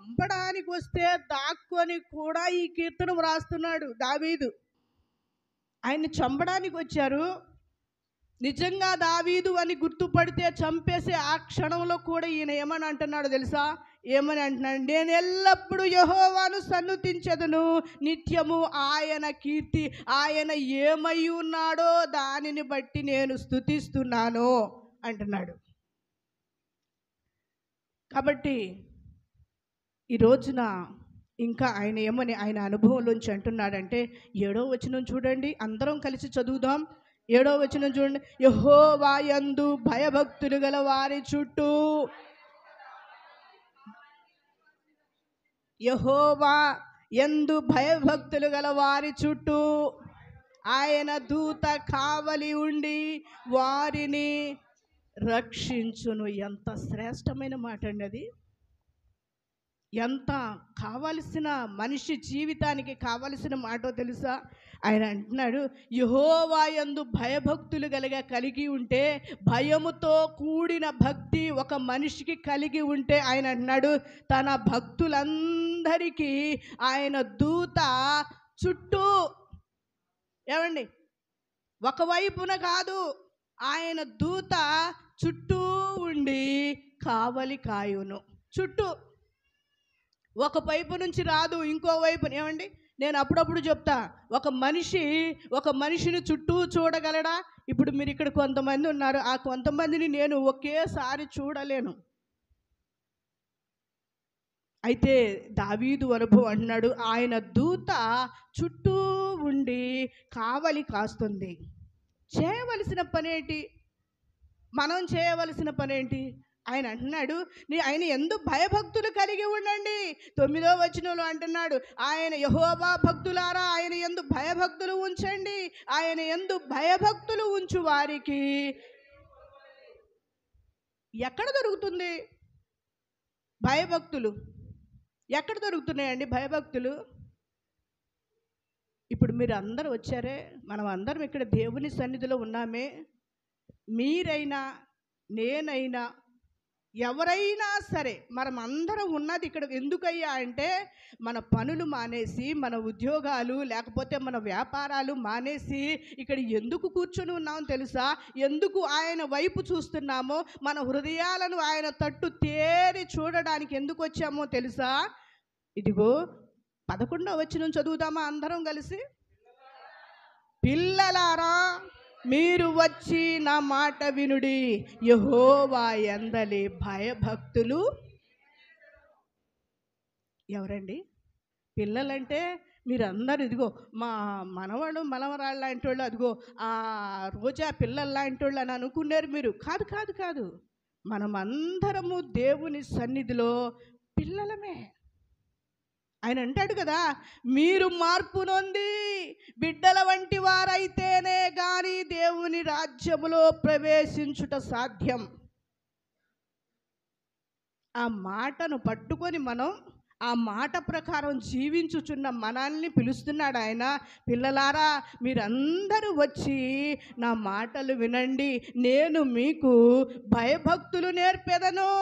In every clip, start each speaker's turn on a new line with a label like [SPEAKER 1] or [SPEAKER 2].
[SPEAKER 1] చంపడానికి వస్తే దాక్కొని కూడా ఈ కీర్తన రాస్తున్నాడు దావీదు. ఆయన్ని చంపడానికి వచ్చారు. నిజంగా దావీదు అని గుర్తుపడితే చంపేసే ఆ క్షణంలో కూడా ఈయన ఏమని అంటున్నాడు తెలుసా? ఏమని అంటున్నాడు? నేను ఎల్లప్పుడూ యెహోవాను సన్నుతించెదను, నిత్యము ఆయన కీర్తి, ఆయన ఏమై ఉన్నాడో దానిని బట్టి నేను స్తుతిస్తున్నాను అంటున్నాడు. కాబట్టి ఈ రోజున ఇంకా ఆయన ఏమని ఆయన అనుభవంలోంచి అంటున్నాడంటే 7వ వచనం చూడండి, అందరం కలిసి చదువుదాం. 7వ వచనం చూడండి. యెహోవా యందు భయభక్తులు గల వారి చుట్టూ, యెహోవా యందు భయభక్తులు గల వారి చుట్టూ ఆయన దూత కావలి ఉండి వారిని రక్షించును. ఎంత శ్రేష్టమైన మాట అండి అది. ఎంత కావలసిన మనిషి జీవితానికి కావలసిన మాటో తెలుసా? ఆయన అంటున్నాడు, యెహోవా యందు భయభక్తులు కలిగి ఉంటే, భయముతో కూడిన భక్తి ఒక మనిషికి కలిగి ఉంటే, ఆయన అంటున్నాడు తన భక్తులందరికీ ఆయన దూత చుట్టూ, ఏమండి, ఒకవైపున కాదు, ఆయన దూత చుట్టూ ఉండి కావలి కాయును. చుట్టూ, ఒక వైపు నుంచి రాదు, ఇంకో వైపు. ఏమండి, నేను అప్పుడప్పుడు చెప్తా, ఒక మనిషిని చుట్టూ చూడగలడా? ఇప్పుడు మీరు ఇక్కడ కొంతమంది ఉన్నారు, ఆ కొంతమందిని నేను ఒకేసారి చూడలేను. అయితే దావీదు అనుభవం అంటున్నాడు, ఆయన దూత చుట్టూ ఉండి కావలి కాస్తుంది. చేయవలసిన పనేంటి? మనం చేయవలసిన పనేంటి? ఆయన అంటున్నాడు, ఆయన యందు భయభక్తులు కలిగి ఉండండి. 9వ వచనంలో అంటున్నాడు, ఆయన యెహోవా భక్తులారా ఆయన యందు భయభక్తులు ఉంచండి. ఆయన యందు భయభక్తులు ఉంచు వారికి ఎక్కడ దొరుకుతుంది భయభక్తులు? ఎక్కడ దొరుకుతున్నాయండి భయభక్తులు? ఇప్పుడు మీరు అందరూ వచ్చారే, మనం అందరం ఇక్కడ దేవుని సన్నిధిలో ఉన్నామే. మీరైనా నేనైనా ఎవరైనా సరే మనం అందరం ఉన్నది ఇక్కడ ఎందుకయ్యా అంటే, మన పనులు మానేసి, మన ఉద్యోగాలు లేకపోతే మన వ్యాపారాలు మానేసి ఇక్కడ ఎందుకు కూర్చొని ఉన్నామో తెలుసా? ఎందుకు ఆయన వైపు చూస్తున్నామో, మన హృదయాలను ఆయన తట్టు తేరి చూడడానికి ఎందుకు వచ్చామో తెలుసా? ఇదిగో 11వ వచనం చదువుదామా అందరం కలిసి? పిల్లలారా మీరు వచ్చి నా మాట వినుడి, యెహోవా యందలి భయభక్తులు. ఎవరండి పిల్లలంటే? మీరందరూ ఇదిగో మా మనవాళ్ళు మనవరాళ్ళు లాంటి వాళ్ళు, అదిగో ఆ రోజా పిల్లలు లాంటి వాళ్ళు అని అనుకున్నారు మీరు. కాదు కాదు కాదు, మనమందరము దేవుని సన్నిధిలో పిల్లలమే. ఆయన అంటాడు కదా, మీరు మార్పు నొంది బిడ్డల వంటి వారైతేనే గాని దేవుని రాజ్యములో ప్రవేశించుట సాధ్యం. ఆ మాటను పట్టుకొని మనం ఆ మాట ప్రకారం జీవించుచున్న మనల్ని పిలుస్తున్నాడు ఆయన. పిల్లలారా మీరందరూ వచ్చి నా మాటలు వినండి, నేను మీకు భయభక్తులు నేర్పెదను.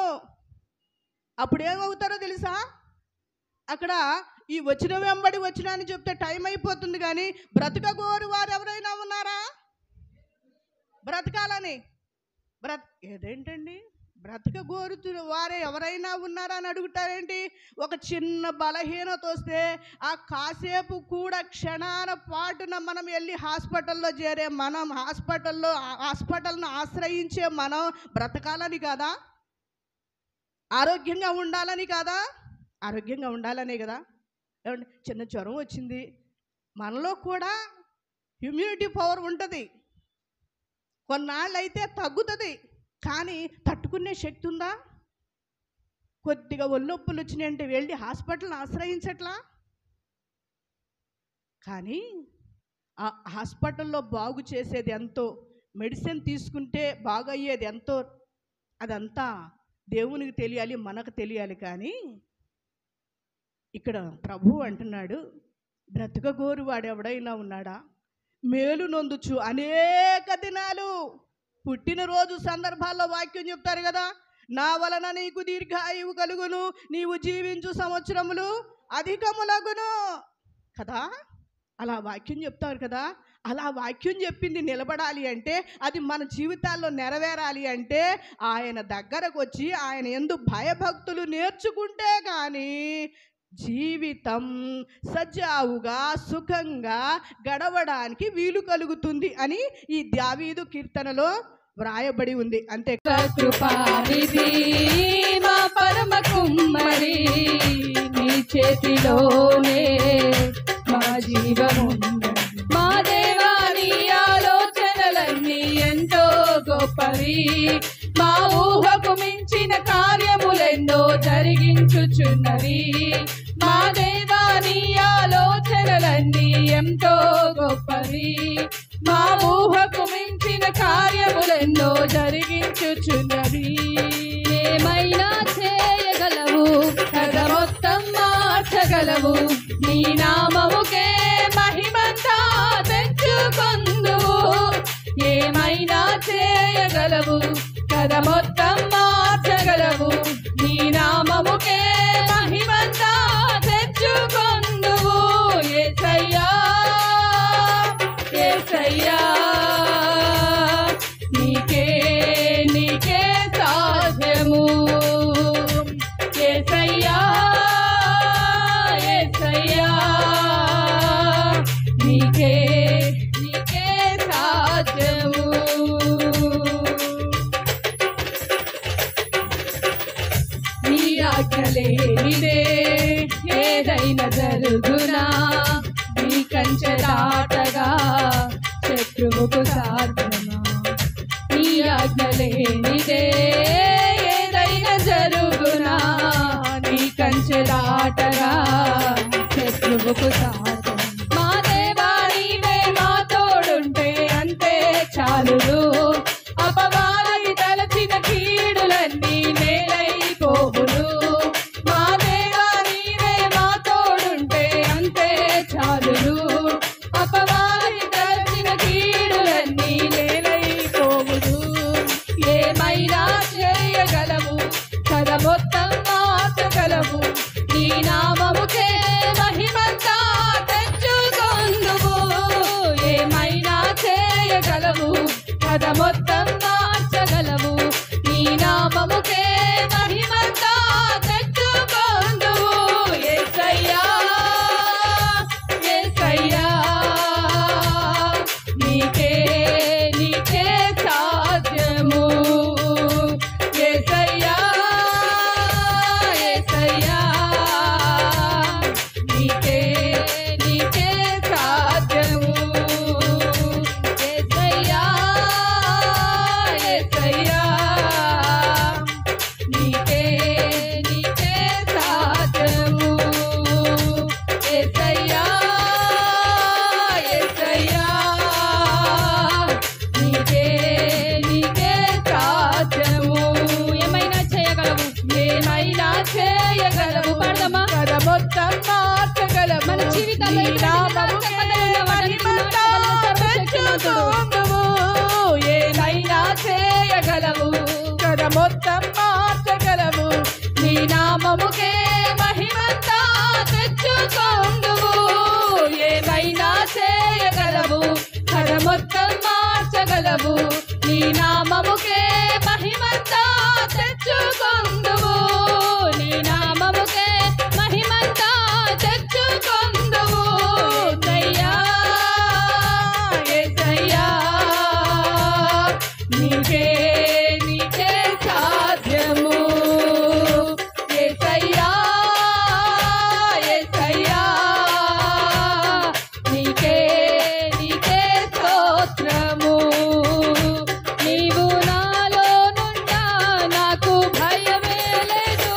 [SPEAKER 1] అప్పుడు ఏమవుతారో తెలుసా? అక్కడ ఈ వచ్చిన వెంబడి వచ్చిన అని చెప్తే టైం అయిపోతుంది, కానీ బ్రతకగోరు వారు ఎవరైనా ఉన్నారా? బ్రతకాలని ఏదేంటండి బ్రతకగోరు వారే ఎవరైనా ఉన్నారా అని అడుగుతారేంటి? ఒక చిన్న బలహీనత వస్తే ఆ కాసేపు కూడా క్షణాన పాటున మనం వెళ్ళి హాస్పిటల్లో చేరే మనం, హాస్పిటల్ను ఆశ్రయించే మనం బ్రతకాలని కాదా? ఆరోగ్యంగా ఉండాలని కాదా? ఆరోగ్యంగా ఉండాలనే కదా. ఏమంటే చిన్న జ్వరం వచ్చింది, మనలో కూడా ఇమ్యూనిటీ పవర్ ఉంటుంది, కొన్నాళ్ళు అయితే తగ్గుతుంది, కానీ తట్టుకునే శక్తి ఉందా? కొద్దిగా ఒళ్ళొప్పులు వచ్చినాయంటే వెళ్ళి హాస్పిటల్ని ఆశ్రయించట్లా? కానీ ఆ హాస్పిటల్లో బాగు చేసేది ఎంతో, మెడిసిన్ తీసుకుంటే బాగయ్యేది ఎంతో, అదంతా దేవునికి తెలియాలి, మనకు తెలియాలి. కానీ ఇక్కడ ప్రభువు అంటున్నాడు, బ్రతకగోరు వాడు ఎవడైనా ఉన్నాడా? మేలు నొందుచు అనేక దినాలు, పుట్టినరోజు సందర్భాల్లో వాక్యం చెప్తారు కదా, నా వలన నీకు దీర్ఘాయువు కలుగును, నీవు జీవించు సంవత్సరములు అధికములగును కదా. అలా వాక్యం చెప్తారు కదా. అలా వాక్యం చెప్పింది నిలబడాలి అంటే, అది మన జీవితాల్లో నెరవేరాలి అంటే, ఆయన దగ్గరకు వచ్చి ఆయన యందు భయభక్తులు నేర్చుకుంటే కానీ జీవితం సజావుగా సుఖంగా గడవడానికి వీలు కలుగుతుంది అని ఈ దావీదు కీర్తనలో వ్రాయబడి ఉంది. అంతే.
[SPEAKER 2] కృపానిధి మా పరమ కుమ్మరి, నీ చేతిలోనే మా జీవము. మా దేవా నీ ఆలోచనలన్నీ ఎంతో గొప్పవి, మా ఊహకు మించిన కార్యములెన్నో జరిగించుచున్నవి. మా దేవా నీ ఆలోచనలన్నీ ఎంతో గొప్పవి, మా ఊహకు మించిన కార్యములెన్నో జరిగించుచున్నవి. ఏమైనా చేయగలవు, కథ మొత్తం మార్చగలవు, నీ నామముకే మహిమంతా తెచ్చుకొందువు. ఏమైనా చేయగలవు, కథ మొత్తం మార్చగలవు, నీ నామముకే మహిమంతా తెచ్చుకొందువు. యేసయ్యా యేసయ్యా నీకే నీకే సాధ్యము. యేసయ్యా యేసయ్యా నీకే నీకే సాధ్యము. నీ ఆజ్ఞలేనిదే ఏదైనా జరుగునా, నీ కంచె దాటగా శత్రువుకు సాధ్యమా. నీ ఆజ్ఞలేనిదే ఏదైనా జరుగునా, నీ కంచె దాటగా శత్రువుకు సాధ్యం. మా దేవా నీవే మా తోడుంటే అంతే చాలును, అపవాది తలచిన కీడులన్నీ నేలైపోవును. మా దేవా నీవే మా తోడుంటే అంతే చాలును, అపవాది తలచిన కీడులన్నీ నేలైపోవును. ఏమైనా చేయగలవు, కథ మొత్తం మార్చగలవు, నీ నామముకే మహిమంతా తెచ్చుకొందువు. ఏమైనా చేయగలవు, కథ మొత్తం మార్చగలవు, నీ నామముకే మహిమంతా తెచ్చుకొందువు. యేసయ్యా యేసయ్యా నీకే నీకే సాధ్యము. యేసయ్యా యేసయ్యా నీకే నీకే సాధ్యము. యేసయ్యా యేసయ్యా నీకే నీకే సాధ్యము. యేసయ్యా యేసయ్యా నీకే నీకే సాధ్యము. ఏమైనా చేయగలవు, ఏమైనా చేయగలవు, పడదమా కథ మొత్తం మార్చగలవు, మన జీవితాల్లో ఏమైనా చేయగలవు, కథ మొత్తం మార్చగలవు, నీ నామముకే మహిమంతా తెచ్చుకొందువు. ఏమైనా చేయగలవు, కథ మొత్తం మార్చగలవు, నీ నామముకే మహిమంతా తెచ్చుకొందువు. నీ నామముకే మహిమంతా తెచ్చుకొందువు. యేసయ్యా యేసయ్యా నీకే నీకే సాధ్యము. యేసయ్యా యేసయ్యా నీకే నీకే స్తోత్రము. నీవు నాలో నుండా నాకు భయమే లేదు,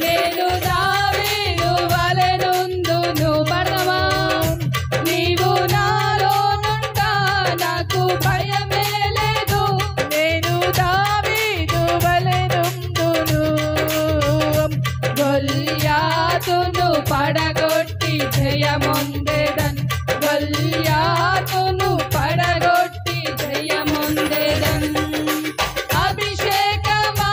[SPEAKER 2] నేను దావీదు వలెనుందును. పడదమా నీవు నాలో నుండా నాకు భయమే లేదు, నేను దావీదు వలెనుందును. గొల్యాతును పడగొట్టి జయమొందెదన్, గొల్యాతును పడగొట్టి జయమొందెదన్. అభిషేకమా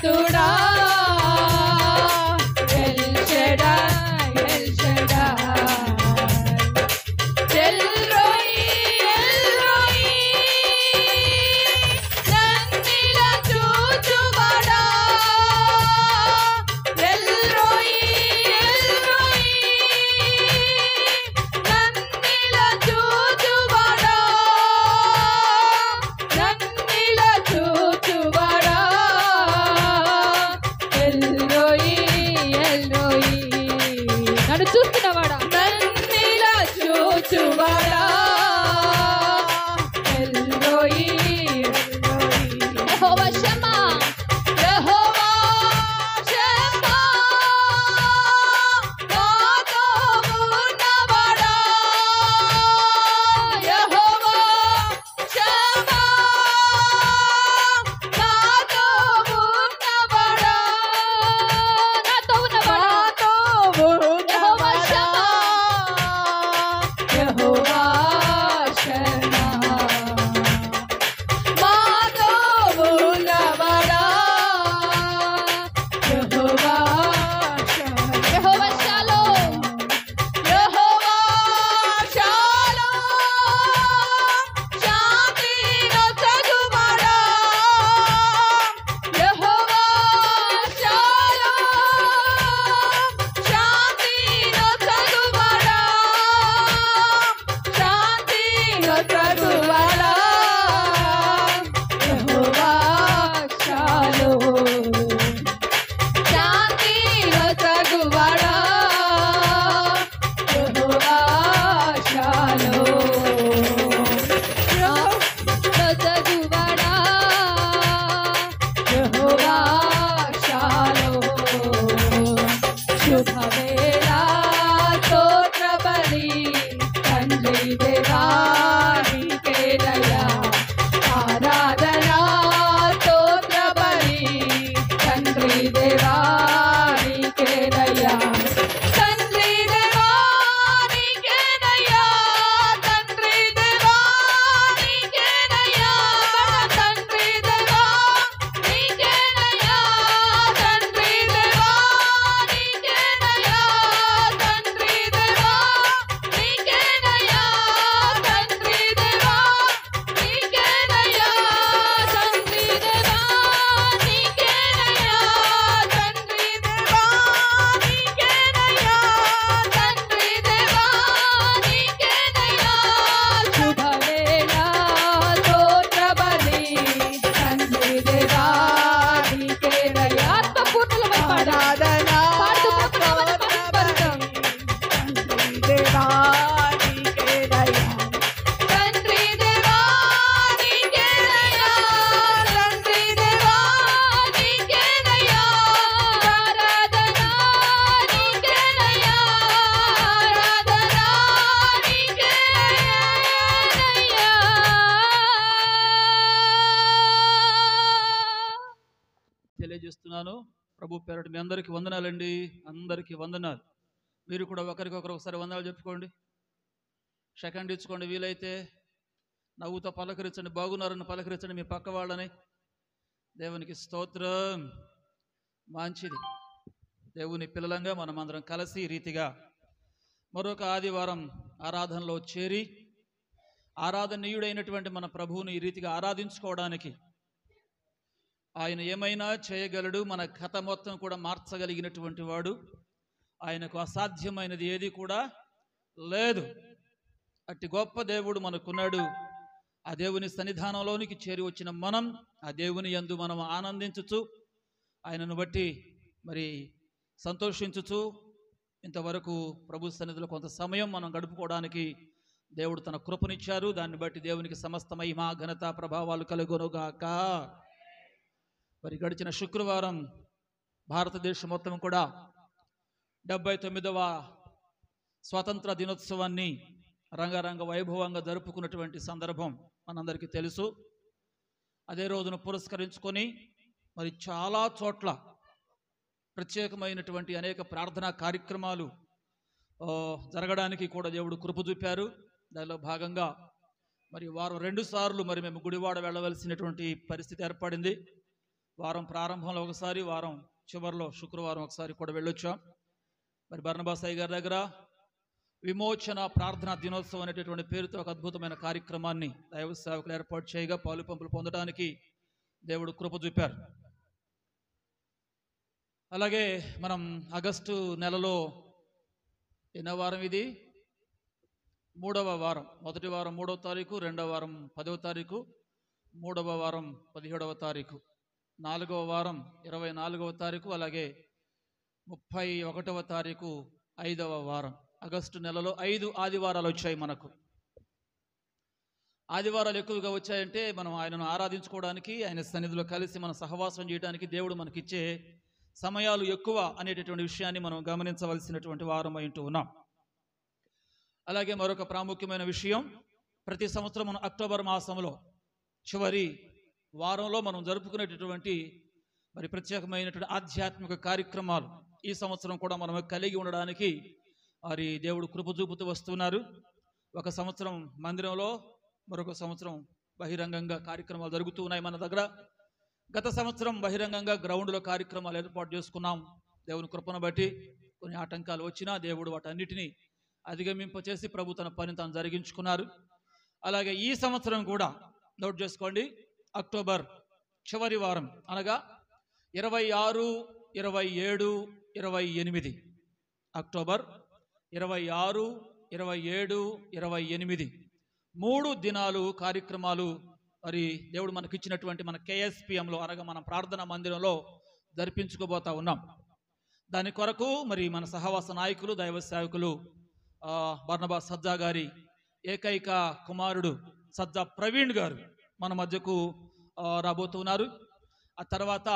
[SPEAKER 2] ఉన్నతుడా El Shaddai El Shaddai El Roi నన్నిలా చూచువాడా ఎల్ రోయి నన్నిలా చూచువాడా నన్నిలా చూచువాడా ఎల్ రోయి నన్ను చూస్తున్నవాడా నన్నిలా చూచువాడా ఎల్ రోయి యెహోవా షమ్మా యెహోవా షమ్మా నాతో ఉన్నవాడా యెహోవా షమ్మా నాతో ఉన్నవాడా యెహోవా షమ్మా యెహోవా షమ్మా మాతో ఉన్నవాడా యెహోవా యెహోవా షాలోమ్ యెహోవా షాలోమ్ శాంతిని చదువాడా యెహోవా షాలోమ్ శాంతిని చదువాడా శాంతిని చదువాడా యెహోవా షాలోమ్ శాంతిని చదువాడా యెహోవా షాలోమ్ చదువాడా యెహోవా షాలోమ్ శుభవేళ స్తోత్ర బలి తండ్రి దేవానికేనయ్యా ఆరాధనా స్తోత్ర బలి తండ్రి దేవానికేనయ్యా తండ్రి దేవానికేనయ్యా తండ్రి దేవానికేనయ్యా తండ్రి దేవానికేనయ్యా తండ్రి దేవానికేనయ్యా తండ్రి దేవానికేనయ్యా తండ్రి దేవానికేనయ్యా తండ్రి దేవానికేనయ్యా తండ్రి దేవానికేనయ్యా తండ్రి దేవానికేనయ్యా శుభవేళ స్తోత్ర బలి తండ్రి దేవానికేనయ్యా ఆత్మపూర్ణులమై పాడాలి పాడుతూ ప్రభునామమును మహిమపరుద్దాం తండ్రి దేవానికేనయ్యా తండ్రి దేవానికేనయ్యా ఆరాధనా నీకేనయ్యా ఆరాధనా నీకేనయ్యా
[SPEAKER 3] తెలియజేస్తున్నాను. ప్రభు పేరట మీ అందరికీ వందనాలండి. అందరికీ వందనాలు. మీరు కూడా ఒకరికొకరు ఒకసారి వందనాలు చెప్పుకోండి, సెకండ్ ఇచ్చుకోండి. వీలైతే నవ్వుతో పలకరించండి, బాగున్నారని పలకరించండి మీ పక్క వాళ్ళని. దేవునికి స్తోత్రం. మంచిది. దేవుని పిల్లలంగా మనం అందరం కలిసి ఈ రీతిగా మరొక ఆదివారం ఆరాధనలో చేరి ఆరాధనీయుడైనటువంటి మన ప్రభువుని ఈ రీతిగా ఆరాధించుకోవడానికి ఆయన ఏమైనా చేయగలడు. మన కథ మొత్తం కూడా మార్చగలిగినటువంటి వాడు. ఆయనకు అసాధ్యమైనది ఏది కూడా లేదు. అట్టి గొప్ప దేవుడు మనకున్నాడు. ఆ దేవుని సన్నిధానంలోనికి చేరి వచ్చిన మనం ఆ దేవుని యందు మనం ఆనందించుచు ఆయనను బట్టి మరి సంతోషించుచు ఇంతవరకు ప్రభు సన్నిధిలో కొంత సమయం మనం గడుపుకోవడానికి దేవుడు తన కృపనిచ్చారు. దాన్ని బట్టి దేవునికి సమస్త మహిమ ఘనత ప్రభావాలు కలుగునుగాక. మరి గడిచిన శుక్రవారం భారతదేశం మొత్తం కూడా 79వ స్వాతంత్ర దినోత్సవాన్ని రంగరంగ వైభవంగా జరుపుకున్నటువంటి సందర్భం మనందరికీ తెలుసు. అదే రోజును పురస్కరించుకొని మరి చాలా చోట్ల ప్రత్యేకమైనటువంటి అనేక ప్రార్థనా కార్యక్రమాలు జరగడానికి కూడా దేవుడు కృప చూపారు. దానిలో భాగంగా మరి వారు 2 సార్లు మరి మేము గుడివాడ వెళ్ళవలసినటువంటి పరిస్థితి ఏర్పడింది. వారం ప్రారంభంలో ఒకసారి, వారం చివరిలో శుక్రవారం ఒకసారి కూడా వెళ్ళొచ్చాం. మరి బర్నబాస్ అయ్య గారి దగ్గర విమోచన ప్రార్థనా దినోత్సవం అనేటటువంటి పేరుతో ఒక అద్భుతమైన కార్యక్రమాన్ని దైవ సేవకులు ఏర్పాటు చేయగా పాలు పంపులు పొందడానికి దేవుడు కృప చూపారు. అలాగే మనం ఆగస్టు నెలలో ఎన్నో వారం ఇది? 3వ వారం. మొదటి వారం 3వ తారీఖు, రెండవ వారం 10వ తారీఖు, 3వ వారం 17వ తారీఖు, 4వ వారం 24వ తారీఖు, అలాగే 31వ తారీఖు 5వ వారం. ఆగస్టు నెలలో 5 ఆదివారాలు వచ్చాయి మనకు. ఆదివారాలు ఎక్కువగా వచ్చాయంటే మనం ఆయనను ఆరాధించుకోవడానికి, ఆయన సన్నిధిలో కలిసి మనం సహవాసం చేయడానికి దేవుడు మనకిచ్చే సమయాలు ఎక్కువ అనేటటువంటి విషయాన్ని మనం గమనించవలసినటువంటి వారం అంటూ ఉన్నాం. అలాగే మరొక ప్రాముఖ్యమైన విషయం, ప్రతి సంవత్సరం మనం అక్టోబర్ మాసంలో చివరి వారంలో మనం జరుపుకునేటటువంటి మరి ప్రత్యేకమైనటువంటి ఆధ్యాత్మిక కార్యక్రమాలు ఈ సంవత్సరం కూడా మనం కలిగి ఉండడానికి మరి దేవుడు కృప చూపుతూ వస్తున్నారు. ఒక సంవత్సరం మందిరంలో, మరొక సంవత్సరం బహిరంగంగా కార్యక్రమాలు జరుగుతూ ఉన్నాయి మన దగ్గర. గత సంవత్సరం బహిరంగంగా గ్రౌండ్లో కార్యక్రమాలు ఏర్పాటు చేసుకున్నాం. దేవుని కృపను బట్టి కొన్ని ఆటంకాలు వచ్చినా దేవుడు వాటన్నిటినీ అధిగమింపచేసి ప్రభు తన పని తాను జరిగించుకున్నారు. అలాగే ఈ సంవత్సరం కూడా నోట్ చేసుకోండి, అక్టోబర్ చివరి వారం అనగా 26, 27, 28 అక్టోబర్ 26, 27, 28 3 దినాలు కార్యక్రమాలు మరి దేవుడు మనకిచ్చినటువంటి మన KSPMలో అనగా మన ప్రార్థనా మందిరంలో జరిపించుకోబోతా ఉన్నాం. దాని కొరకు మరి మన సహవాస నాయకులు, దైవ సేవకులు బర్నబాస్ సజ్జా గారి ఏకైక కుమారుడు సజ్జా ప్రవీణ్ గారు మన మధ్యకు రాబోతున్నారు. ఆ తర్వాత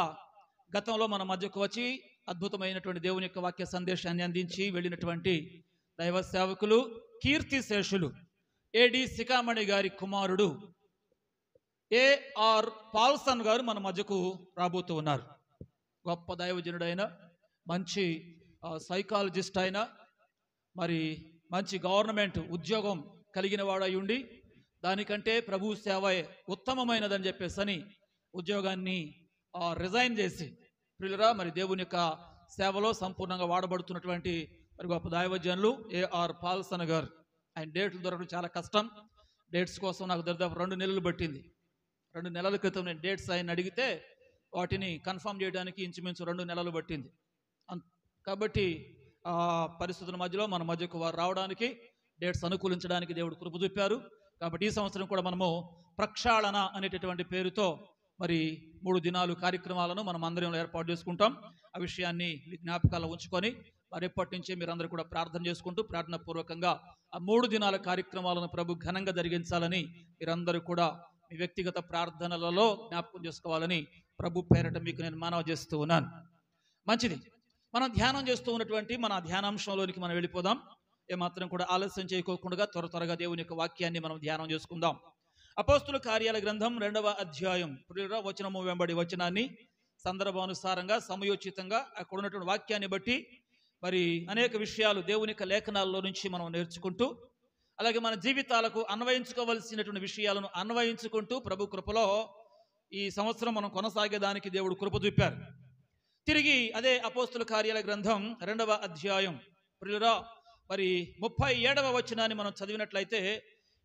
[SPEAKER 3] గతంలో మన మధ్యకు వచ్చి అద్భుతమైనటువంటి దేవుని యొక్క వాక్య సందేశాన్ని అందించి వెళ్ళినటువంటి దైవ సేవకులు కీర్తి శేషులు ఏడి సికామణి గారి కుమారుడు AR పాల్సన్ గారు మన మధ్యకు రాబోతూ ఉన్నారు. గొప్ప దైవజనుడైన, మంచి సైకాలజిస్ట్ అయిన, మరి మంచి గవర్నమెంట్ ఉద్యోగం కలిగిన వాడై ఉండి దానికంటే ప్రభు సేవ ఉత్తమమైనదని చెప్పేసని ఉద్యోగాన్ని రిజైన్ చేసి ప్రియులరా మరి దేవుని యొక్క సేవలో సంపూర్ణంగా వాడబడుతున్నటువంటి మరి గొప్ప దైవజనులు AR పాల్సన్ గారు. ఆయన డేట్లు దొరకడం చాలా కష్టం. డేట్స్ కోసం నాకు దాదాపు 2 నెలలు పట్టింది. 2 నెలల క్రితం నేను డేట్స్ ఆయన అడిగితే వాటిని కన్ఫర్మ్ చేయడానికి ఇంచుమించు 2 నెలలు పట్టింది. కాబట్టి పరిస్థితుల మధ్యలో మన మధ్యకు వారు రావడానికి, డేట్స్ అనుకూలించడానికి దేవుడు కృప చూపారు. కాబట్టి ఈ సంవత్సరం కూడా మనము ప్రక్షాళన అనేటటువంటి పేరుతో మరి 3 దినాలు కార్యక్రమాలను మనం అందరం ఏర్పాటు చేసుకుంటాం. ఆ విషయాన్ని మీ జ్ఞాపకాల్లో ఉంచుకొని మరి ఎప్పటి నుంచే మీరందరూ కూడా ప్రార్థన చేసుకుంటూ ప్రార్థన పూర్వకంగా ఆ 3 దినాల కార్యక్రమాలను ప్రభు ఘనంగా జరిగించాలని మీరందరూ కూడా మీ వ్యక్తిగత ప్రార్థనలలో జ్ఞాపకం చేసుకోవాలని ప్రభు పేరట మీకు నేను మనవి చేస్తూ ఉన్నాను. మంచిది, మనం ధ్యానం చేస్తూ ఉన్నటువంటి మన ధ్యానాంశంలోనికి మనం వెళ్ళిపోదాం. ఏమాత్రం కూడా ఆలస్యం చేయకోకుండా త్వరగా దేవుని యొక్క వాక్యాన్ని మనం ధ్యానం చేసుకుందాం. అపోస్తుల కార్యాల గ్రంథం 2వ అధ్యాయం వచనము వెంబడి వచనాన్ని సందర్భానుసారంగా సమయోచితంగా అక్కడ ఉన్నటువంటి వాక్యాన్ని బట్టి మరి అనేక విషయాలు దేవుని యొక్క లేఖనాల్లో నుంచి మనం నేర్చుకుంటూ, అలాగే మన జీవితాలకు అన్వయించుకోవలసినటువంటి విషయాలను అన్వయించుకుంటూ ప్రభు కృపలో ఈ సంవత్సరం మనం కొనసాగేదానికి దేవుడు కృప చూపారు. తిరిగి అదే అపోస్తుల కార్యాల గ్రంథం 2వ అధ్యాయం ప్రియురా మరి 37వ వచనాన్ని మనం చదివినట్లయితే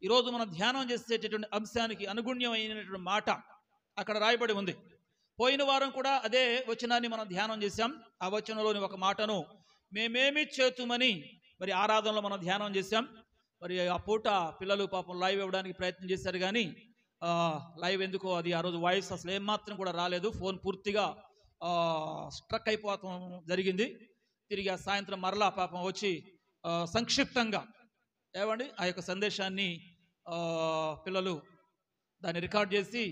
[SPEAKER 3] ఈరోజు మనం ధ్యానం చేసేటటువంటి అంశానికి అనుగుణ్యమైనటువంటి మాట అక్కడ రాయబడి ఉంది. పోయిన వారం కూడా అదే వచనాన్ని మనం ధ్యానం చేశాం. ఆ వచనంలోని ఒక మాటను మేమేమి చేతుమని మరి ఆరాధనలో మనం ధ్యానం చేశాం. మరి ఆ పూట పిల్లలు పాపం లైవ్ ఇవ్వడానికి ప్రయత్నం చేశారు, కానీ లైవ్ ఎందుకో అది ఆ రోజు వాయిస్ అసలు ఏమాత్రం కూడా రాలేదు. ఫోన్ పూర్తిగా స్ట్రక్ అయిపోవటం జరిగింది. తిరిగి ఆ సాయంత్రం మరలా పాపం వచ్చి సంక్షిప్తంగా ఏమండి ఆ యొక్క సందేశాన్ని పిల్లలు దాన్ని రికార్డ్ చేసి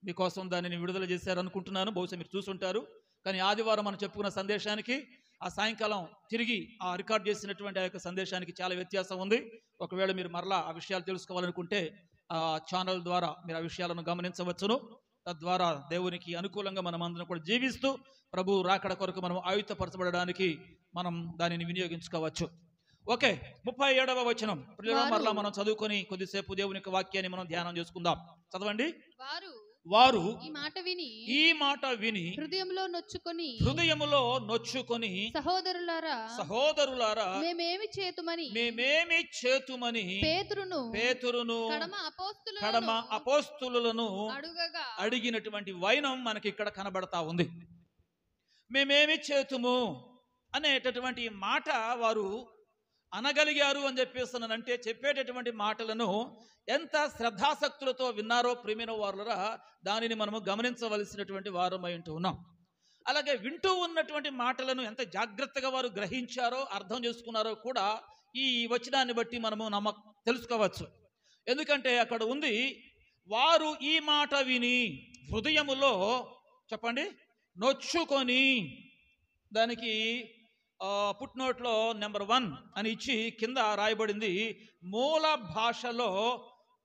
[SPEAKER 3] మీకోసం దానిని విడుదల చేశారు అనుకుంటున్నాను. బహుశా మీరు చూసుంటారు. కానీ ఆదివారం మనం చెప్పుకున్న సందేశానికి ఆ సాయంకాలం తిరిగి ఆ రికార్డ్ చేసినటువంటి ఆ యొక్క సందేశానికి చాలా వ్యత్యాసం ఉంది. ఒకవేళ మీరు మరలా ఆ విషయాలు తెలుసుకోవాలనుకుంటే ఆ ఛానల్ ద్వారా మీరు ఆ విషయాలను గమనించవచ్చును. తద్వారా దేవునికి అనుకూలంగా మనం అందరం కూడా జీవిస్తూ ప్రభు రాకడ కొరకు మనం ఆయుధపరచబడడానికి మనం దానిని వినియోగించుకోవచ్చు. ఓకే, 37వ వచనం మరలా మనం చదువుకొని కొద్దిసేపు దేవుని యొక్క వాక్యాన్ని మనం ధ్యానం చేసుకుందాం. చదవండి.
[SPEAKER 2] వారు
[SPEAKER 3] వారు
[SPEAKER 2] ఈ మాట విని
[SPEAKER 3] ఈ మాట విని
[SPEAKER 2] హృదయంలో నొచ్చుకొని
[SPEAKER 3] హృదయములో నొచ్చుకొని
[SPEAKER 2] సహోదరులారా
[SPEAKER 3] సహోదరులారా
[SPEAKER 2] మేమేమి చేతుమని
[SPEAKER 3] మేమేమి చేతుమని పేతురును కడమ అపోస్తులను
[SPEAKER 2] అడుగగా
[SPEAKER 3] అడిగినటువంటి వైనం మనకి ఇక్కడ కనబడతా ఉంది. మేమేమి చేతుము అనేటటువంటి మాట వారు అనగలిగారు అని చెప్పేస్తున్నానంటే చెప్పేటటువంటి మాటలను ఎంత శ్రద్ధాసక్తులతో విన్నారో ప్రియమైన వారులరా దానిని మనము గమనించవలసినటువంటి వారమై ఉంటూ ఉన్నాం. అలాగే వింటూ ఉన్నటువంటి మాటలను ఎంత జాగ్రత్తగా వారు గ్రహించారో అర్థం చేసుకున్నారో కూడా ఈ వచనాన్ని బట్టి మనము తెలుసుకోవచ్చు. ఎందుకంటే అక్కడ ఉంది, వారు ఈ మాట విని హృదయములో చెప్పండి నొచ్చుకొని, దానికి పుట్నోట్లో నెంబర్ 1 అని ఇచ్చి కింద రాయబడింది మూల భాషలో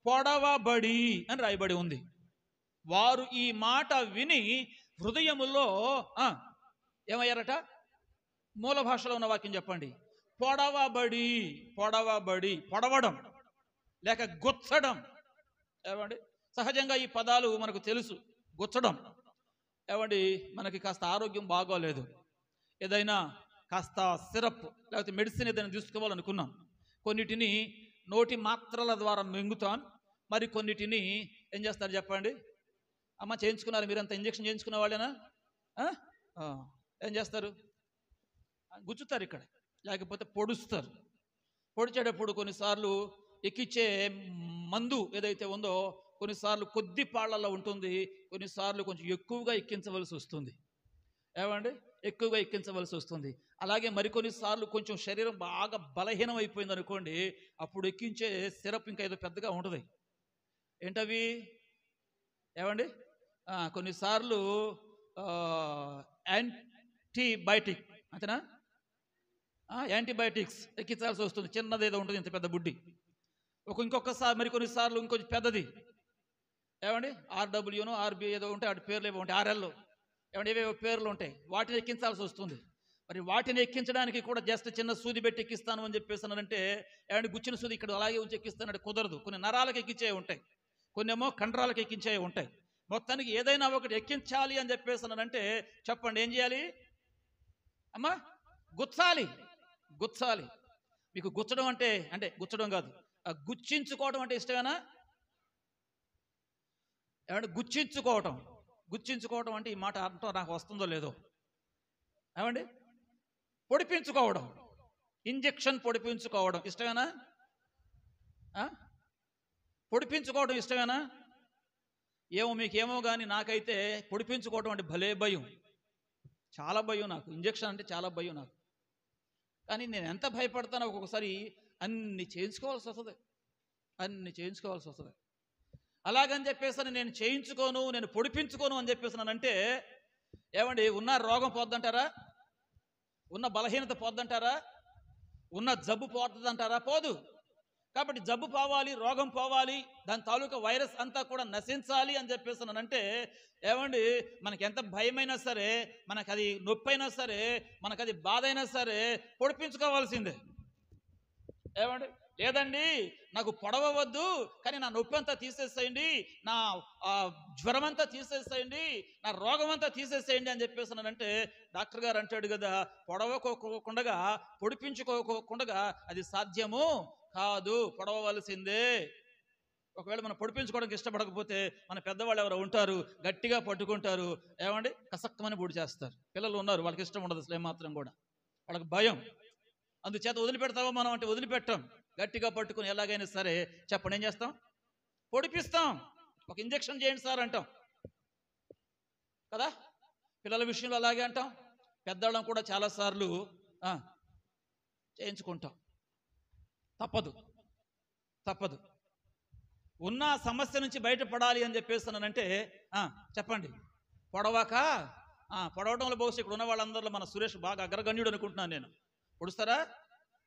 [SPEAKER 3] పొడవబడి అని రాయబడి ఉంది. వారు ఈ మాట విని హృదయములో ఏమయ్యారట? మూల భాషలో ఉన్న వాక్యం చెప్పండి. పొడవడం లేక గుచ్చడం. ఏమండి, సహజంగా ఈ పదాలు మనకు తెలుసు. గుచ్చడం ఏమండి, మనకి కాస్త ఆరోగ్యం బాగోలేదు, ఏదైనా కాస్త సిరప్ లేకపోతే మెడిసిన్ ఏదైనా తీసుకోవాలనుకున్నాం, కొన్నిటిని నోటి మాత్రల ద్వారా మింగుతాం, మరి కొన్నిటిని ఏం చేస్తారు చెప్పండి? అమ్మ చేయించుకున్నారు మీరంతా, ఇంజక్షన్ చేయించుకున్న వాళ్ళేనా? ఏం చేస్తారు? గుచ్చుతారు ఇక్కడ, లేకపోతే పొడుస్తారు. పొడిచేటప్పుడు కొన్నిసార్లు ఎక్కిచ్చే మందు ఏదైతే ఉందో కొన్నిసార్లు కొద్ది పాళ్లలో ఉంటుంది, కొన్నిసార్లు కొంచెం ఎక్కువగా ఎక్కించవలసి వస్తుంది. ఏమండి, ఎక్కువగా ఎక్కించవలసి వస్తుంది. అలాగే మరికొన్నిసార్లు కొంచెం శరీరం బాగా బలహీనం అయిపోయింది అనుకోండి, అప్పుడు ఎక్కించే సిరప్ ఇంకా ఏదో పెద్దగా ఉంటుంది. ఏంటవి? ఏమండి, కొన్నిసార్లు యాంటీబయాటిక్, అంతేనా? యాంటీబయాటిక్స్ ఎక్కించాల్సి వస్తుంది. చిన్నది ఏదో ఉంటుంది, ఇంత పెద్ద బుడ్డి. ఇంకొకసారి మరికొన్నిసార్లు ఇంకొంచెం పెద్దది. ఏమండి, ఆర్డబ్ల్యూనో ఆర్బిఐ ఏదో ఉంటాయి, వాటి పేర్లు ఏవో ఉంటాయి, ఆర్ఎల్లో ఏమంటే ఏవేవో పేర్లు ఉంటాయి, వాటిని ఎక్కించాల్సి వస్తుంది. మరి వాటిని ఎక్కించడానికి కూడా జస్ట్ చిన్న సూది పెట్టి ఎక్కిస్తాను అని చెప్పేసానంటే, ఏమంటే గుచ్చిన సూది ఇక్కడ అలాగే ఉంచి ఎక్కిస్తానంటే కుదరదు. కొన్ని నరాలకు ఎక్కించే ఉంటాయి, కొన్ని ఏమో కండరాలకు ఎక్కించే ఉంటాయి. మొత్తానికి ఏదైనా ఒకటి ఎక్కించాలి అని చెప్పేసానంటే చెప్పండి ఏం చేయాలి? అమ్మా గుచ్చాలి. మీకు గుచ్చడం అంటే గుచ్చడం కాదు, గుచ్చించుకోవడం అంటే ఇష్టమేనా? ఏమంటే గుచ్చించుకోవడం అంటే ఈ మాట అర్థం నాకు వస్తుందో లేదో. ఏమండి, పొడిపించుకోవడం, ఇంజెక్షన్ పొడిపించుకోవడం ఇష్టమేనా? పొడిపించుకోవడం ఇష్టమేనా? ఏమో మీకేమో కానీ నాకైతే పొడిపించుకోవడం అంటే భలే భయం, చాలా భయం నాకు. ఇంజెక్షన్ అంటే చాలా భయం నాకు. కానీ నేను ఎంత భయపడతానో ఒక్కొక్కసారి అన్ని చేయించుకోవాల్సి వస్తుంది. అలాగని చెప్పేసి నేను చేయించుకోను, నేను పొడిపించుకోను అని చెప్పేసినానంటే ఏమండి, ఉన్న రోగం పోద్దంటారా? ఉన్న బలహీనత పోద్దంటారా? ఉన్న జబ్బు పోతుందంటారా? పోదు. కాబట్టి జబ్బు పోవాలి, రోగం పోవాలి, దాని తాలూకా వైరస్ అంతా కూడా నశించాలి అని చెప్పేసినానంటే ఏమండి, మనకి ఎంత భయమైనా సరే, మనకు అది నొప్పి అయినా సరే, మనకు అది బాధ అయినా సరే పొడిపించుకోవాల్సిందే. ఏమండి, లేదండి నాకు పొడవద్దు కానీ నా నొప్పి అంతా తీసేసేయండి, నా జ్వరం అంతా తీసేసేయండి, నా రోగం అంతా తీసేసేయండి అని చెప్పేసానంటే డాక్టర్ గారు అంటాడు కదా, పొడవకోకుండా పొడిపించుకోకుండా అది సాధ్యము కాదు, పొడవవలసిందే. ఒకవేళ మనం పొడిపించుకోవడానికి ఇష్టపడకపోతే మన పెద్దవాళ్ళు ఎవరో ఉంటారు, గట్టిగా పట్టుకుంటారు, ఏమండి కసక్కమని పొడి చేస్తారు. పిల్లలు ఉన్నారు, వాళ్ళకి ఇష్టం ఉండదు అసలు ఏమాత్రం కూడా, వాళ్ళకి భయం. అందుచేత వదిలిపెడతావో మనం అంటే వదిలిపెట్టాం, గట్టిగా పట్టుకుని ఎలాగైనా సరే చెప్పండి ఏం చేస్తాం? పొడిపిస్తాం. ఒక ఇంజెక్షన్ చేయండి సార్ అంటాం కదా. పిల్లల విషయంలో అలాగే అంటాం, పెద్దవాళ్ళం కూడా చాలాసార్లు చేయించుకుంటాం. తప్పదు. ఉన్న సమస్య నుంచి బయటపడాలి అని చెప్పేస్తున్నానంటే చెప్పండి, పొడవడంలో బహుశా ఇక్కడ ఉన్న వాళ్ళందరిలో మన సురేష్ బాగా అగ్రగణ్యుడు అనుకుంటున్నాను నేను. పొడుస్తారా?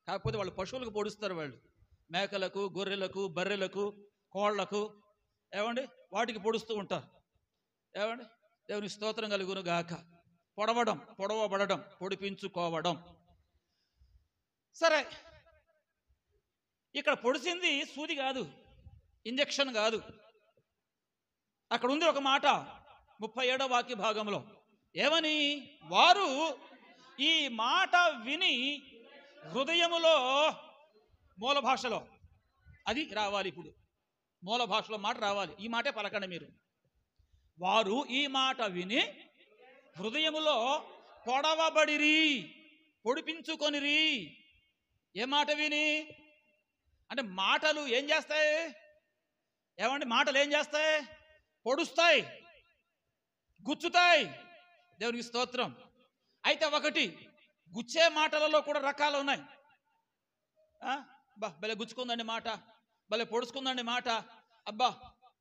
[SPEAKER 3] కాకపోతే వాళ్ళు పశువులకు పొడుస్తారు, వాళ్ళు మేకలకు, గొర్రెలకు, బర్రెలకు, కోళ్లకు, ఏమండి వాటికి పొడుస్తూ ఉంటారు. ఏమండి, దేవుని స్తోత్రం కలుగును గాక. పొడవబడడం, పొడిపించుకోవడం. సరే, ఇక్కడ పొడిచింది సూది కాదు, ఇంజెక్షన్ కాదు. అక్కడ ఉంది ఒక మాట 37వ వాక్య భాగంలో ఏమని, వారు ఈ మాట విని హృదయములో, మూల భాషలో అది రావాలి, ఇప్పుడు మూల భాషలో మాట రావాలి, ఈ మాటే పలకండి మీరు. వారు ఈ మాట విని హృదయములో పొడవబడిరి, పొడిపించుకొనిరి. ఏ మాట విని అంటే మాటలు ఏం చేస్తాయి ఏమండి, మాటలు ఏం చేస్తాయి? పొడుస్తాయి, గుచ్చుతాయి. దేవునికి స్తోత్రం. అయితే ఒకటి, గుచ్చే మాటలలో కూడా రకాలు ఉన్నాయి. భలే గుచ్చుకుందండి మాట, భలే పొడుచుకుందండి మాట, అబ్బా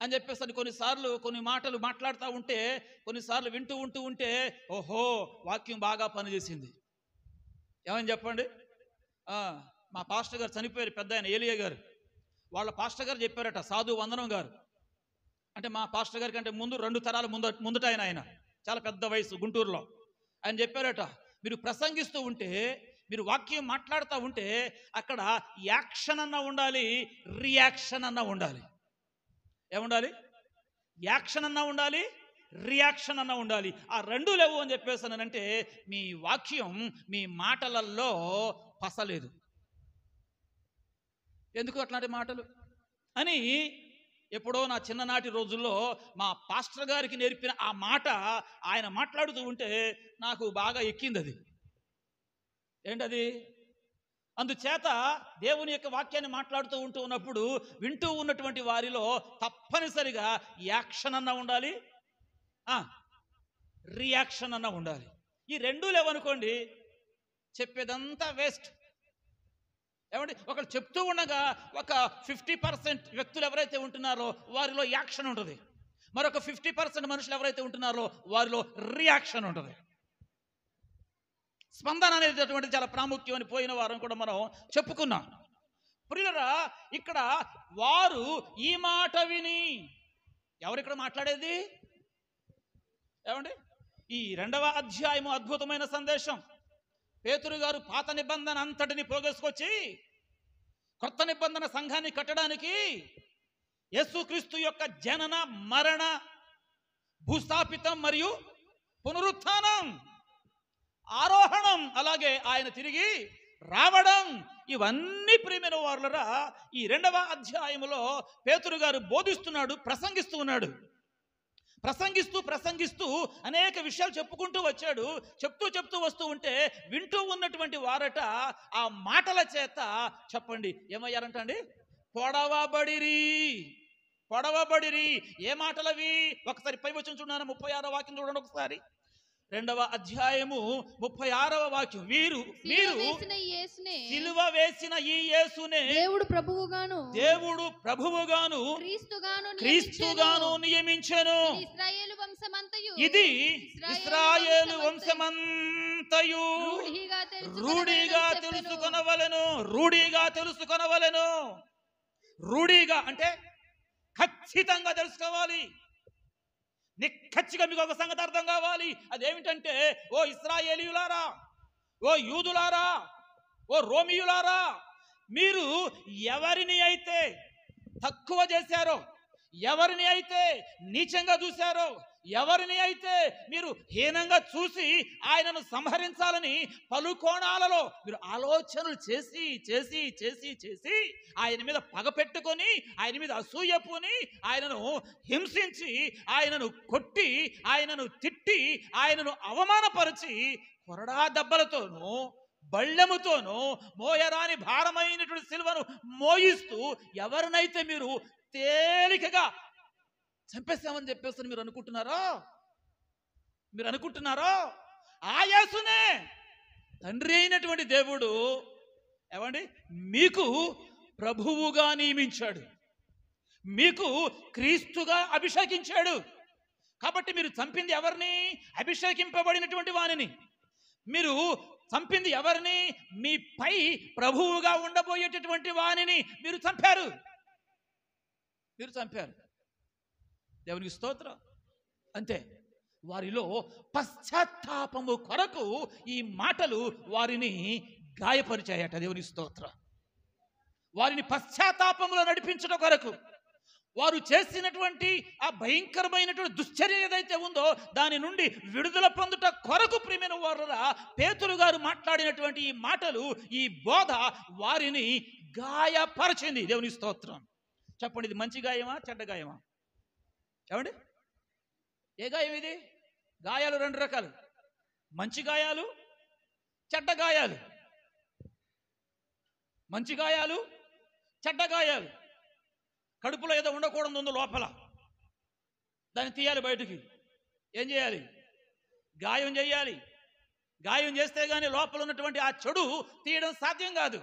[SPEAKER 3] అని చెప్పేసి కొన్నిసార్లు కొన్ని మాటలు మాట్లాడుతూ ఉంటే, కొన్నిసార్లు వింటూ ఉంటే ఓహో వాక్యం బాగా పనిచేసింది. ఏమని చెప్పండి, మా పాస్టర్ గారు చనిపోయారు, పెద్ద ఆయన ఏలియా గారు. వాళ్ళ పాస్టర్ గారు చెప్పారట, సాధు వందనం గారు అంటే మా పాస్టర్ గారి కంటే ముందు 2 తరాల ముందుట ఆయన చాలా పెద్ద వయసు, గుంటూరులో. ఆయన చెప్పారట, మీరు ప్రసంగిస్తూ ఉంటే, మీరు వాక్యం మాట్లాడుతూ ఉంటే అక్కడ యాక్షన్ అన్న ఉండాలి, రియాక్షన్ అన్న ఉండాలి. ఏముండాలి? యాక్షన్ అన్న ఉండాలి, రియాక్షన్ అన్న ఉండాలి. ఆ 2 లేవు అని చెప్పేసానంటే మీ వాక్యం, మీ మాటలలో పసలేదు. ఎందుకు అట్లాంటి మాటలు అని ఎప్పుడో నా చిన్ననాటి రోజుల్లో మా పాస్టర్ గారికి నేర్పిన ఆ మాట ఆయన మాట్లాడుతూ ఉంటే నాకు బాగా ఎక్కింది. అది ఏంటది? అందుచేత దేవుని యొక్క వాక్యాన్ని మాట్లాడుతూ ఉన్నప్పుడు వింటూ ఉన్నటువంటి వారిలో తప్పనిసరిగా యాక్షన్ అన్న ఉండాలి, రియాక్షన్ అన్న ఉండాలి. ఈ 2 లేవనుకోండి, చెప్పేదంతా వేస్ట్. ఏమండి, ఒకరు చెప్తూ ఉండగా ఒక 50% వ్యక్తులు ఎవరైతే ఉంటున్నారో వారిలో యాక్షన్ ఉంటుంది, మరొక 50% మనుషులు ఎవరైతే ఉంటున్నారో వారిలో రియాక్షన్ ఉంటుంది. స్పందన అనేటటువంటి చాలా ప్రాముఖ్యం అని పోయిన వారం కూడా మనం చెప్పుకున్నాం. ప్రియులరా, ఇక్కడ వారు ఈ మాట విని, ఎవరు ఇక్కడ మాట్లాడేది? ఏమండి, ఈ 2వ అధ్యాయము అద్భుతమైన సందేశం. పేతురు గారు పాత నిబంధన అంతటిని పోగేసుకొచ్చి కొత్త నిబంధన సంఘాన్ని కట్టడానికి యేసుక్రీస్తు యొక్క జనన, మరణ, భూస్థాపితం మరియు పునరుత్థానం, ఆరోహణం, అలాగే ఆయన తిరిగి రావడం, ఇవన్నీ ప్రియమైన వారులరా ఈ 2వ అధ్యాయములో పేతురు గారు బోధిస్తున్నాడు, ప్రసంగిస్తూ ఉన్నాడు. ప్రసంగిస్తూ అనేక విషయాలు చెప్పుకుంటూ వచ్చాడు. చెప్తూ వస్తూ ఉంటే వింటూ ఉన్నటువంటి వారట ఆ మాటల చేత చెప్పండి ఏమయ్యారంట అండి? పొడవబడిరి. ఏ మాటలవి? ఒకసారి పై వచనం చూడండి, 36వ వాక్యం చూడండి ఒకసారి. 2వ అధ్యాయము 36వ వాక్యం. మీరు సిలువ వేసిన ఈ యేసునే
[SPEAKER 2] దేవుడు ప్రభువుగాను
[SPEAKER 3] క్రీస్తుగాను నియమించెను. ఇది ఇశ్రాయేలు వంశమంతయు రూఢిగా తెలుసుకొనవలెను. రూఢిగా అంటే ఖచ్చితంగా తెలుసుకోవాలి. నిక్కచ్చిగా మీకు ఒక సంగతి అర్థం కావాలి. అదేమిటంటే, ఓ ఇశ్రాయేలీయులారా, ఓ యూదులారా, ఓ రోమియులారా, మీరు ఎవరిని అయితే తక్కువ చేశారో, ఎవరిని అయితే నీచంగా చూశారో, ఎవరిని అయితే మీరు హీనంగా చూసి ఆయనను సంహరించాలని పలు కోణాలలో మీరు ఆలోచనలు చేసి ఆయన మీద పగ పెట్టుకొని, ఆయన మీద అసూయ పూని, ఆయనను హింసించి, ఆయనను కొట్టి, ఆయనను తిట్టి, ఆయనను అవమానపరిచి కొరడా దెబ్బలతోనూ బళ్ళెముతోనూ మోయరాని భారమైనటువంటి సిలువను మోయిస్తూ ఎవరినైతే మీరు తేలికగా చంపేస్తామని చెప్పేసి మీరు అనుకుంటున్నారో ఆ యేసునే తండ్రి అయినటువంటి దేవుడు ఏమండి మీకు ప్రభువుగా నియమించాడు, మీకు క్రీస్తుగా అభిషేకించాడు. కాబట్టి మీరు చంపింది ఎవరిని? అభిషేకింపబడినటువంటి వానిని. మీరు చంపింది ఎవరిని? మీ పై ప్రభువుగా ఉండబోయేటటువంటి వానిని మీరు చంపారు. దేవునికి స్తోత్రం. అంతే. వారిలో పశ్చాత్తాపము కొరకు ఈ మాటలు వారిని గాయపరిచాయట. దేవుని స్తోత్రం. వారిని పశ్చాత్తాపములో నడిపించడం కొరకు, వారు చేసినటువంటి ఆ భయంకరమైనటువంటి దుశ్చర్య ఏదైతే ఉందో దాని నుండి విడుదల పొందుట కొరకు ప్రియమైన వారురా పేతురు గారు మాట్లాడినటువంటి ఈ మాటలు, ఈ బోధ వారిని గాయపరచింది. దేవుని స్తోత్రం. చెప్పండి, ఇది మంచి గాయమా చెడ్డ గాయమా? ఏమండి, ఏ గాయం ఇది? గాయాలు రెండు రకాలు, మంచి గాయాలు, చెడ్డ గాయాలు. మంచి గాయాలు, చెడ్డ గాయాలు. కడుపులో ఏదో ఉండకూడదు ఉందో లోపల, దాన్ని తీయాలి బయటికి. ఏం చేయాలి? గాయం చేయాలి. గాయం చేస్తే కానీ లోపల ఉన్నటువంటి ఆ చెడు తీయడం సాధ్యం కాదు.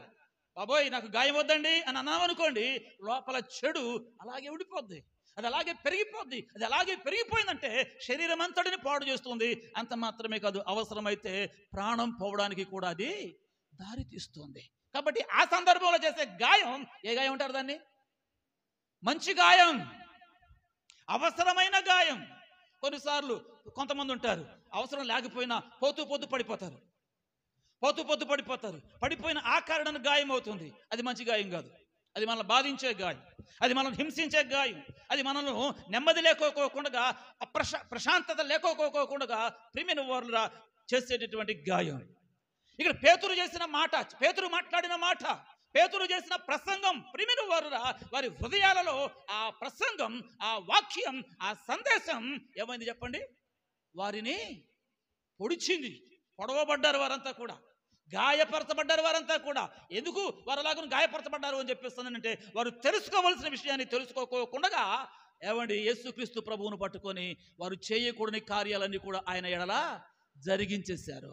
[SPEAKER 3] బాబోయ్ నాకు గాయం వద్దండి అని అన్నామనుకోండి, లోపల చెడు అలాగే ఉండిపోద్ది, అది అలాగే పెరిగిపోద్ది. అది అలాగే పెరిగిపోయిందంటే శరీరం అంతటిని పాడు చేస్తుంది. అంత మాత్రమే కాదు, అవసరమైతే ప్రాణం పోవడానికి కూడా అది దారి తీస్తుంది. కాబట్టి ఆ సందర్భంలో చేసే గాయం ఏ గాయం అంటారు దాన్ని? మంచి గాయం, అవసరమైన గాయం. కొన్నిసార్లు కొంతమంది ఉంటారు, అవసరం లేకపోయినా పోతూ పడిపోతారు. పడిపోయిన ఆ కారణాన్ని గాయం అవుతుంది. అది మంచి గాయం కాదు. అది మనల్ని బాధించే గాయం, అది మనల్ని హింసించే గాయం, అది మనల్ని నెమ్మది లేకోకుండా ప్రశాంతత లేకోకుండా ప్రియమైన వారులా చేసేటటువంటి గాయం. ఇక్కడ పేతురు చేసిన మాట, పేతురు మాట్లాడిన మాట, పేతురు చేసిన ప్రసంగం ప్రియమైన వారురా వారి హృదయాలలో ఆ ప్రసంగం, ఆ వాక్యం, ఆ సందేశం ఏమైంది చెప్పండి? వారిని పొడిచింది. పొడవబడ్డారు వారంతా కూడా, గాయపరచబడ్డారు వారంతా కూడా. ఎందుకు వారు అలాగ గాయపరచబడ్డారు అని చెప్పిస్తున్నానంటే, వారు తెలుసుకోవలసిన విషయాన్ని తెలుసుకోకుండా ఏమండి యేసుక్రీస్తు ప్రభువును పట్టుకొని వారు చేయకూడని కార్యాలన్నీ కూడా ఆయన ఎడల జరిగించేశారు.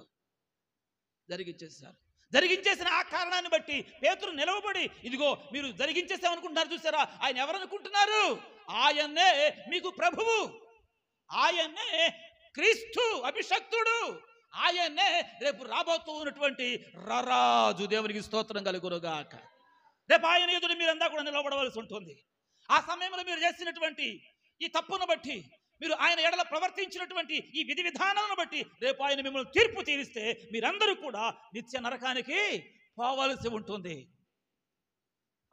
[SPEAKER 3] జరిగించేసిన ఆ కారణాన్ని బట్టి పేతురు నిలవబడి, ఇదిగో మీరు జరిగించేసామనుకుంటున్నారు చూసారా, ఆయన ఎవరనుకుంటున్నారు? ఆయన్నే మీకు ప్రభువు, ఆయన్నే క్రీస్తు అభిషక్తుడు, ఆయన్నే రేపు రాబోతూ ఉన్నటువంటి రారాజు. దేవునికి స్తోత్రం కలుగునుగాక. రేపు ఆయన ఎదురు మీరంతా కూడా నిలబడవలసి ఉంటుంది. ఆ సమయంలో మీరు చేసినటువంటి ఈ తప్పును బట్టి, మీరు ఆయన ఎడల ప్రవర్తించినటువంటి ఈ విధి విధానాలను బట్టి రేపు ఆయన మిమ్మల్ని తీర్పు తీరిస్తే మీరందరూ కూడా నిత్య నరకానికి పోవలసి ఉంటుంది.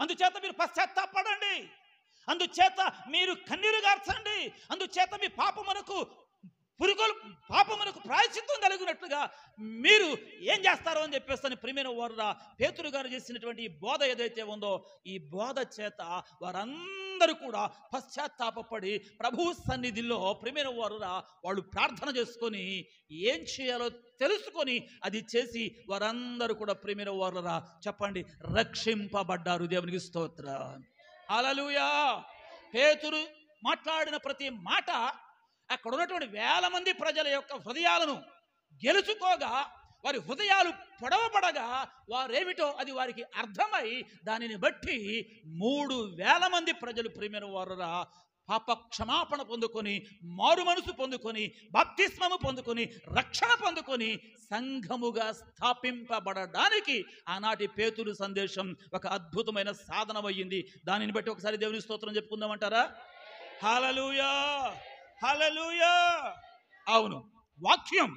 [SPEAKER 3] అందుచేత మీరు పశ్చాత్తాపడండి, అందుచేత మీరు కన్నీరు గార్చండి, అందుచేత మీ పాపమునకు ప్రాయశ్చిత్తం కలిగినట్లుగా మీరు ఏం చేస్తారో అని చెప్పేస్తాను. ప్రియమైన వారురా పేతురు గారు చేసినటువంటి ఈ బోధ ఏదైతే ఉందో, ఈ బోధ చేత వారందరూ కూడా పశ్చాత్తాపడి ప్రభువు సన్నిధిలో ప్రియమైన వారురా వాళ్ళు ప్రార్థన చేసుకొని ఏం చేయాలో తెలుసుకొని అది చేసి వారందరూ కూడా ప్రియమైన వారురా చెప్పండి రక్షింపబడ్డారు. దేవునికి స్తోత్రం. హల్లెలూయా. పేతురు మాట్లాడిన ప్రతి మాట అక్కడ ఉన్నటువంటి వేల మంది ప్రజల యొక్క హృదయాలను గెలుచుకోగా, వారి హృదయాలు పొడవబడగా వారేమిటో అది వారికి అర్థమై దానిని బట్టి 3,000 మంది ప్రజలు ప్రియమైన వారురా పాప క్షమాపణ పొందుకొని, మారు మనసు పొందుకొని, బాప్తిస్మము పొందుకొని, రక్షణ పొందుకొని సంఘముగా స్థాపింపబడడానికి ఆనాటి పేతురు సందేశం ఒక అద్భుతమైన సాధనమయ్యింది. దానిని బట్టి ఒకసారి దేవుని స్తోత్రం చెప్పుకుందామంటారా? హల్లెలూయా, హల్లెలూయా. అవును, వాక్యం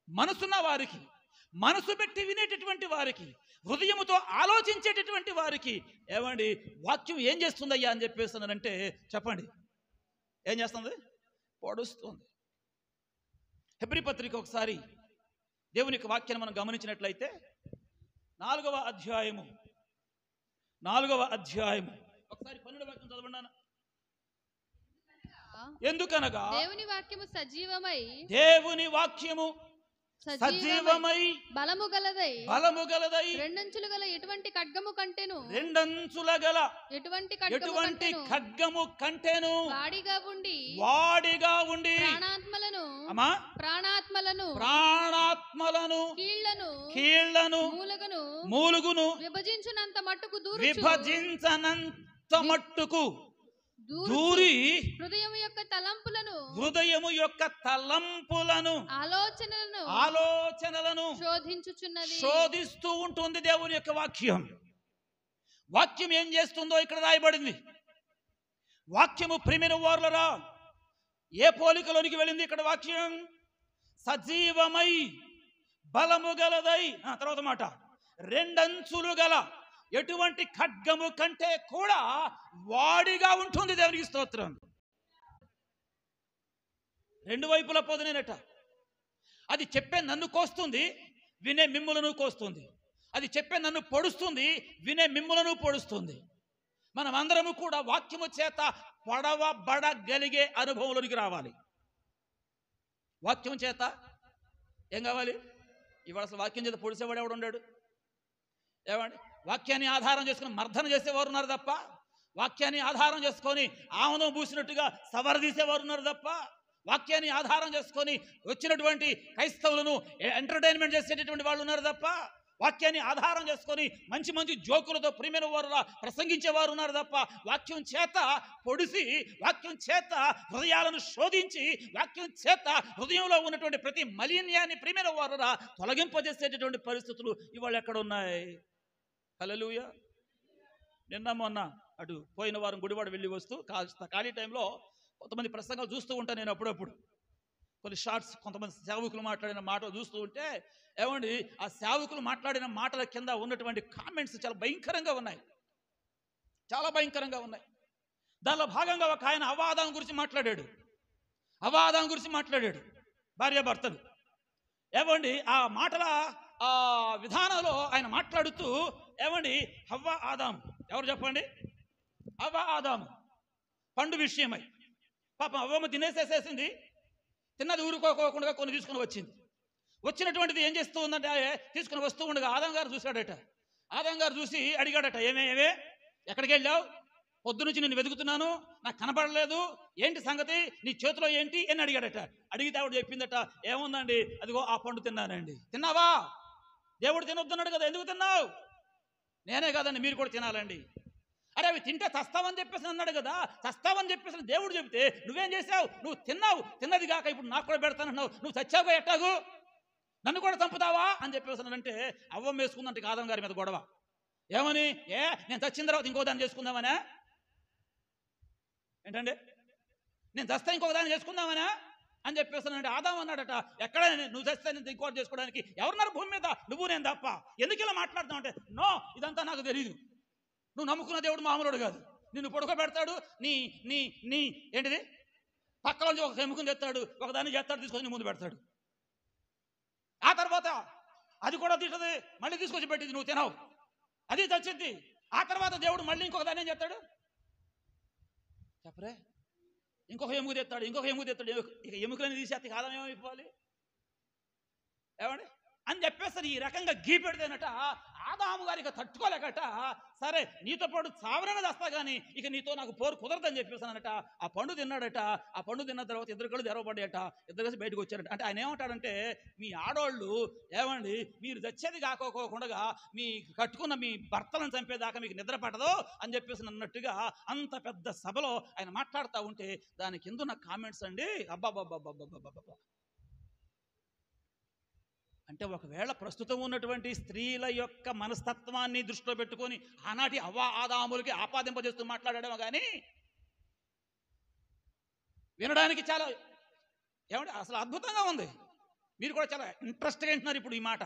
[SPEAKER 3] మనసున్న వారికి, మనసు పెట్టి వినేటటువంటి వారికి, హృదయముతో ఆలోచించేటటువంటి వారికి ఏమండి వాక్యం ఏం చేస్తుందయ్యా అని చెప్పేస్తున్నానంటే చెప్పండి ఏం చేస్తుంది? పొడుస్తుంది. హెబ్రీ పత్రిక ఒకసారి దేవుని యొక్క వాక్యాన్ని మనం గమనించినట్లయితే 4వ అధ్యాయము ఒకసారి 12వ వాక్యం చదవండి. ఎందుకనగా
[SPEAKER 2] దేవుని వాక్యము సజీవమై బలము గలదై రెండంచుల గల ఎటువంటి ఖడ్గము కంటెను వాడిగా ఉండి ప్రాణాత్మలను కీళ్లను మూలుగును విభజించనంత మట్టుకు దూరి హృదయము యొక్క తలంపులను ఆలోచనలను శోధిస్తూ ఉంటుంది దేవుని యొక్క వాక్యం. వాక్యం ఏం చేస్తుందో ఇక్కడ రాయబడింది. వాక్యము ప్రియమైన వారులరా ఏ పోలికలోనికి వెళ్ళింది ఇక్కడ వాక్యం? సజీవమై బలము గలదై, తర్వాత మాట రెండంచులు గల ఎటువంటి ఖడ్గము కంటే కూడా వాడిగా ఉంటుంది. దేవునికి స్తోత్రం. రెండు వైపుల పొదనేనట. అది చెప్పే నన్ను కోస్తుంది, వినే మిమ్ములను కోస్తుంది. అది చెప్పే నన్ను పొడుస్తుంది, వినే మిమ్ములను పొడుస్తుంది. మనమందరము కూడా వాక్యము చేత పొడవబడగలిగే అనుభవంలోనికి రావాలి. వాక్యం చేత ఏం కావాలి? ఇవాళ అసలు వాక్యం చేత పొడిసేవాడు ఎవడు ఉన్నాడు? ఏమండి, వాక్యాన్ని ఆధారం చేసుకుని మర్దన చేసేవారు ఉన్నారు తప్ప, వాక్యాన్ని ఆధారం చేసుకొని ఆమదం పూసినట్టుగా సవరదీసేవారు ఉన్నారు తప్ప, వాక్యాన్ని ఆధారం చేసుకొని వచ్చినటువంటి క్రైస్తవులను ఎంటర్టైన్మెంట్ చేసేటటువంటి వాళ్ళు ఉన్నారు తప్ప, వాక్యాన్ని ఆధారం చేసుకొని మంచి మంచి జోకులతో ప్రియమైన వారులా ప్రసంగించేవారు ఉన్నారు తప్ప, వాక్యం చేత పొడిసి, వాక్యం చేత హృదయాలను శోధించి, వాక్యం చేత హృదయంలో ఉన్నటువంటి ప్రతి మలిన్యాన్ని ప్రియమైన వారులా తొలగింపజేసేటటువంటి పరిస్థితులు ఇవాళ ఎక్కడ ఉన్నాయి? హల్లెలూయా. నిన్న మొన్న అటు పోయిన వారం గుడివాడ వెళ్ళి వస్తూ ఖాళీ టైంలో కొంతమంది ప్రసంగాలు చూస్తూ ఉంటాను నేను. అప్పుడప్పుడు కొన్ని షార్ట్స్, కొంతమంది సేవకులు మాట్లాడిన మాటలు చూస్తూ ఉంటే, ఏమండి, ఆ సేవకులు మాట్లాడిన మాటల కింద ఉన్నటువంటి కామెంట్స్ చాలా భయంకరంగా ఉన్నాయి, చాలా భయంకరంగా ఉన్నాయి. దానిలో భాగంగా ఒక ఆయన అవాదం గురించి మాట్లాడాడు, భార్యాభర్తలు. ఏమండి, ఆ మాటల ఆ విధానంలో ఆయన మాట్లాడుతూ, ఏమండి, హవ్వ ఆదాము, ఎవరు చెప్పండి? హవ్వ ఆదాము పండు విషయమై పాపం అవ్వమ్మ తినేసేసేసింది. తిన్నది ఊరుకోకుండా కొన్ని తీసుకుని వచ్చింది. వచ్చినటువంటిది ఏం చేస్తూ ఉందంటే, తీసుకుని వస్తూ ఉండగా ఆదాం గారు చూశాడట. ఆదాం గారు చూసి అడిగాడట, ఏమే ఎక్కడికి వెళ్ళావు? పొద్దు నుంచి నేను వెతుకుతున్నాను, నాకు కనపడలేదు, ఏంటి సంగతి, నీ చేతిలో ఏంటి అని అడిగాడట. అడిగితే ఆవిడ చెప్పిందట, ఏముందండి, అదిగో ఆ పండు తిన్నానండి. తిన్నావా? దేవుడు తినొద్దున్నాడు కదా, ఎందుకు తిన్నావు? నేనే కదండి, మీరు కూడా తినాలండి. అరే అవి తింటే చస్తావని చెప్పేసి అన్నాడు కదా, చస్తావని చెప్పేసి దేవుడు చెబితే నువ్వేం చేసావు? నువ్వు తిన్నావు, తిన్నది కాక ఇప్పుడు నాకు కూడా పెడతానన్నావు, నువ్వు చచ్చావు ఎట్టాగు, నన్ను కూడా చంపుతావా అని చెప్పేసి అంటే అవ్వం వేసుకుందంటే ఆదం గారి మీద గొడవ. ఏమని? నేను చచ్చిన తర్వాత ఇంకో దాన్ని చేసుకుందామనా? ఏంటండి, నేను చస్తే ఇంకొక దాన్ని చేసుకుందామనా అని చెప్పేస్తానంటే ఆదాం అన్నాడట, ఎక్కడ నువ్వు చస్తే నేను ఇంకోటి చేసుకోవడానికి ఎవరున్నారు భూమి మీద? నువ్వు నేను తప్ప. ఎందుకు ఇలా మాట్లాడుతావు అంటే, నో, ఇదంతా నాకు తెలియదు, నువ్వు నమ్ముకున్న దేవుడు మామూలుడు కాదు. నిన్ను పడుకోబెడతాడు, నీ నీ నీ ఏంటిది పక్కలోంచి ఒక ఎముకను తెస్తాడు, ఒకదాన్ని చేస్తాడు, తీసుకొని ముందు పెడతాడు. ఆ తర్వాత అది కూడా తింటది, మళ్ళీ తీసుకొచ్చి పెట్టింది, నువ్వు తినవు, అది చచ్చింది. ఆ తర్వాత దేవుడు మళ్ళీ ఇంకొక దాన్ని ఏం చేస్తాడు చెప్పరే? ఇంకొక ఎముక తెస్తాడు, ఇక ఎముకలని తీసేస్తే కాలం ఏమైపోవాలి? ఏమండి అని చెప్పేసరి ఈ రకంగా గీ పెడితేనట ఆదాము గారికి తట్టుకోలేకట, సరే నీతో పాటు చావరనే చేస్తా కానీ ఇక నీతో నాకు పోరు కుదరదని చెప్పేసానట. ఆ పండు తిన్నాడట. ఆ పండు తిన్న తర్వాత ఇద్దరు కళ్ళు తెరవబడ్డాయట, ఇద్దరు కలిసి బయటకు వచ్చారట. అంటే ఆయన ఏమంటాడంటే, మీ ఆడవాళ్ళు ఏమండి, మీరు చచ్చేది కాకోకుండా మీ కట్టుకున్న మీ భర్తలను చంపేదాకా మీకు నిద్ర పడదు అని చెప్పేసి అన్నట్టుగా అంత పెద్ద సభలో ఆయన మాట్లాడుతూ ఉంటే దాని కింద ఉన్న కామెంట్స్ అండి, అబ్బాబ్బాబ్బాబ్బాబ్బాబ్బా. అంటే ఒకవేళ ప్రస్తుతం ఉన్నటువంటి స్త్రీల యొక్క మనస్తత్వాన్ని దృష్టిలో పెట్టుకొని ఆనాటి అవ్వ ఆదాములకి ఆపాదింపజేస్తూ మాట్లాడడం కానీ వినడానికి చాలా ఏమంటే అసలు అద్భుతంగా ఉంది. మీరు కూడా చాలా ఇంట్రెస్ట్గా వింటున్నారు ఇప్పుడు ఈ మాట.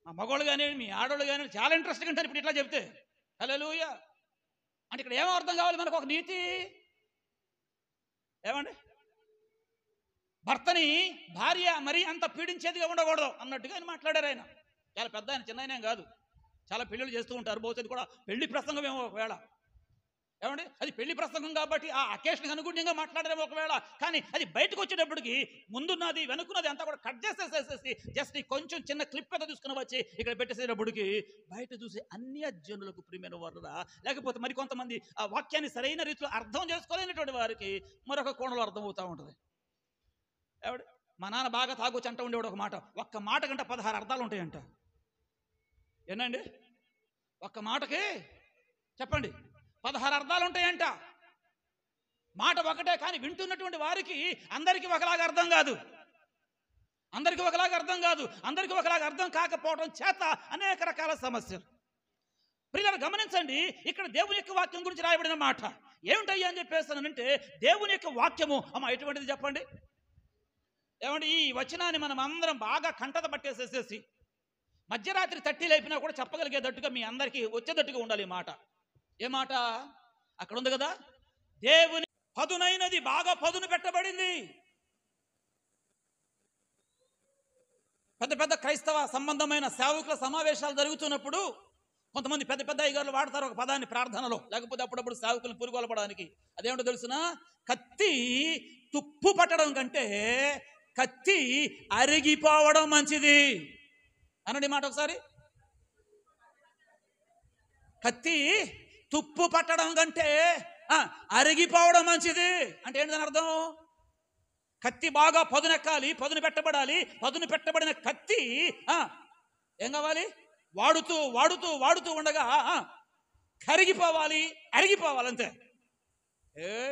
[SPEAKER 2] మా మగవాళ్ళు కానీ మీ ఆడవాళ్ళు కానీ చాలా ఇంట్రెస్ట్గా వింటారు ఇప్పుడు ఇట్లా చెప్తే. హల్లెలూయా. అంటే ఇక్కడ ఏమో అర్థం కావాలి మనకు, ఒక నీతి. ఏమండి, భర్తని భార్య మరీ అంత పీడించేదిగా ఉండకూడదు అన్నట్టుగా ఆయన మాట్లాడారు. ఆయన చాలా పెద్ద ఆయన, చిన్న ఆయన కాదు. చాలా పెళ్ళిళ్ళు చేస్తూ ఉంటారు. బహుశా కూడా పెళ్లి ప్రసంగం ఏమో ఒకవేళ. ఏమండి, అది పెళ్లి ప్రసంగం కాబట్టి ఆ అకేషన్కి అనుగుణ్యంగా మాట్లాడరేమో ఒకవేళ. కానీ అది బయటకు వచ్చేటప్పటికి ముందున్నది వెనుకున్నది అంతా కూడా కట్ చేసేసేసి జస్ట్ కొంచెం చిన్న క్లిప్ ఏదో తీసుకుని వచ్చి ఇక్కడ పెట్టేసేటప్పటికి బయట చూసి అన్యజనులకు ప్రియమైన వారురా, లేకపోతే మరి కొంతమంది ఆ వాక్యాన్ని సరైన రీతిలో అర్థం చేసుకోలేనటువంటి వారికి మరొక కోణంలో అర్థమవుతూ ఉంటుంది. ఏమండి, మా నాన్న బాగా తాగొచ్చి అంటూ ఉండేవాడు ఒక మాట, ఒక్క మాట కంటే 16 అర్థాలు ఉంటాయంట. ఏనండి, ఒక్క మాటకి చెప్పండి 16 అర్థాలు ఉంటాయంట. మాట ఒకటే, కానీ వింటున్నటువంటి వారికి అందరికీ ఒకలాగా అర్థం కాదు. అందరికీ ఒకలాగా అర్థం కాకపోవడం చేత అనేక రకాల సమస్యలు. ప్రియులారా గమనించండి, ఇక్కడ దేవుని యొక్క వాక్యం గురించి రాయబడిన మాట ఏమిటయ్యా అని చెప్పేస్తానంటే, దేవుని యొక్క వాక్యము అమ్మ ఎటువంటిది చెప్పండి. ఏమంటే ఈ వచనాన్ని మనం అందరం బాగా కంటత పట్టేసేసేసి మధ్యరాత్రి తట్టి లేపినా కూడా చెప్పగలిగేటట్టుగా మీ అందరికీ వచ్చేటట్టుగా ఉండాలి ఈ మాట. ఏ మాట? అక్కడ ఉంది కదా, దేవుని పదునైనది బాగా పదును పెట్టబడింది. పెద్ద పెద్ద క్రైస్తవ సంబంధమైన సేవకుల సమావేశాలు జరుగుతున్నప్పుడు కొంతమంది పెద్ద పెద్ద అయ్యగారులు వాడతారు ఒక పదాన్ని ప్రార్థనలో, లేకపోతే అప్పుడప్పుడు సేవకులను పురుగొల్పడానికి. అదేమిటో తెలుసునా? కత్తి తుప్పు పట్టడం కంటే కత్తి అరిగిపోవడం మంచిది అనండి మాట ఒకసారి. కత్తి తుప్పు పట్టడం కంటే అరిగిపోవడం మంచిది అంటే ఏంటని అర్థం? కత్తి బాగా పదునెక్కాలి, పదును పెట్టబడాలి. పదును పెట్టబడిన కత్తి ఏం కావాలి? వాడుతూ వాడుతూ వాడుతూ ఉండగా కరిగిపోవాలి, అరిగిపోవాలంతే.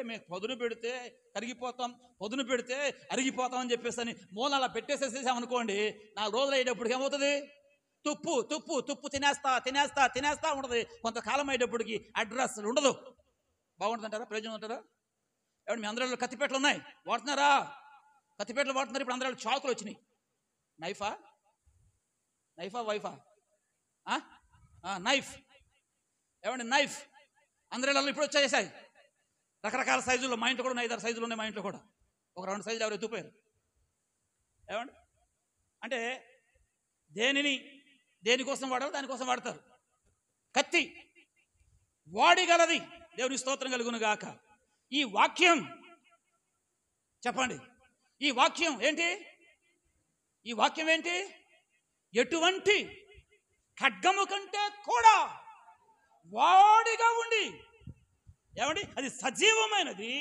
[SPEAKER 2] మేము పదును పెడితే కరిగిపోతాం, పదును పెడితే అరిగిపోతాం అని చెప్పేసి అని మూలాల పెట్టేసేసేసామనుకోండి, 4 రోజులు అయ్యేటప్పటికి ఏమవుతుంది? తుప్పు తుప్పు తుప్పు తినేస్తా తినేస్తా తినేస్తా ఉంటుంది. కొంతకాలం అయ్యేటప్పటికి అడ్రస్ ఉండదు. బాగుంటుందంటారా? ప్రయోజనం అంటారా? ఎవరు మీ అందరిలో కత్తిపేటలు ఉన్నాయి, వాడుతున్నారా? కత్తిపేటలు వాడుతున్నారు. ఇప్పుడు అందరిలో చాకులు వచ్చినాయి. నైఫా వైఫా? నైఫ్. ఏమండి నైఫ్ అందరిలో ఇప్పుడు వచ్చేసాయి రకరకాల సైజుల్లో. మా ఇంట్లో కూడా 5-6 సైజులు ఉన్నాయి. మా ఇంట్లో కూడా ఒక 2 సైజులు ఎవరు ఎత్తుపోయారు. ఏమండి అంటే దేనికోసం వాడాలి, దానికోసం వాడతారు. కత్తి వాడిగలది. దేవుని స్తోత్రం కలుగును గాక. ఈ వాక్యం చెప్పండి, ఈ వాక్యం ఏంటి? ఈ వాక్యం ఏంటి? ఎటువంటి ఖడ్గము కంటే కూడా వాడిగా ఉండి, ఏమండి అది సజీవమైనది,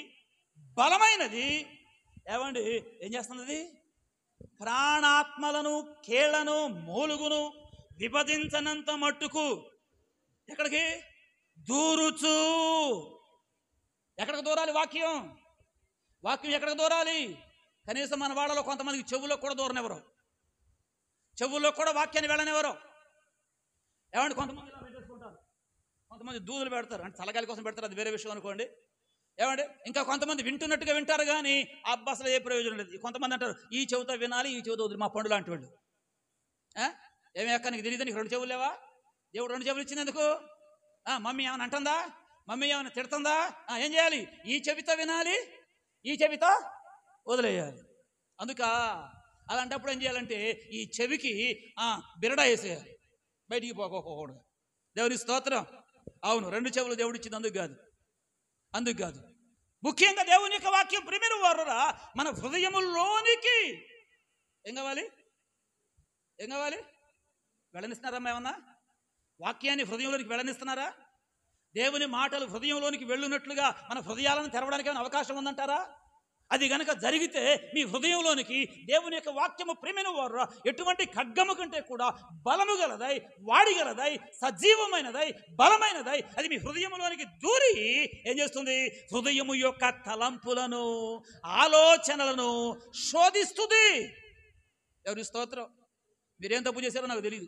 [SPEAKER 2] బలమైనది. ఏమండి ఏం చేస్తున్నది? ప్రాణాత్మలను, కేళ్లను, మూలుగును విభజించనంత మట్టుకు ఎక్కడికి దూరుచు. ఎక్కడికి దూరాలి వాక్యం? వాక్యం ఎక్కడికి దూరాలి? కనీసం మన వాళ్ళలో కొంతమందికి చెవుల్లో కూడా దూరనివ్వరు, చెవుల్లో కూడా వాక్యాన్ని వెళ్ళనివ్వరు. ఏమంటే కొంతమంది ఇలా పెట్టేసుకుంటారు, కొంతమంది దూదులు పెడతారు, అంటే చల్లగాలి కోసం పెడతారు, అది వేరే విషయం అనుకోండి. ఏమంటే ఇంకా కొంతమంది వింటున్నట్టుగా వింటారు కానీ అసలు ఏ ప్రయోజనం లేదు. కొంతమంది అంటారు ఈ చెవితో వినాలి, ఈ చెవితో వదిలి. మా పండు లాంటి వాళ్ళు ఏమి అక్క నీకు తెలియదు, నీకు 2 చెవులు లేవా? దేవుడు 2 చెవులు ఇచ్చినందుకు మమ్మీ ఏమైనా అంటుందా? మమ్మీ ఏమైనా తిడుతుందా? ఏం చేయాలి? ఈ చెవితో వినాలి, ఈ చెవితో వదిలేయాలి. అందుక అలాంటప్పుడు ఏం చేయాలంటే ఈ చెవికి బిరడా వేసేయాలి, బయటికి పోకోకూడదు. దేవుని స్తోత్రం. అవును, 2 చెవులు దేవుడు ఇచ్చింది అందుకు కాదు. ముఖ్యంగా దేవుని యొక్క వాక్యం ప్రియమైన వారురా మన హృదయములోనికి ఏం కావాలి? వెళ్ళనిస్తున్నారమ్మా? ఏమన్నా వాక్యాన్ని హృదయంలోనికి వెళ్ళనిస్తున్నారా? దేవుని మాటలు హృదయంలోనికి వెళ్ళున్నట్లుగా మన హృదయాలను తెరవడానికి ఏమైనా అవకాశం ఉందంటారా? అది గనక జరిగితే మీ హృదయంలోనికి దేవుని యొక్క వాక్యము ప్రియమైన వారు ఎటువంటి ఖడ్గము కంటే కూడా బలము గలదై, వాడిగలదై, సజీవమైనదై, బలమైనదై అది మీ హృదయంలోనికి దూరి ఏం చేస్తుంది? హృదయము యొక్క తలంపులను, ఆలోచనలను శోధిస్తుంది. ఎవరి స్తోత్రం. మీరేం తప్పు చేశారో నాకు తెలియదు,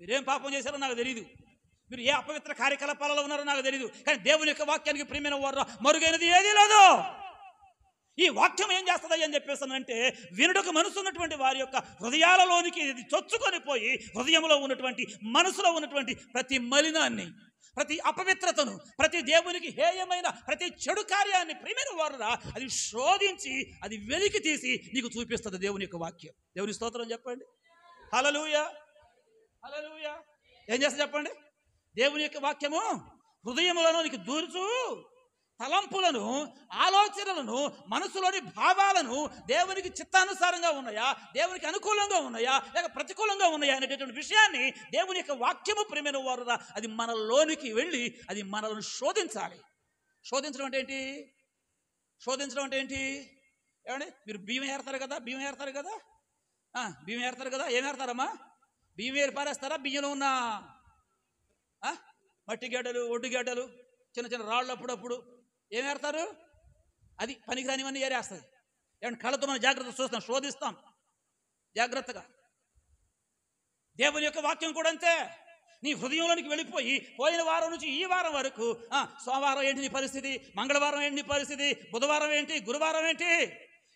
[SPEAKER 2] మీరేం పాపం చేశారో నాకు తెలియదు, మీరు ఏ అపవిత్ర కార్యకలాపాలలో ఉన్నారో నాకు తెలియదు. కానీ దేవుని యొక్క వాక్యానికి ప్రియమైన వారు మరుగైనది ఏదీ లేదు. ఈ వాక్యం ఏం చేస్తుంది అని చెప్పేసానంటే వినుటకు మనసు ఉన్నటువంటి వారి యొక్క హృదయాలలోనికి ఇది చొచ్చుకొని పోయి హృదయంలో ఉన్నటువంటి, మనసులో ఉన్నటువంటి ప్రతి మలినాన్ని, ప్రతి అపవిత్రతను, ప్రతి దేవునికి హేయమైన ప్రతి చెడు కార్యాన్ని ప్రియమైన వారురా అది శోధించి అది వెలికి తీసి నీకు చూపిస్తుంది దేవుని యొక్క వాక్యం. దేవుని స్తోత్రం చెప్పండి. హల్లెలూయా, హల్లెలూయా. ఏం చేస్తా చెప్పండి? దేవుని యొక్క వాక్యము హృదయములను నీకు దూర్చు తలంపులను, ఆలోచనలను, మనసులోని భావాలను దేవునికి చిత్తానుసారంగా ఉన్నాయా, దేవునికి అనుకూలంగా ఉన్నాయా, లేక ప్రతికూలంగా ఉన్నాయా అనేటటువంటి విషయాన్ని దేవుని యొక్క వాక్యము ప్రియమైన వారురా అది మనలోనికి వెళ్ళి అది మనల్ని శోధించాలి. శోధించడం అంటే ఏంటి? శోధించడం అంటే ఏంటి? ఏమండి మీరు బియ్యం ఏరుతారు కదా, బియ్యం ఏరుతారు కదా, ఏం ఏరుతారమ్మా? బియ్యం ఏరి పారేస్తారా? బియ్యంలో ఉన్న మట్టి గడ్డలు, ఒడ్డు గడ్డలు, చిన్న చిన్న రాళ్ళు అప్పుడప్పుడు ఏం ఏరుతారు? అది పనికిరానివన్నీ ఏరేస్తుంది. ఏమంటే కళ్ళతో మనం జాగ్రత్తగా చూస్తాం, శోధిస్తాం జాగ్రత్తగా. దేవుని యొక్క వాక్యం కూడా అంతే. నీ హృదయంలోనికి వెళ్ళిపోయి పోయిన వారం నుంచి ఈ వారం వరకు సోమవారం ఏంటి నీ పరిస్థితి, మంగళవారం ఏంటి నీ పరిస్థితి, బుధవారం ఏంటి, గురువారం ఏంటి,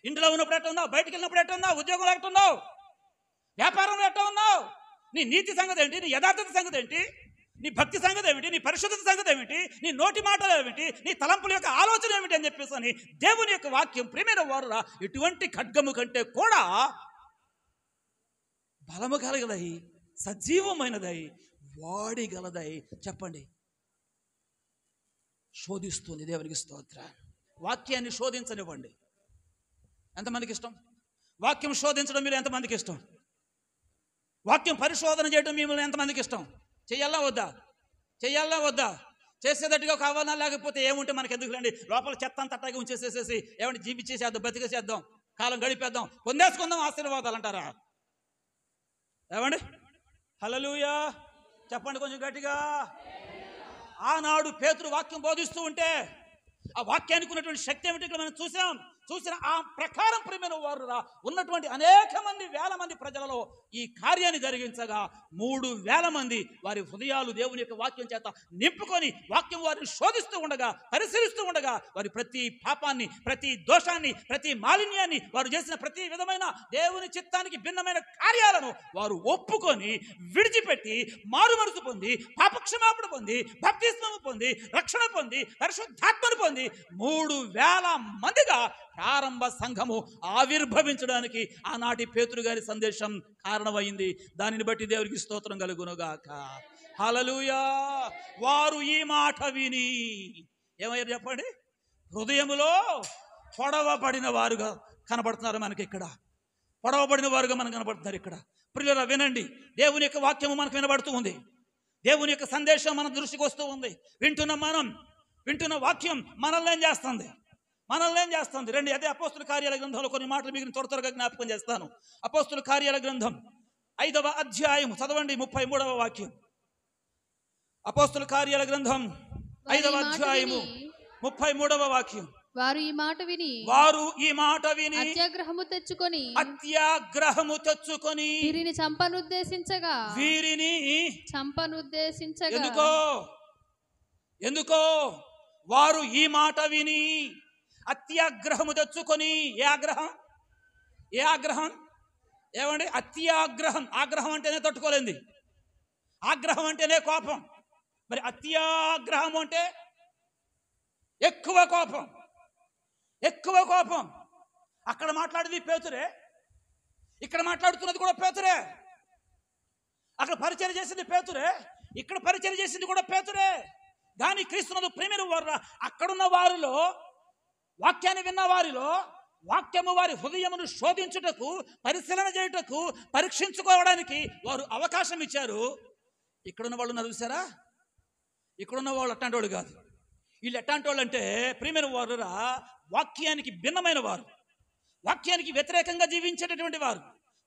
[SPEAKER 2] ఇంట్లో ఉన్నప్పుడు ఎట్లా ఉన్నావు, బయటికి వెళ్ళినప్పుడు ఎట్లా ఉన్నావు, ఉద్యోగంలో ఎట్లా ఉన్నావు, వ్యాపారంలో ఎట్లా ఉన్నావు, నీ నీతి సంగతి ఏంటి? నీ యథార్థత సంగతి ఏంటి? నీ భక్తి సంగతి ఏమిటి? నీ పరిశుద్ధత సంగతి ఏమిటి? నీ నోటి మాటలు ఏమిటి? నీ తలంపుల యొక్క ఆలోచన ఏమిటి అని చెప్పేసి అని దేవుని యొక్క వాక్యం ప్రియమైన వారురా ఎటువంటి ఖడ్గము కంటే కూడా బలము కలగదై, సజీవమైనదై, వాడిగలదై. చెప్పండి, శోధిస్తుంది. దేవునికి స్తోత్రం. వాక్యాన్ని శోధించనివ్వండి. ఎంతమందికి ఇష్టం వాక్యం శోధించడం? మీరు ఎంతమందికి ఇష్టం? వాక్యం పరిశోధన చేయడం మిమ్మల్ని ఎంతమందికి ఇష్టం? చెయ్యాలా వద్దా? చెయ్యాలా వద్దా? చేసేటట్టుగా కావాలా? లేకపోతే ఏముంటే మనకి ఎందుకులేండి, లోపల చెత్త అంత అట్టాగా ఉంచేసేసేసి ఏమంటే జీవించేసేద్దాం, బతికేసేద్దాం, కాలం గడిపేద్దాం, పొందేసుకుందాం ఆశీర్వాదాలు అంటారా? ఏమండి? హల్లెలూయా చెప్పండి కొంచెం గట్టిగా. ఆనాడు పేతురు వాక్యం బోధిస్తూ ఉంటే ఆ వాక్యానికి ఉన్నటువంటి శక్తి ఏమిటి ఇక్కడ మనం చూసిన ఆ ప్రకారం ప్రియమైన వారు ఉన్నటువంటి అనేక మంది, వేల మంది ప్రజలలో ఈ కార్యాన్ని జరిగించగా 3,000 మంది వారి హృదయాలు దేవుని యొక్క వాక్యం చేత నింపుకొని వాక్యం వారిని శోధిస్తూ ఉండగా, పరిశీలిస్తూ ఉండగా, వారి ప్రతి పాపాన్ని, ప్రతి దోషాన్ని, ప్రతి మాలిన్యాన్ని, వారు చేసిన ప్రతి విధమైన దేవుని చిత్తానికి భిన్నమైన కార్యాలను వారు ఒప్పుకొని విడిచిపెట్టి మారు మనసు పొంది, పాపక్షమాపణ పొంది, బాప్తిస్మము పొంది, రక్షణ పొంది, పరిశుద్ధాత్మను పొంది 3,000 మందిగా ప్రారంభ సంఘము ఆవిర్భవించడానికి ఆనాటి పేతురు గారి సందేశం కారణమైంది. దానిని బట్టి దేవునికి స్తోత్రం కలుగునుగాక. హల్లెలూయా. వారు ఈ మాట విని ఏమయ్యారు చెప్పండి? హృదయములో పొడవబడిన వారుగా కనబడుతున్నారు మనకి ఇక్కడ. పొడవబడిన వారుగా మనకు కనబడుతున్నారు ఇక్కడ. ప్రియులారా వినండి, దేవుని యొక్క వాక్యము మనకు వినబడుతూ ఉంది. దేవుని యొక్క సందేశం మన దృష్టికి వస్తూ ఉంది. వింటున్న వాక్యం మనల్ని ఏం చేస్తుంది? రండి, అదే అపోస్తుల కార్యాల గ్రంథంలో కొన్ని మాటలు మీకు త్వరగా జ్ఞాపకం చేస్తాను. అపోస్తుల కార్యాల గ్రంథం 5వ అధ్యాయం చదవండి, 33వ వాక్యం. అపోస్తుల కార్యాల గ్రంథం 5వ అధ్యాయము 33వ వాక్యం.
[SPEAKER 4] వారు ఈ మాట విని అత్యాగ్రహము తెచ్చుకొని వీరిని చంపనుద్దేశించగా
[SPEAKER 2] ఎందుకో వారు ఈ మాట విని అత్యాగ్రహము తెచ్చుకొని. ఏ ఆగ్రహం ఏమండి? అత్యాగ్రహం. ఆగ్రహం అంటేనే తట్టుకోలేంది, ఆగ్రహం అంటేనే కోపం. మరి అత్యాగ్రహం అంటే ఎక్కువ కోపం. అక్కడ మాట్లాడేది పేతురే, ఇక్కడ మాట్లాడుతున్నది కూడా పేతురే. అక్కడ పరిచయం చేసింది పేతురే, ఇక్కడ పరిచయం చేసింది కూడా పేతురే. కానీ క్రీస్తునందు ప్రేమిన వారు అక్కడున్న వారిలో, వాక్యాన్ని విన్న వారిలో వాక్యము వారి హృదయమును శోధించుటకు, పరిశీలన చేయుటకు, పరీక్షించుకోవడానికి వారు అవకాశం ఇచ్చారు. ఇక్కడున్న వాళ్ళు ఉన్నారు చూసారా? ఇక్కడున్న వాళ్ళు అట్లాంటి వాళ్ళు కాదు. వీళ్ళు ఎట్లాంటి వాళ్ళు అంటే ప్రియమైన వారు వాక్యానికి భిన్నమైన వారు, వాక్యానికి వ్యతిరేకంగా జీవించేటటువంటి వారు,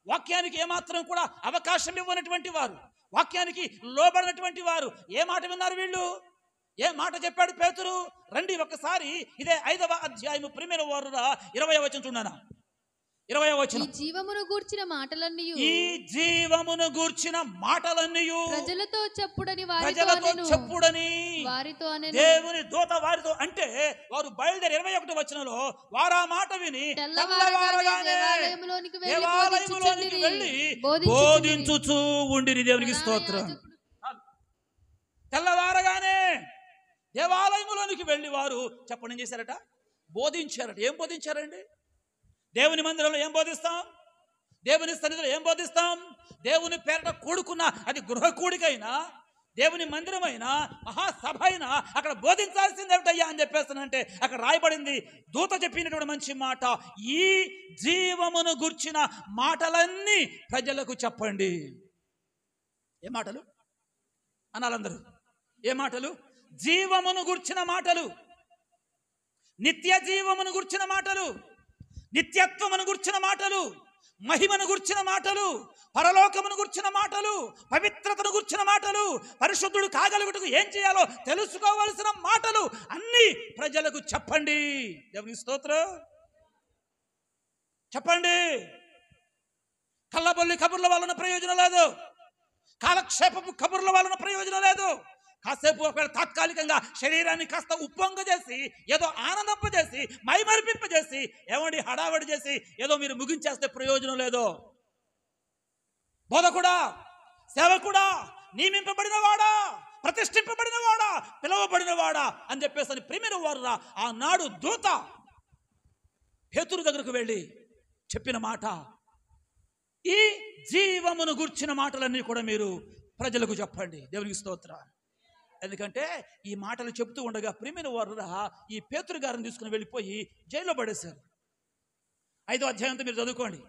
[SPEAKER 2] వాక్యానికి ఏమాత్రం కూడా అవకాశం ఇవ్వనటువంటి వారు, వాక్యానికి లోబడినటువంటి వారు. ఏ మాట విన్నారు వీళ్ళు? ఏ మాట చెప్పాడు పేతురు? రండి ఒకసారి ఇదే 5వ అధ్యాయము ప్రియమైన వారు 20వ వచనం చూడండి. 20వ వచనం.
[SPEAKER 4] ఈ జీవమును గూర్చిన మాటలన్నీ ప్రజలతో చెప్పుడని వారితో
[SPEAKER 2] దేవుని దూత వారితో అంటే వారు బయలుదేరి 21వ వచనంలో వారు ఆ మాట విని తెల్లవారగానే దేవాలయములోనికి వెళ్ళి బోధించుచూ ఉండిరి. దేవునికి స్తోత్రం. తెల్లవారగానే దేవాలయములోనికి వెళ్ళి వారు చెప్పండి ఏం చేశారట? బోధించారట. ఏం బోధించారండి? దేవుని మందిరంలో ఏం బోధిస్తాం? దేవుని సన్నిధిలో ఏం బోధిస్తాం? దేవుని పేరట కూడుకున్న, అది గృహ కూడికైనా, దేవుని మందిరమైనా, మహాసభ అయినా అక్కడ బోధించాల్సింది ఏమిటయ్యా అని చెప్పేస్తానంటే అక్కడ రాయబడింది, దూత చెప్పినటువంటి మంచి మాట, ఈ జీవమును గుర్చిన మాటలన్నీ ప్రజలకు చెప్పండి. ఏ మాటలు అనాలందరూ? ఏ మాటలు? జీవమును గుర్చిన మాటలు, నిత్య జీవమును గుర్చిన మాటలు, నిత్యత్వమును గుర్చిన మాటలు, మహిమను గుర్చిన మాటలు, పరలోకమును గుర్చిన మాటలు, పవిత్రతను గుర్చిన మాటలు, పరిశుద్ధుడు కాగలుగుటకు ఏం చేయాలో తెలుసుకోవలసిన మాటలు అన్నీ ప్రజలకు చెప్పండి. దేవుని స్తోత్రం. చెప్పండి. కళ్ళబొల్లి కబుర్ల వలన ప్రయోజనం లేదు, కాలక్షేపపు కబుర్ల వలన ప్రయోజనం లేదు. కాసేపు ఒకవేళ తాత్కాలికంగా శరీరాన్ని కాస్త ఉప్పొంగజేసి, ఏదో ఆనందింపజేసి, మైమరిపింపజేసి, ఏమండి హడావడి చేసి ఏదో మీరు ముగించేస్తే ప్రయోజనం లేదు. బోధకుడా, సేవకుడా, నియమింపబడినవాడా, ప్రతిష్ఠింపబడినవాడా, పిలువబడినవాడా అని చెప్పేసి ప్రియమైన వారురా ఆనాడు దూత పేతురు దగ్గరకు వెళ్ళి చెప్పిన మాట, ఈ జీవమును గూర్చిన మాటలన్నీ కూడా మీరు ప్రజలకు చెప్పండి. దేవునికి స్తోత్రం. ఎందుకంటే ఈ మాటలు చెప్తూ ఉండగా ప్రియమైన వారురా ఈ పేతురు గారిని తీసుకుని వెళ్ళిపోయి జైల్లో పడేశారు. 5వ అధ్యాయంతో మీరు చదువుకోండి.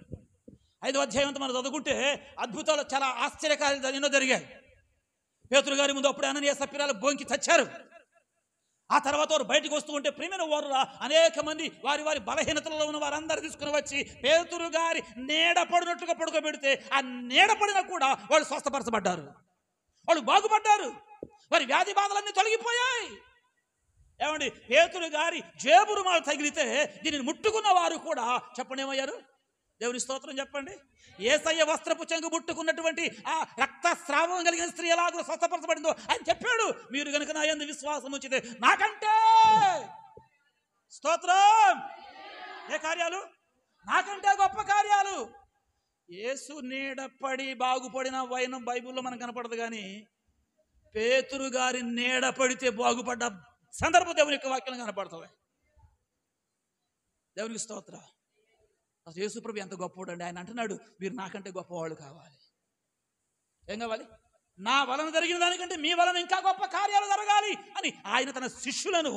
[SPEAKER 2] 5వ అధ్యాయంతో మనం చదువుకుంటే అద్భుతాలు, చాలా ఆశ్చర్యకార్యాలు ఎన్నో జరిగాయి. పేతురు గారి ముందు అప్పుడే అననీయ సప్పిరాలు బొంకి చచ్చారు. ఆ తర్వాత వారు బయటకు వస్తూ ఉంటే ప్రియమైన వారురా అనేక మంది వారి వారి బలహీనతలలో ఉన్న వారందరూ తీసుకుని వచ్చి పేతురు గారి నీడ పడినట్లుగా పడుకోబెడితే ఆ నీడ పడినా కూడా వాళ్ళు స్వస్థపరచబడ్డారు, వాళ్ళు బాగుపడ్డారు, వారి వ్యాధి బాధలన్నీ తొలగిపోయాయి. ఏమండి, పేతురు గారి జేబు రుమాలు తగిలితే దీనిని ముట్టుకున్న వారు కూడా చెప్పండి ఏమయ్యారు? దేవుని స్తోత్రం చెప్పండి. యేసయ్య వస్త్రపు చెంగు ముట్టుకున్నటువంటి ఆ రక్తస్రావం కలిగిన స్త్రీ ఎలాగో స్వస్థపరచబడిందో ఆయన చెప్పాడు, మీరు కనుక నా యందు విశ్వాసం ఉంచితే నాకంటే స్తోత్రం ఏ కార్యాలు, నాకంటే గొప్ప కార్యాలు. యేసు నీడపడి బాగుపడిన వైనం బైబిల్లో మనకు కనపడదు, కానీ పేతురు గారి నీడ పడితే బాగుపడ్డ సందర్భం దేవుని యొక్క వాక్యం కనపడుతుంది. దేవునికి స్తోత్రం. అసలు యేసుప్రభు ఎంత గొప్పవాడు అండి. ఆయన అంటున్నాడు, మీరు నాకంటే గొప్పవాళ్ళు కావాలి. ఏం కావాలి? నా వలన జరిగిన దానికంటే మీ వలన ఇంకా గొప్ప కార్యాలు జరగాలి అని ఆయన తన శిష్యులను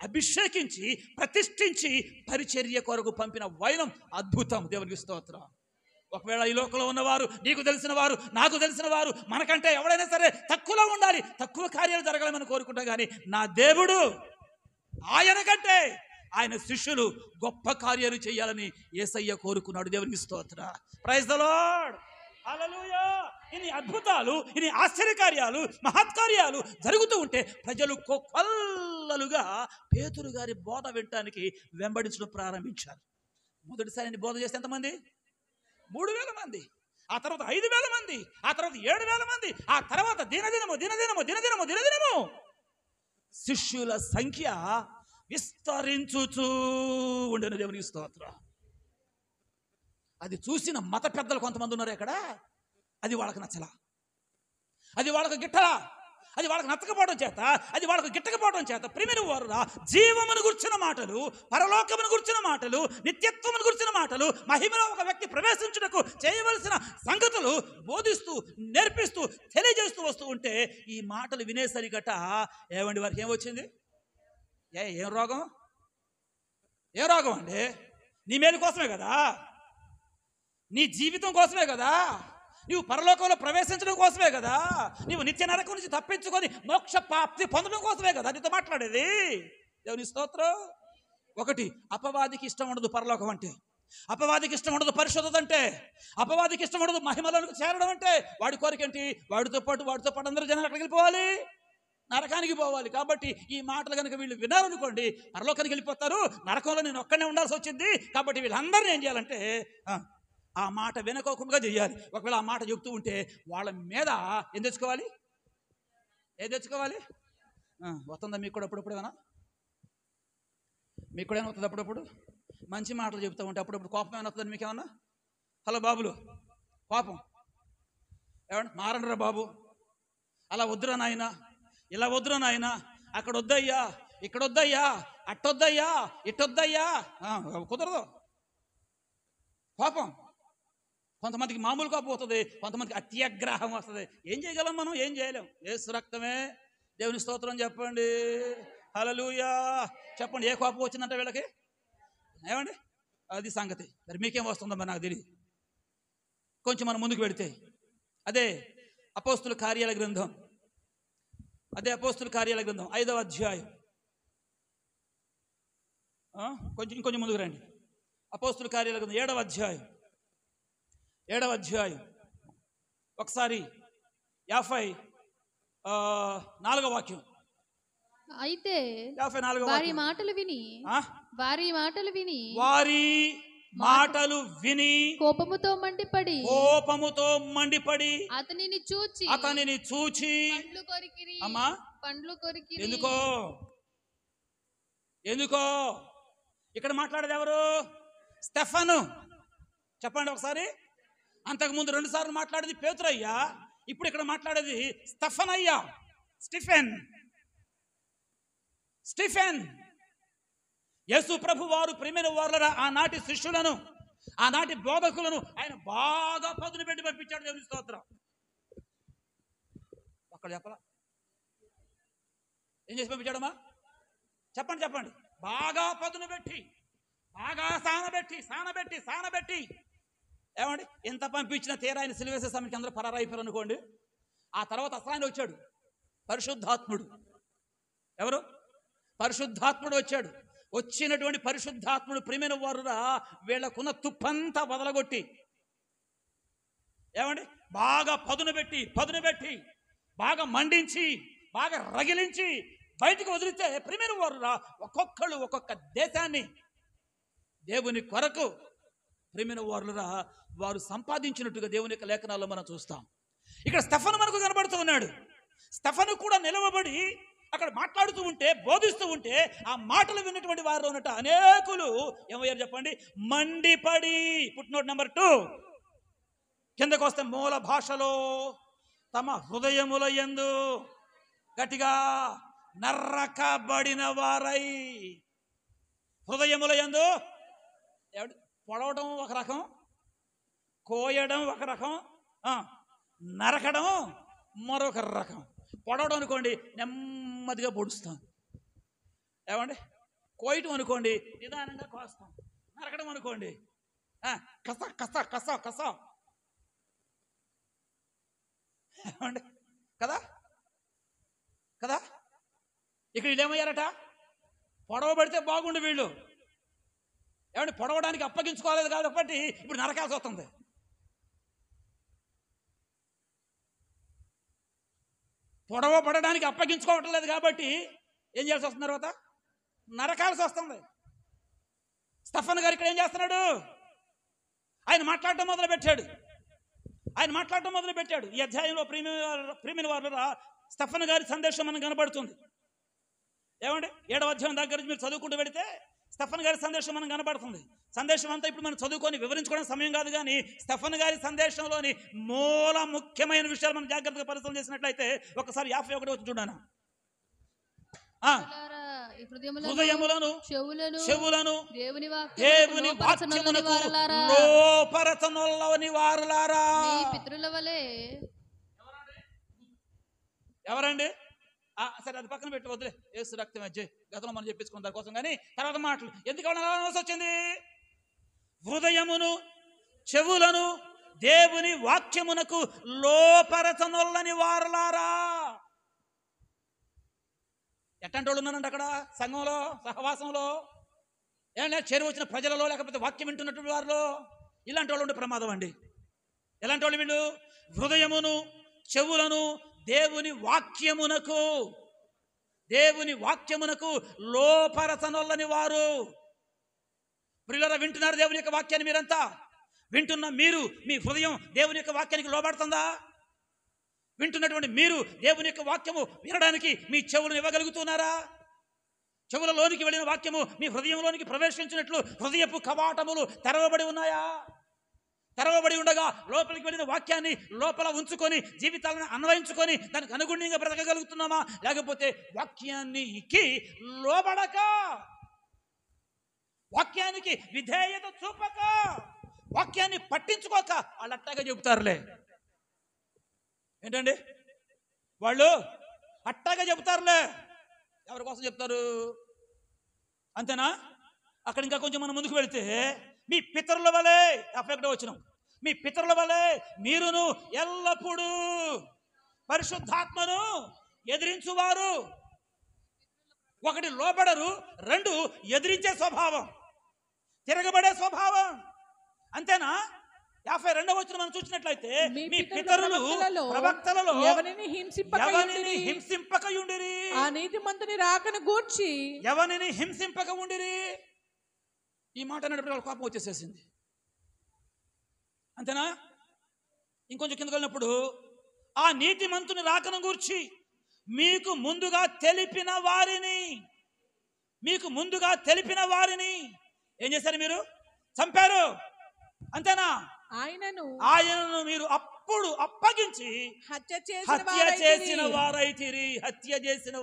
[SPEAKER 2] అభిషేకించి ప్రతిష్ఠించి పరిచర్య కొరకు పంపిన వైనం అద్భుతం. దేవునికి స్తోత్రం. ఒకవేళ ఈ లోకంలో ఉన్నవారు, నీకు తెలిసిన వారు, నాకు తెలిసిన వారు, మనకంటే ఎవడైనా సరే తక్కువలో ఉండాలి, తక్కువ కార్యాలు జరగాలని కోరుకుంటాం, కానీ నా దేవుడు ఆయన కంటే ఆయన శిష్యులు గొప్ప కార్యాలు చేయాలని యేసయ్య కోరుకున్నాడు. దేవునికి స్తోత్రం. Praise the lord. హల్లెలూయా. ఇన్ని అద్భుతాలు, ఇన్ని ఆశ్చర్యకార్యాలు, మహత్కార్యాలు జరుగుతూ ఉంటే ప్రజలు కొల్లలుగా పేతురు గారి బోధ వినటానికి వెంబడించడం ప్రారంభించారు. మొదటిసారి బోధ చేస్తే ఎంతమంది? 3,000 మంది. ఆ తర్వాత 5,000 మంది, ఆ తర్వాత 7,000 మంది, ఆ తర్వాత దినదినము శిష్యుల సంఖ్య విస్తరించుచూ ఉండేను. దేవునికి స్తోత్రం. అది చూసిన మత పెద్దలు కొంతమంది ఉన్నారు ఇక్కడ, అది వాళ్ళకి నచ్చలా, అది వాళ్ళకు గిట్టలా, అది వాళ్ళకి నచ్చకపోవడం చేత, అది వాళ్ళకు గిట్టకపోవడం చేత ప్రియమైన వారురా జీవమును గుర్చిన మాటలు, పరలోకమును గుర్చిన మాటలు, నిత్యత్వమును గుర్చిన మాటలు, మహిమలో ఒక వ్యక్తి ప్రవేశించుటకు చేయవలసిన సంగతులు బోధిస్తూ, నేర్పిస్తూ, తెలియజేస్తూ వస్తూ ఉంటే ఈ మాటలు వినేసరికట ఏమండి వారికి ఏమొచ్చింది? ఏం రోగం? ఏం రోగం అండి? నీ మేలు కోసమే కదా, నీ జీవితం కోసమే కదా, నీవు పరలోకంలో ప్రవేశించడం కోసమే కదా, నీవు నిత్య నరకం నుంచి తప్పించుకొని మోక్ష ప్రాప్తి పొందడం కోసమే కదా నీతో మాట్లాడేది. దేవుని స్తోత్రం. ఒకటి, అపవాదికి ఇష్టం ఉండదు పరలోకం అంటే, అపవాదికి ఇష్టం ఉండదు పరిశుద్ధత అంటే, అపవాదికి ఇష్టం ఉండదు మహిమలోకి చేరడం అంటే. వాడి కోరికేంటి? వాడితో పాటు అందరూ జనాలు అక్కడికి వెళ్ళిపోవాలి, నరకానికి పోవాలి. కాబట్టి ఈ మాటలు కనుక వీళ్ళు వినారనుకోండి పరలోకానికి వెళ్ళిపోతారు, నరకంలో నేను ఒక్కనే ఉండాల్సి వచ్చింది. కాబట్టి వీళ్ళందరినీ ఏం చేయాలంటే ఆ మాట వినకోకుండా చేయాలి. ఒకవేళ ఆ మాట చెప్తూ ఉంటే వాళ్ళ మీద ఏం తెచ్చుకోవాలి? వస్తుందా మీకు కూడా అప్పుడప్పుడు? ఏమన్నా మీకు కూడా ఏమైనా వస్తుంది అప్పుడప్పుడు? మంచి మాటలు చెప్తూ ఉంటే అప్పుడప్పుడు కోపం ఏమైనా వస్తుందని మీకేమన్నా? హలో బాబులు, కోపం ఏమన్నా మారండ్రా బాబు, అలా వద్దురా నాయన, ఇలా వద్దురా నాయన, అక్కడ వద్దయ్యా, ఇక్కడ వద్దయ్యా, అట్టొద్దయ్యా, ఇట్టొద్దయ్యా, కుదరదు. కోపం కొంతమందికి మామూలు కోపం వస్తుంది, కొంతమందికి అత్యాగ్రహం వస్తుంది. ఏం చేయగలం మనం? ఏం చేయలేం. యేసు రక్తమే. దేవుని స్తోత్రం చెప్పండి. హల్లెలూయా చెప్పండి. ఏ కోపం వచ్చిందంటే వీళ్ళకి? ఏమండి అది సంగతి. మరి మీకేం వస్తుందో మరి నాకు తెలియదు. కొంచెం మనం ముందుకు పెడితే అదే అపోస్తుల కార్యాల గ్రంథం, 5వ అధ్యాయం, ఇంకొంచెం ముందుకు రండి. అపోస్తుల కార్యాల గ్రంథం 7వ అధ్యాయం ఒకసారి 54వ వాక్యం.
[SPEAKER 4] అయితే
[SPEAKER 2] 54వ
[SPEAKER 4] వారి మాటలు విని కోపముతో మండిపడి అతనిని చూచి పండ్లు కొరికిరి.
[SPEAKER 2] ఎందుకో ఇక్కడ మాట్లాడేది ఎవరు? స్టెఫను. చెప్పండి ఒకసారి. అంతకుముందు 2 సార్లు మాట్లాడేది పేతురయ్యా, ఇప్పుడు ఇక్కడ మాట్లాడేది స్తెఫనయ్య, స్టిఫెన్. యేసు ప్రభు వారు ప్రియమైన వారులారా ఆనాటి శిష్యులను, ఆనాటి బోధకులను ఆయన బాగా పదును పెట్టి పంపించాడు. దేవుని స్తోత్రం. అక్కడ చెప్పలా ఏం చేసి పంపించాడమ్మా? చెప్పండి. బాగా పదును పెట్టి, బాగా సానబెట్టి ఏమండి ఎంత పంపించినా తీరా ఆయన సిలువేసే సమయానికి అందరూ పరారైపోయారు అనుకోండి. ఆ తర్వాత అసలు ఆయన వచ్చాడు, పరిశుద్ధాత్ముడు. ఎవరు? పరిశుద్ధాత్ముడు వచ్చాడు. వచ్చినటువంటి పరిశుద్ధాత్ముడు ప్రియమైన వారురా వీళ్ళకున్న తుప్పంతా వదలగొట్టి ఏమండి బాగా పదును పెట్టి బాగా మండించి బాగా రగిలించి బయటికి వదిలితే ప్రియమైన వారురా ఒక్కొక్కళ్ళు ఒక్కొక్క దేశాన్ని దేవుని కొరకు ప్రియమైన వారురా వారు సంపాదించినట్టుగా దేవుని యొక్క లేఖనాల్లో మనం చూస్తాం. ఇక్కడ స్తెఫను మనకు కనబడుతూ ఉన్నాడు. స్తెఫను కూడా నిలవబడి అక్కడ మాట్లాడుతూ ఉంటే, బోధిస్తూ ఉంటే ఆ మాటలు విన్నటువంటి వారిలో ఉన్నట్టు అనేకులు ఏమయ్యారు చెప్పండి? మండిపడి. ఫుట్నోట్ నెంబర్ 2 కిందకు వస్తే మూల భాషలో తమ హృదయముల యందు గట్టిగా నరకబడిన వారై. హృదయముల యందు పొడవడం ఒక రకం, కోయడం ఒక రకం, నరకడం మరొక రకం. పొడవడం అనుకోండి నెమ్మదిగా పొడుస్తాం, ఏమండి? కోయటం అనుకోండి నిదానంగా కోస్తాం. నరకడం అనుకోండి కస కస కస కస, ఏమండి? కదా కదా ఇక్కడ వీళ్ళేమయ్యారట? పొడవబడితే బాగుండు వీళ్ళు, ఏమంటే పొడవడానికి అప్పగించుకోలేదు కాబట్టి ఇప్పుడు నరకాల్సి వస్తుంది. పొడవబడడానికి అప్పగించుకోవటం లేదు కాబట్టి ఏం చేయాల్సి వస్తుంది? తర్వాత నరకాల్సి వస్తుంది. స్తెఫను గారు ఇక్కడ ఏం చేస్తున్నాడు? ఆయన మాట్లాడటం మొదలుపెట్టాడు. ఈ అధ్యాయంలో ప్రియమైన వారులారా స్తెఫను గారి సందేశం మనకు కనబడుతుంది. ఏమండి 7వ అధ్యాయం దగ్గర నుంచి మీరు చదువుకుంటూ పెడితే స్తెఫను గారి సందేశం మనకు కనబడుతుంది. సందేశం అంతా ఇప్పుడు మనం చదువుకొని వివరించుకోవడం సమయం కాదు, కానీ స్తెఫను గారి సందేశంలోని మూల ముఖ్యమైన విషయాలు మనం జాగ్రత్తగా పరిశీలన చేసినట్లయితే ఒకసారి 51 వచ్చి చూడాను. హృదయములను చెవులను దేవుని వాక్యమునకు లోపరచనొల్లని వారులారా.
[SPEAKER 4] పితరుల వలె
[SPEAKER 2] ఎవరండి? సరే అది పక్కన పెట్టి వదిలే, యేసు రక్తం అజ్జయ్ గతంలో మనం చెప్పించుకున్న దానికోసం. కానీ తర్వాత మాటలు ఎందుకు అనవలసి వచ్చింది? హృదయమును చెవులను దేవుని వాక్యమునకు లోపరచనొల్లని వారులారా. ఎట్టంటి వాళ్ళు ఉన్నారంట అక్కడ సంఘంలో, సహవాసంలో, ఏమన్నా చేరు వచ్చిన ప్రజలలో, లేకపోతే వాక్యం వింటున్నటువంటి వారిలో ఇలాంటి వాళ్ళు ఉండే ప్రమాదం అండి. ఎలాంటి వాళ్ళు వీళ్ళు? హృదయమును చెవులను దేవుని వాక్యమునకు లోపరచనొల్లని వారు. ప్రియులారా వింటున్నారు దేవుని యొక్క వాక్యాన్ని? మీరంతా వింటున్న మీరు మీ హృదయం దేవుని యొక్క వాక్యానికి లోబడుతుందా? వింటున్నటువంటి మీరు దేవుని యొక్క వాక్యము వినడానికి మీ చెవులను ఇవ్వగలుగుతున్నారా? చెవులలోనికి వెళ్ళిన వాక్యము మీ హృదయంలోనికి ప్రవేశించినట్లు హృదయపు కవాటములు తెరవబడి ఉన్నాయా? తెరవబడి ఉండగా లోపలికి వెళ్ళిన వాక్యాన్ని లోపల ఉంచుకొని జీవితాలను అన్వయించుకొని దానికి అనుగుణంగా బ్రతకగలుగుతున్నామా? లేకపోతే వాక్యానికి లోబడక, వాక్యానికి విధేయత చూపక, వాక్యాన్ని పట్టించుకోక వాళ్ళు అట్టాగా చెబుతారులే. ఏంటండి వాళ్ళు అట్టాగా చెబుతారులే. ఎవరి కోసం చెప్తారు? అంతేనా? అక్కడ ఇంకా కొంచెం మనం ముందుకు వెళితే మీ పితరుల వలె, అఫెక్ట్ వచ్చినాం, మీ పితరుల వలె మీరును ఎల్లప్పుడూ పరిశుద్ధాత్మను ఎదిరించువారు. 1 లోబడరు, 2 ఎదిరించే స్వభావం, తిరగబడే స్వభావం. అంతేనా? 52వ వచనం మనం చూసినట్లయితే మీ పితరులు ప్రవక్తలలో ఎవరిని హింసింపక ఉండిరి.
[SPEAKER 1] ఆ నీతిమంతుని రాకను గూర్చి
[SPEAKER 2] ఎవరిని హింసింపక ఉండిరి. ఈ మాట అన్నప్పుడు వాళ్ళ కోపం వచ్చేసేసింది. అంతేనా? ఇంకొంచెం కిందకు వెళ్ళినప్పుడు ఆ నీతిమంతుని రాకను గూర్చి మీకు ముందుగా తెలిపిన వారిని ఏం చేశారు? మీరు చంపారు. అంతేనా? ఆయనను మీరు అప్పుడు అప్పగించి
[SPEAKER 1] హత్య
[SPEAKER 2] చేసిన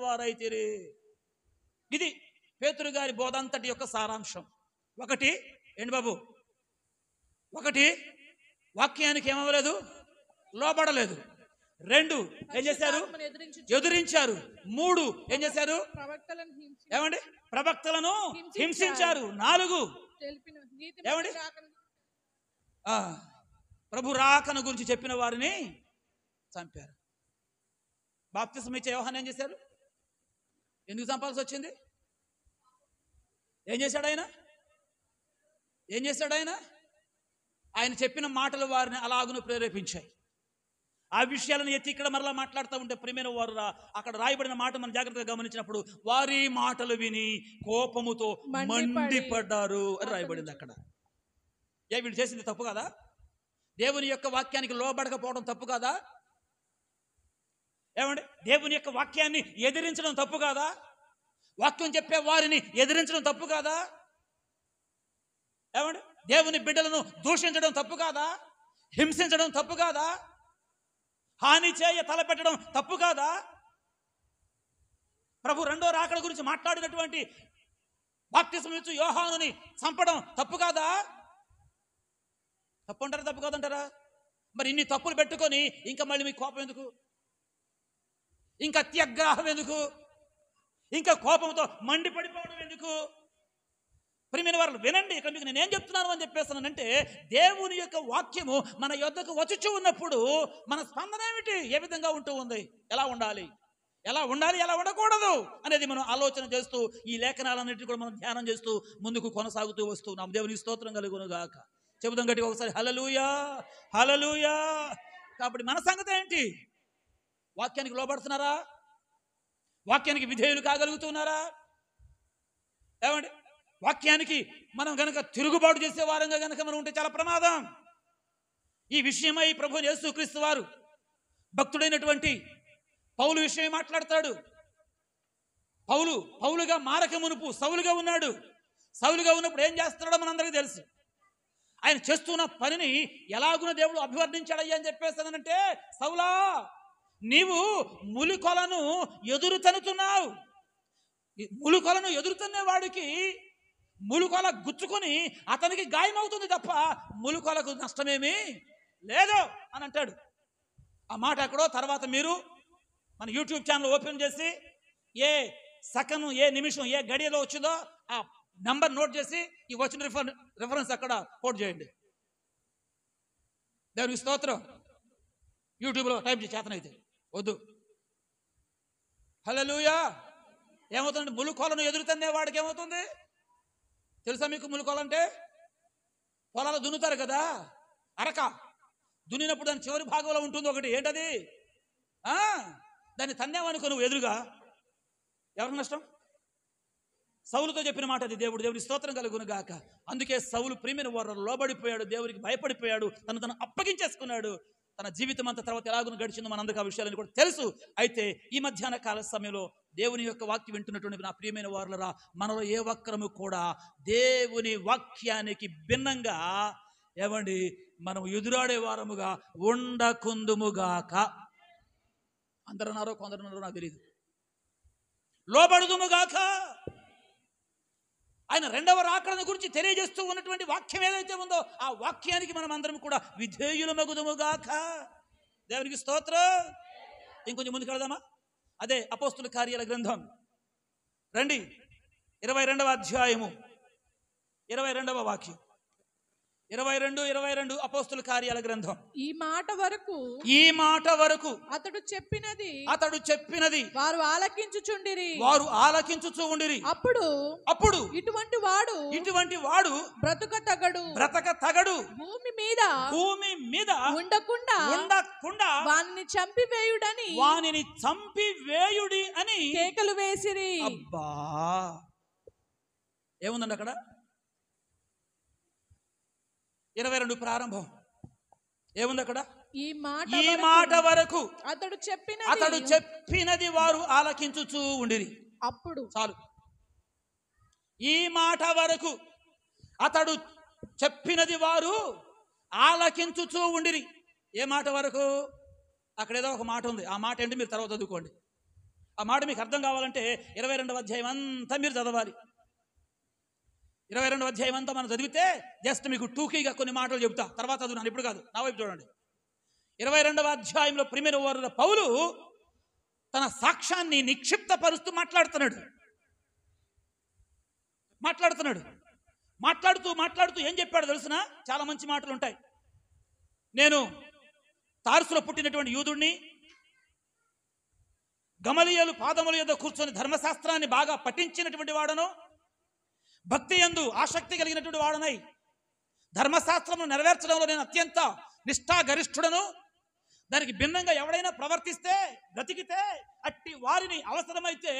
[SPEAKER 2] వారైతిరి. ఇది పేతురు గారి బోధంతటి యొక్క సారాంశం. ఒకటి ఏంటి బాబు? ఒకటి, వాక్యానికి ఏమవ్వలేదు, లోబడలేదు. రెండు, ఏం చేశారు? ఎదురించారు. మూడు, ఏం చేశారు? ఏమండి? ప్రవక్తలను హింసించారు. నాలుగు, ఏమండి? ప్రభు రాకను గురించి చెప్పిన వారిని చంపారు. బాప్తిసం ఇచ్చే యోహాను ఏం చేశారు? ఎందుకు చంపాల్సి వచ్చింది? ఏం చేశాడు ఆయన? ఆయన చెప్పిన మాటలు వారిని అలాగును ప్రేరేపించాయి. ఆ విషయాలను ఎత్తి ఇక్కడ మరలా మాట్లాడుతూ ఉంటే ప్రియమైన వారు అక్కడ రాయబడిన మాట మనం జాగ్రత్తగా గమనించినప్పుడు వారి మాటలు విని కోపముతో మండిపడ్డారు అని రాయబడింది అక్కడ. వీళ్ళు చేసింది తప్పు కదా? దేవుని యొక్క వాక్యానికి లోబడకపోవడం తప్పు కాదా? ఏమండి? దేవుని యొక్క వాక్యాన్ని ఎదిరించడం తప్పు కాదా? వాక్యం చెప్పే వారిని ఎదిరించడం తప్పు కాదా? ఏమండి? దేవుని బిడ్డలను దూషించడం తప్పు కాదా? హింసించడం తప్పు కాదా? హాని చేయ తలపెట్టడం తప్పు కాదా? ప్రభు రెండో రాకడ గురించి మాట్లాడినటువంటి బాప్తిసం ఇచ్చు యోహానుని చంపడం తప్పు కాదా? తప్పు అంటారా? తప్పు కాదంటారా? మరి ఇన్ని తప్పులు పెట్టుకొని ఇంకా మళ్ళీ మీకు కోపం ఎందుకు? ఇంకా అత్యగ్రహం ఎందుకు? ఇంకా కోపంతో మండిపడిపోవడం ఎందుకు? ప్రియమైన వారు వినండి, ఇక్కడ మీకు నేనేం చెప్తున్నాను అని చెప్పేస్తానంటే, దేవుని యొక్క వాక్యము మన యొద్దకు వచ్చుచూ ఉన్నప్పుడు మన స్పందన ఏమిటి, ఏ విధంగా ఉంటూ ఉంది, ఎలా ఉండాలి, ఎలా ఉండకూడదు అనేది మనం ఆలోచన చేస్తూ ఈ లేఖనాలన్నింటినీ కూడా మనం ధ్యానం చేస్తూ ముందుకు కొనసాగుతూ వస్తున్నాం. దేవుని స్తోత్రం కలుగును గాక. చెబుదాం గట్టిగా ఒకసారి హల్లెలూయా, హల్లెలూయా. కాబట్టి మన సంగతి ఏంటి? వాక్యానికి లోబడుతున్నారా? వాక్యానికి విధేయులు కాగలుగుతున్నారా? ఏమండి? వాక్యానికి మనం గనక తిరుగుబాటు చేసే వారంగా గనక మనం ఉంటే చాలా ప్రమాదం. ఈ విషయమై ప్రభువు యేసుక్రీస్తు వారు భక్తుడైనటువంటి పౌలు విషయం మాట్లాడతాడు. పౌలుగా మారక మునుపు సౌలుగా ఉన్నాడు. సౌలుగా ఉన్నప్పుడు ఏం చేస్తున్నాడో మనందరికీ తెలుసు. ఆయన చేస్తున్న పనిని ఎలాగున దేవుడు అభివర్ణించాడయ్యా అని చెప్పేస్తానంటే, సౌలా నీవు ములుకొలను ఎదురు తనుతున్నావు. ములుకొలను ఎదురు తన్నే వాడికి ములుకొల గుచ్చుకొని అతనికి గాయమవుతుంది తప్ప ములుకొలకు నష్టమేమీ లేదు అని అంటాడు. ఆ మాట ఎక్కడో తర్వాత మీరు మన యూట్యూబ్ ఛానల్ ఓపెన్ చేసి ఏ సెకండ్, ఏ నిమిషం, ఏ గడియలో వచ్చిందో ఆ నంబర్ నోట్ చేసి ఈ వచ్చిన రిఫరెన్స్ అక్కడ కోట్ చేయండి. దేవునికి స్తోత్రం. యూట్యూబ్లో టైప్ చేతనైతే వద్దు. హల్లెలూయా. ఏమవుతుంది? ములుకొలను ఎదురుతన్నే వాడికి ఏమవుతుంది తెలుసా మీకు? ములుకొలంటే పొలాలు దున్నుతారు కదా, అరక దున్నినప్పుడు దాని చివరి భాగంలో ఉంటుంది ఒకటి, ఏంటది? దాన్ని తన్నేవనుకో నువ్వు ఎదురుగా, ఎవరికి నష్టం? సౌలుతో చెప్పిన మాట అది. దేవుడి స్తోత్రం కలుగును గాక. అందుకే సౌలు ప్రియమైన వారు లోబడిపోయాడు, దేవుడికి భయపడిపోయాడు, తను అప్పగించేసుకున్నాడు. తన జీవితం అంతా తర్వాత ఎలాగున గడిచిందో మనందరికీ ఆ విషయాలని కూడా తెలుసు. అయితే ఈ మధ్యాహ్న కాల సమయంలో దేవుని యొక్క వాక్యం వింటున్నటువంటి నా ప్రియమైన వారులరా, మనలో ఏ ఒక్కరము కూడా దేవుని వాక్యానికి భిన్నంగా ఏమండి మనం ఎదురాడే వారముగా ఉండకుందుముగాక. అందరన్నారో కొందరున్నారో నాకు తెలియదు. లోబడుదుముగాక. ఆయన రెండవ రాకడను గురించి తెలియజేస్తూ ఉన్నటువంటి వాక్యం ఏదైతే ఉందో ఆ వాక్యానికి మనం అందరం కూడా విధేయులమగుదుముగాక. దేవునికి స్తోత్రం. ఇంకొంచెం ముందుకు వెళదామా? అదే అపోస్తుల కార్యాల గ్రంథం రండి, 22వ అధ్యాయము 22వ వాక్యం. 22 అపోస్తుల కార్యాల గ్రంథం.
[SPEAKER 1] ఈ మాట వరకు అతడు చెప్పినది వారు ఆలకించుచు ఉండిరి. అప్పుడు ఇటువంటి వాడు బ్రతక తగడు భూమి మీద ఉండకుండా వానిని చంపివేయుడి అని కేకలు వేసిరి.
[SPEAKER 2] అబ్బా, ఏముందండి అక్కడ? 22 ప్రారంభం ఏముంది అక్కడ? ఈ మాట వరకు అతడు చెప్పినది వారు ఆలకించుచూ ఉండిరి.
[SPEAKER 1] అప్పుడు
[SPEAKER 2] చాలు. ఈ మాట వరకు అతడు చెప్పినది వారు ఆలకించుచూ ఉండిరి.
[SPEAKER 3] ఏ మాట వరకు? అక్కడ ఏదో ఒక మాట ఉంది, ఆ మాట ఏంటి మీరు తర్వాత చదువుకోండి. ఆ మాట మీకు అర్థం కావాలంటే 22వ అధ్యాయం అంతా మీరు చదవాలి. 22వ అధ్యాయం అంతా మనం చదివితే జస్ట్ మీకు టూకీగా కొన్ని మాటలు చెబుతా, తర్వాత చదువున్నాను, ఇప్పుడు కాదు. నా వైపు చూడండి. 22వ అధ్యాయంలో ప్రిమిన వారు పౌలు తన సాక్ష్యాన్ని నిక్షిప్తపరుస్తూ మాట్లాడుతూ ఏం చెప్పాడు తెలుసునా? చాలా మంచి మాటలు ఉంటాయి. నేను తార్సులో పుట్టినటువంటి యూదుడిని, గమలీయేలు పాదముల యొద్ద కూర్చొని ధర్మశాస్త్రాన్ని బాగా పఠించినటువంటి వాడను, భక్తి యందు ఆసక్తి కలిగినటువంటి వాడనై ధర్మశాస్త్రము నెరవేర్చడంలో నేను అత్యంత నిష్ఠాగరిష్ఠుడను. దానికి భిన్నంగా ఎవడైనా ప్రవర్తిస్తే, బ్రతికితే అట్టి వారిని అవసరమైతే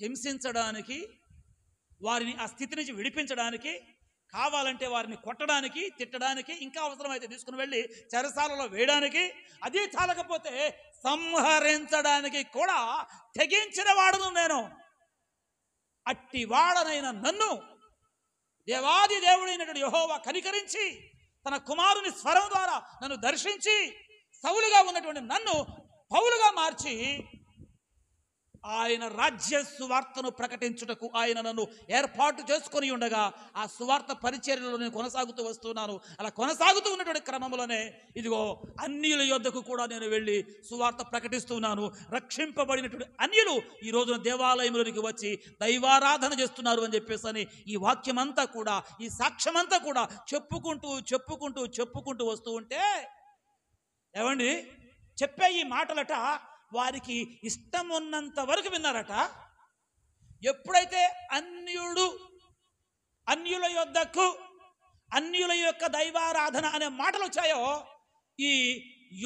[SPEAKER 3] హింసించడానికి, వారిని ఆ స్థితి నుంచి విడిపించడానికి, కావాలంటే వారిని కొట్టడానికి, తిట్టడానికి, ఇంకా అవసరమైతే తీసుకుని వెళ్ళి చెరసాలలో వేయడానికి, అది చాలకపోతే సంహరించడానికి కూడా తెగించిన వాడను నేను. అట్టి వాడనైన నన్ను దేవాది దేవుడైనటువంటి యెహోవా కనికరించి తన కుమారుని స్వరం ద్వారా నన్ను దర్శించి సౌలుగా ఉన్నటువంటి నన్ను పౌలుగా మార్చి ఆయన రాజ్య సువార్తను ప్రకటించుటకు ఆయన నన్ను ఏర్పాటు చేసుకొని ఉండగా ఆ సువార్త పరిచర్యలో నేను కొనసాగుతూ వస్తున్నాను. అలా కొనసాగుతూ ఉన్నటువంటి క్రమంలోనే ఇదిగో అన్యుల యొద్దకు కూడా నేను వెళ్ళి సువార్త ప్రకటిస్తున్నాను. రక్షింపబడినటువంటి అన్యులు ఈ రోజున దేవాలయంలోనికి వచ్చి దైవారాధన చేస్తున్నారు అని చెప్పేసి అని ఈ వాక్యమంతా కూడా, ఈ సాక్ష్యమంతా కూడా చెప్పుకుంటూ వస్తూ ఉంటే, ఏమండి చెప్పే ఈ మాటలట వారికి ఇష్టం ఉన్నంత వరకు విన్నారట. ఎప్పుడైతే అన్యుల యొద్దకు, అన్యుల యొక్క దైవారాధన అనే మాటలు వచ్చాయో, ఈ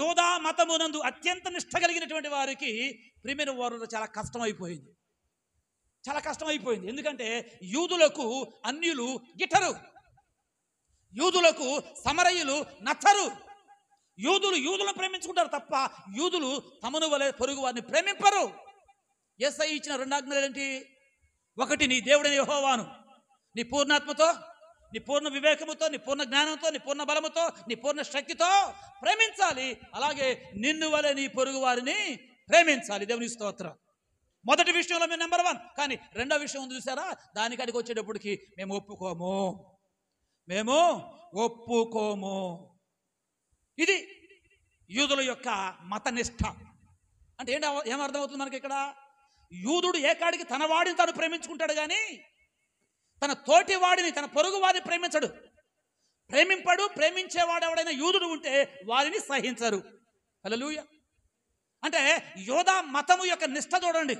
[SPEAKER 3] యోధా మతమునందు అత్యంత నిష్ఠ కలిగినటువంటి వారికి ప్రిమిన వారు చాలా కష్టమైపోయింది. ఎందుకంటే యూదులకు అన్యులు గిట్టరు, యూదులకు సమరయులు నచ్చరు. యూదులను ప్రేమించుకుంటారు తప్ప యూదులు తమను వలె పొరుగు వారిని ప్రేమింపరు. యేసయ్య ఇచ్చిన 2 ఆజ్ఞలు ఏంటి? 1, నీ దేవుడైన యెహోవాను నీ పూర్ణాత్మతో, నీ పూర్ణ వివేకముతో, నీ పూర్ణ జ్ఞానంతో, నీ పూర్ణ బలముతో, నీ పూర్ణ శక్తితో ప్రేమించాలి. అలాగే నిన్ను వలె నీ పొరుగు వారిని ప్రేమించాలి. దేవుని స్తోత్రం. మొదటి విషయంలో మేము నెంబర్ 1. కానీ రెండో విషయం ఉంది చూసారా, దానికాడికి వచ్చేటప్పటికి మేము ఒప్పుకోము. ఇది యూదుల యొక్క మతనిష్ట. అంటే ఏమర్థమవుతుంది మనకి ఇక్కడ? యూదుడు ఏకాడికి తన వాడిని తాను ప్రేమించుకుంటాడు కానీ తన తోటి వాడిని, తన పొరుగు వారిని ప్రేమించడు. ప్రేమించేవాడు ఎవడైనా యూదుడు ఉంటే వారిని సహించరు. హల్లెలూయా. అంటే యోధా మతము యొక్క నిష్ట చూడండి.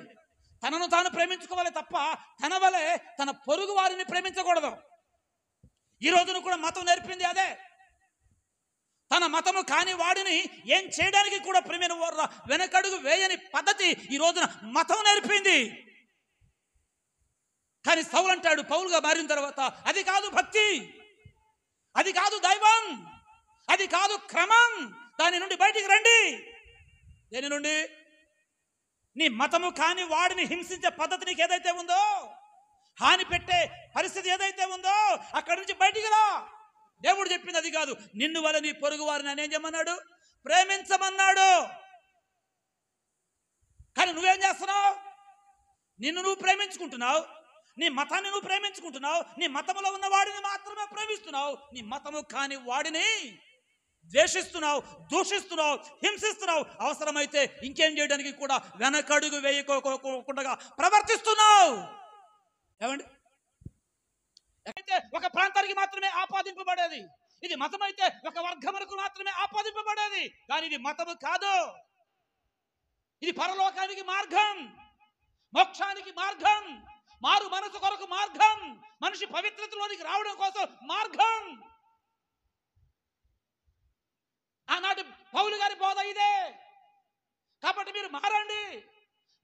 [SPEAKER 3] తనను తాను ప్రేమించుకోవాలి తప్ప తన వలె తన పొరుగు వారిని ప్రేమించకూడదు. ఈ రోజున కూడా మతం నేర్పింది అదే. తన మతము కాని వాడిని ఏం చేయడానికి కూడా ప్రేమైన వెనకడుగు వేయని పద్ధతి ఈ రోజున మతం నేర్పింది. కానీ సౌలు అంటాడు పౌలుగా మారిన తర్వాత, అది కాదు భక్తి, అది కాదు దైవం, అది కాదు క్రమం. దాని నుండి బయటికి రండి. దేని నుండి? నీ మతము కాని వాడిని హింసించే పద్ధతి నీకు ఏదైతే ఉందో, హాని పెట్టే పరిస్థితి ఏదైతే ఉందో, అక్కడి నుంచి బయటికి రా. దేవుడు చెప్పింది అది కాదు. నిన్ను వల్ల నీ పొరుగు వారిని అని ఏం చేయమన్నాడు? ప్రేమించమన్నాడు. కానీ నువ్వేం చేస్తున్నావు? నిన్ను నువ్వు ప్రేమించుకుంటున్నావు, నీ మతాన్ని నువ్వు ప్రేమించుకుంటున్నావు, నీ మతములో ఉన్న వాడిని మాత్రమే ప్రేమిస్తున్నావు. నీ మతము కాని వాడిని ద్వేషిస్తున్నావు, దూషిస్తున్నావు, హింసిస్తున్నావు. అవసరమైతే ఇంకేం చేయడానికి కూడా వెనకడుగు వేయకోకుండా ప్రవర్తిస్తున్నావు. ఏమండి? అయితే ఒక ప్రాంతానికి మాత్రమే ఆపాదింపబడేది. ఇది మతం అయితే ఒక వర్గమునకు మాత్రమే ఆపాదింపబడేది. కానీ ఇది మతము కాదు. ఇది పరలోకానికి మార్గం, మోక్షానికి మార్గం, మారు మనసు కొరకు మార్గం, మనిషి పవిత్రతలోనికి రావడం కోసం మార్గం. ఆనాటి పౌలు గారి బోధ ఇదే. కాబట్టి మీరు మారండి,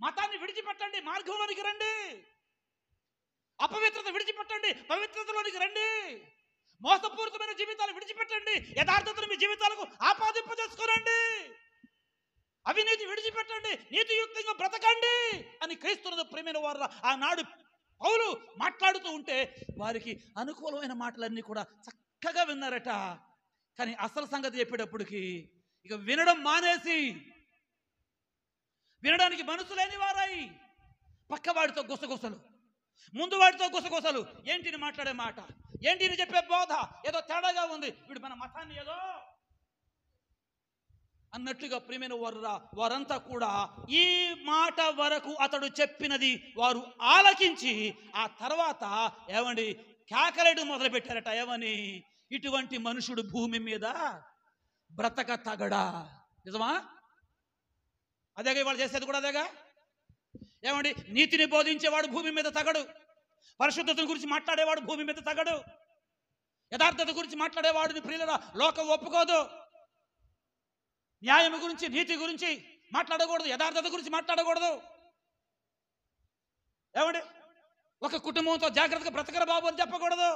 [SPEAKER 3] మతాన్ని విడిచిపెట్టండి, మార్గంలోనికి రండి. అపవిత్రత విడిచిపెట్టండి, పవిత్రతలోనికి రండి. మోసపూరితమైన జీవితాలు విడిచిపెట్టండి, యథార్థతను మీ జీవితాలకు ఆపాదింపజేసుకోనండి. అవినీతి విడిచిపెట్టండి, నీతియుక్తంగా బ్రతకండి అని క్రీస్తునందు ప్రేమైన వారు ఆనాడు పౌలు మాట్లాడుతూ ఉంటే వారికి అనుకూలమైన మాటలన్నీ కూడా చక్కగా విన్నారట.
[SPEAKER 2] కానీ అసలు సంగతి చెప్పేటప్పటికి ఇక వినడం మానేసి, వినడానికి మనసు లేని వారై పక్కవాడితో గుసగుసలు, ముందు వాడితో గుసగుసలు. ఏంటిని మాట్లాడే మాట, ఏంటిని చెప్పే బోధ ఏదో తేడాగా ఉంది, వీడు మన మతాన్ని ఏదో అన్నట్లుగా ప్రియమైన వారంతా కూడా ఈ మాట వరకు అతడు చెప్పినది వారు ఆలకించి ఆ తర్వాత ఏమండి కేకలేడు మొదలు పెట్టారట. ఏమని? ఇటువంటి మనుషుడు భూమి మీద బ్రతక తగడా. నిజమా? అదేగా ఇవాళ చేసేది కూడా అదేగా. ఏమండి? నీతిని బోధించేవాడు భూమి మీద తగడు, పరిశుద్ధతను గురించి మాట్లాడేవాడు భూమి మీద తగడు, యథార్థత గురించి మాట్లాడేవాడిని ప్రియులరా లోకం ఒప్పుకోదు. న్యాయం గురించి, నీతి గురించి మాట్లాడకూడదు, యథార్థత గురించి మాట్లాడకూడదు. ఏమండి? ఒక కుటుంబంతో జాగ్రత్తగా బ్రతకర బాబు అని చెప్పకూడదు.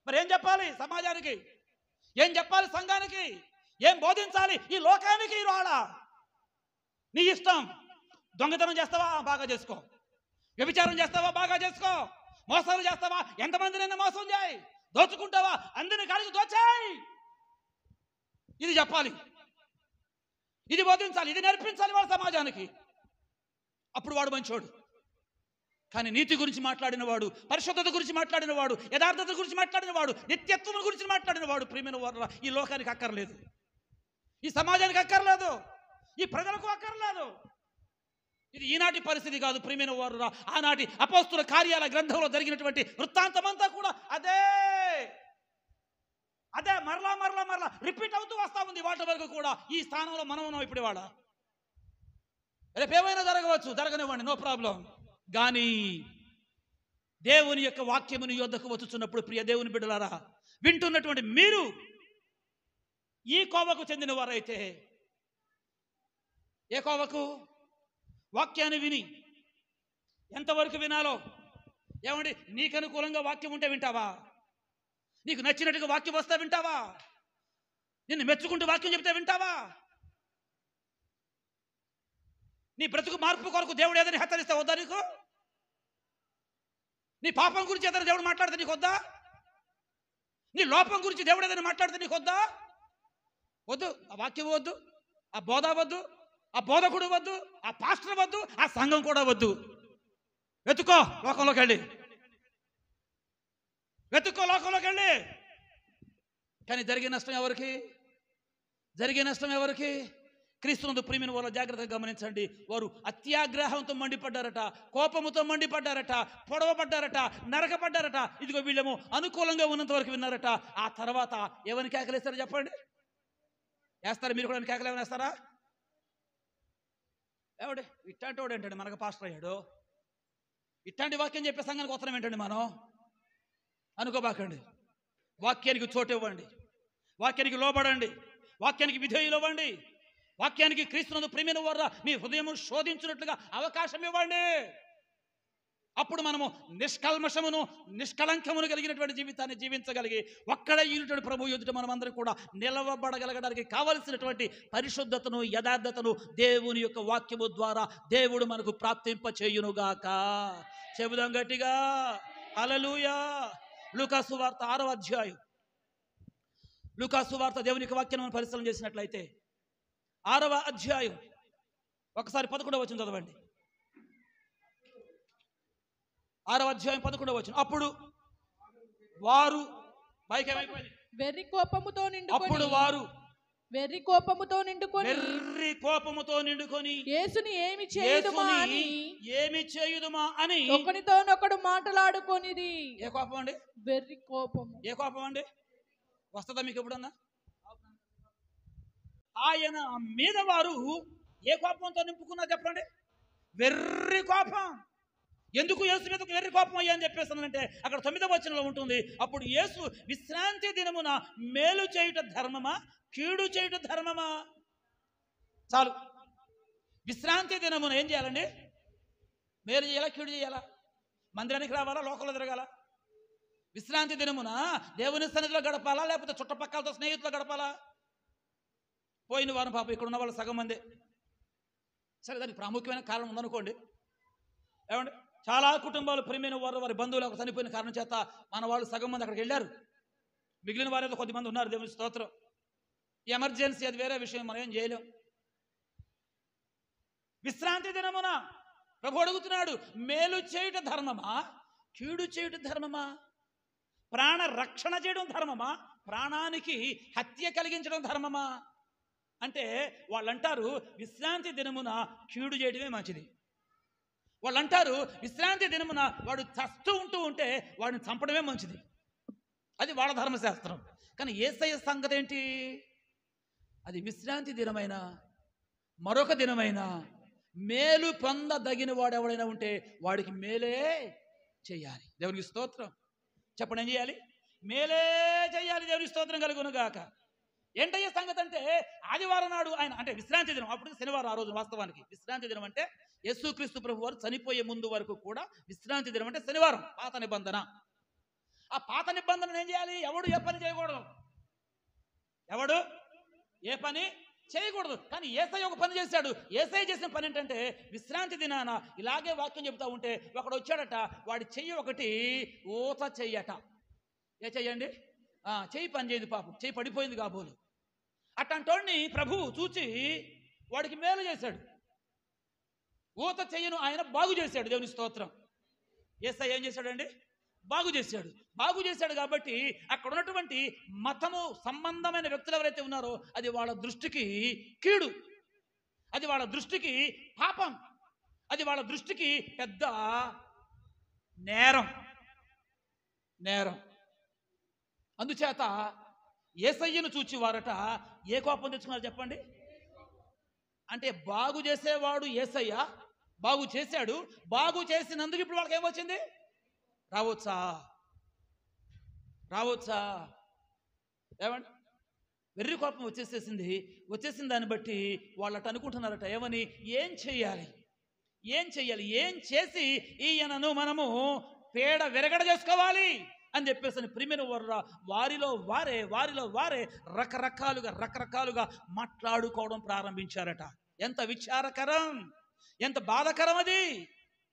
[SPEAKER 2] మరి ఏం చెప్పాలి సమాజానికి? ఏం చెప్పాలి సంఘానికి? ఏం బోధించాలి ఈ లోకానికి? ఇవాళ నీ ఇష్టం. దొంగతనం చేస్తావా? బాగా చేసుకో. వ్యభిచారం చేస్తావా? బాగా చేసుకో. మోసాలు చేస్తావా? ఎంతమందినైనా మోసం చేయి. దోచుకుంటావా? అందరిని కాడికి దోచాయి. ఇది చెప్పాలి, ఇది బోధించాలి, ఇది నేర్పించాలి వాళ్ళ సమాజానికి. అప్పుడు వాడు మంచోడు. కానీ నీతి గురించి మాట్లాడిన వాడు, పరిశుద్ధత గురించి మాట్లాడిన వాడు, యథార్థత గురించి మాట్లాడిన వాడు, నిత్యత్వం గురించి మాట్లాడిన వాడు ప్రియమైన వారు ఈ లోకానికి అక్కర్లేదు, ఈ సమాజానికి అక్కర్లేదు, ఈ ప్రజలకు అక్కర్లేదు. ఇది ఈనాటి పరిస్థితి కాదు ప్రియమైన వారు. ఆనాటి అపోస్తుల కార్యాల గ్రంథంలో జరిగినటువంటి వృత్తాంతమంతా కూడా అదే అదే మరలా మరలా మరలా రిపీట్ అవుతూ వస్తా ఉంది. వాటి వరకు కూడా ఈ స్థానంలో మనం ఉన్నాం ఇప్పుడు. వాడ రేపు ఏమైనా జరగవచ్చు, జరగనివ్వండి, నో ప్రాబ్లం. కానీ దేవుని యొక్క వాక్యముని యొద్దకు వచ్చుచున్నప్పుడు ప్రియ దేవుని బిడ్డలారా, వింటున్నటువంటి మీరు ఈ కోవకు చెందిన వారైతే, ఏ కోవకు? వాక్యాన్ని విని ఎంతవరకు వినాలో. ఏమండి? నీకు అనుకూలంగా వాక్యం ఉంటే వింటావా? నీకు నచ్చినట్టుగా వాక్యం వస్తే వింటావా? నిన్ను మెచ్చుకుంటూ వాక్యం చెప్తే వింటావా? నీ బ్రతుకు మార్పు కొరకు దేవుడు ఏదైనా హెచ్చరిస్తే వద్దా నీకు? నీ పాపం గురించి ఏదైనా దేవుడు మాట్లాడితే నీకు వద్దా? నీ లోపం గురించి దేవుడు ఏదైనా మాట్లాడితే నీకు వద్దా? వద్దు. ఆ వాక్యం వద్దు, ఆ బోధ వద్దు, ఆ బోధకుడు వద్దు, ఆ పాస్టర్ వద్దు, ఆ సంఘం కూడా వద్దు. వెతుక్కో లోకంలోకి వెళ్ళి, వెతుక్కో లోకంలోకి వెళ్ళి. కానీ జరిగే నష్టం ఎవరికి? జరిగే నష్టం ఎవరికి? క్రీస్తునందు ప్రియమైన వారు జాగ్రత్తగా గమనించండి. వారు అత్యాగ్రహంతో మండిపడ్డారట, కోపముతో మండిపడ్డారట, పొడవబడ్డారట, నరకపడ్డారట. ఇదిగో వీళ్ళేమో అనుకూలంగా ఉన్నంత వరకు విన్నారట. ఆ తర్వాత ఏమని కేకలేస్తారో చెప్పండి? వేస్తారా? మీరు కూడా కేకలు ఏమైనా వేస్తారా? ఏమండి? ఇట్లాంటి వాడు ఏంటండి మనకు పాస్టర్ అయ్యాడు, ఇట్లాంటి వాక్యం చెప్పే సంఘానికి ఉత్తరం ఏంటండి మనం అనుకోబాకండి. వాక్యానికి చోటు ఇవ్వండి, వాక్యానికి లోబడండి, వాక్యానికి విధేయులు ఇవ్వండి, వాక్యానికి క్రీస్తునందు ప్రియమైన వారు మీ హృదయం శోధించినట్లుగా అవకాశం ఇవ్వండి. అప్పుడు మనము నిష్కల్మషమును, నిష్కలంకమును కలిగినటువంటి జీవితాన్ని జీవించగలిగి ఒక్కడ ఈనుటువంటి ప్రభు ఎదుట మనం అందరం కూడా నిలవబడగలగడానికి కావలసినటువంటి పరిశుద్ధతను, యథార్థతను దేవుని యొక్క వాక్యము ద్వారా దేవుడు మనకు ప్రాప్తింప చేయునుగాక. చెబుదాం గట్టిగా హల్లెలూయా. లూకాసు వార్త 6వ అధ్యాయం. లూకాసు వార్త దేవుని యొక్క వాక్యాన్ని మనం పరిశీలన చేసినట్లయితే 6వ అధ్యాయం ఒకసారి 11వ వచనం చదవండి. 6వ అధ్యాయం 11వ వచనం. అప్పుడు వారు
[SPEAKER 1] వెర్రి కోపముతో నిండుకొని యేసుని ఏమి చేయుదుమా అని ఒకనితోనొకడు మాట్లాడుకొనిది.
[SPEAKER 2] ఏ కోపం అండి?
[SPEAKER 1] వెర్రి కోపము.
[SPEAKER 2] ఏ కోపం అండి? వస్తుందా మీకు ఎప్పుడన్నా? ఆయన మీద వారు ఏ కోపంతో నింపుకున్నా చెప్పండి? వెర్రి కోపం. ఎందుకు యేసు మీద వెర్రి కోపం అయ్యా అని చెప్పేస్తానంటే అక్కడ 9వ వచనంలో ఉంటుంది. అప్పుడు యేసు విశ్రాంతి దినమున మేలు చేయుట ధర్మమా, కీడు చేయుట ధర్మమా? చాలు. విశ్రాంతి దినమున ఏం చేయాలండి? మేలు చేయాలా, కీడు చేయాలా? మందిరానికి రావాలా, లోకంలో తిరగాల? విశ్రాంతి దినమున దేవుని సన్నిధిలో గడపాలా, లేకపోతే చుట్టపక్కలతో స్నేహితులు గడపాలా? పోయిన వారం పాపం ఇక్కడ ఉన్న వాళ్ళు సగం మందే. సరే, దానికి ప్రాముఖ్యమైన కారణం ఉందనుకోండి. ఏమండి? చాలా కుటుంబాలు ప్రియమైన వారు వారి బంధువులు ఒక చనిపోయిన కారణం చేత మన వాళ్ళు సగం మంది అక్కడికి వెళ్ళారు. మిగిలిన వారేదో కొద్దిమంది ఉన్నారు, దేవుని స్తోత్రం. ఎమర్జెన్సీ అది వేరే విషయం, మనం ఏం చేయలేం. విశ్రాంతి దినమున ప్రభు అడుగుతున్నాడు, మేలు చేయుట ధర్మమా, కీడు చేయుట ధర్మమా? ప్రాణ రక్షణ చేయడం ధర్మమా, ప్రాణానికి హత్య కలిగించడం ధర్మమా? అంటే వాళ్ళంటారు విశ్రాంతి దినమున కీడు చేయడమే మంచిది. వాళ్ళంటారు విశ్రాంతి దినమున వాడు చస్తూ ఉంటే వాడిని చంపడమే మంచిది. అది వాళ్ళ ధర్మశాస్త్రం. కానీ యేసయ్య సంగతి ఏంటి? అది విశ్రాంతి దినమైన మరొక దినమైన మేలు పొందదగిన వాడు ఎవడైనా ఉంటే వాడికి మేలే చెయ్యాలి. దేవునికి స్తోత్రం. చెప్పండి, ఏం చేయాలి? మేలే చెయ్యాలి. దేవునికి స్తోత్రం కలుగును గాక. ఏంటయ్యే సంగతి అంటే, ఆదివారం నాడు ఆయన అంటే విశ్రాంతి దినం, అప్పుడు శనివారం ఆ రోజు. వాస్తవానికి విశ్రాంతి దినం అంటే యేసుక్రీస్తు ప్రభు వారు చనిపోయే ముందు వరకు కూడా విశ్రాంతి దినం అంటే శనివారం, పాత నిబంధన. ఆ పాత నిబంధన ఏం చేయాలి? ఎవడు ఏ పని చేయకూడదు, ఎవడు ఏ పని చేయకూడదు. కానీ యేసయ్య ఒక పని చేశాడు. యేసయ్య చేసిన పని ఏంటంటే, విశ్రాంతి దినాన ఇలాగే వాక్యం చెబుతా ఉంటే ఒకడు వచ్చాడట, వాడి చెయ్యి ఒకటి ఊత చెయ్యట. ఏ చెయ్యండి? చెయ్యి పని చేయదు, పాపం చెయ్యి పడిపోయింది కాబోలు. అట్లాంటోడిని ప్రభువు చూచి వాడికి మేలు చేశాడు. ఊత చెయ్యను ఆయన బాగు చేశాడు. దేవుని స్తోత్రం. యేసయ్య ఏం చేశాడండి? బాగు చేశాడు. బాగు చేశాడు కాబట్టి అక్కడ ఉన్నటువంటి మతము సంబంధమైన వ్యక్తులు ఎవరైతే ఉన్నారో అది వాళ్ళ దృష్టికి కీడు, అది వాళ్ళ దృష్టికి పాపం, అది వాళ్ళ దృష్టికి పెద్ద నేరం. అందుచేత యేసయ్యను చూచి వారట ఏ కోపం తెచ్చుకున్నారు చెప్పండి? అంటే బాగు చేసేవాడు యేసయ్య, బాగు చేశాడు. బాగు చేసినందుకు ఇప్పుడు వాళ్ళకి ఏమొచ్చింది? రావచ్చా ఏమండి? వెర్రి కోపం వచ్చేసిన దాన్ని బట్టి వాళ్ళట అనుకుంటున్నారట, ఏమని? ఏం చెయ్యాలి, ఏం చేసి ఈయనను మనము పేడ విరగడ చేసుకోవాలి అని చెప్పేసి ప్రియమైన వారిలో వారే రకరకాలుగా మాట్లాడుకోవడం ప్రారంభించారట. ఎంత విచారకరం, ఎంత బాధకరం అది.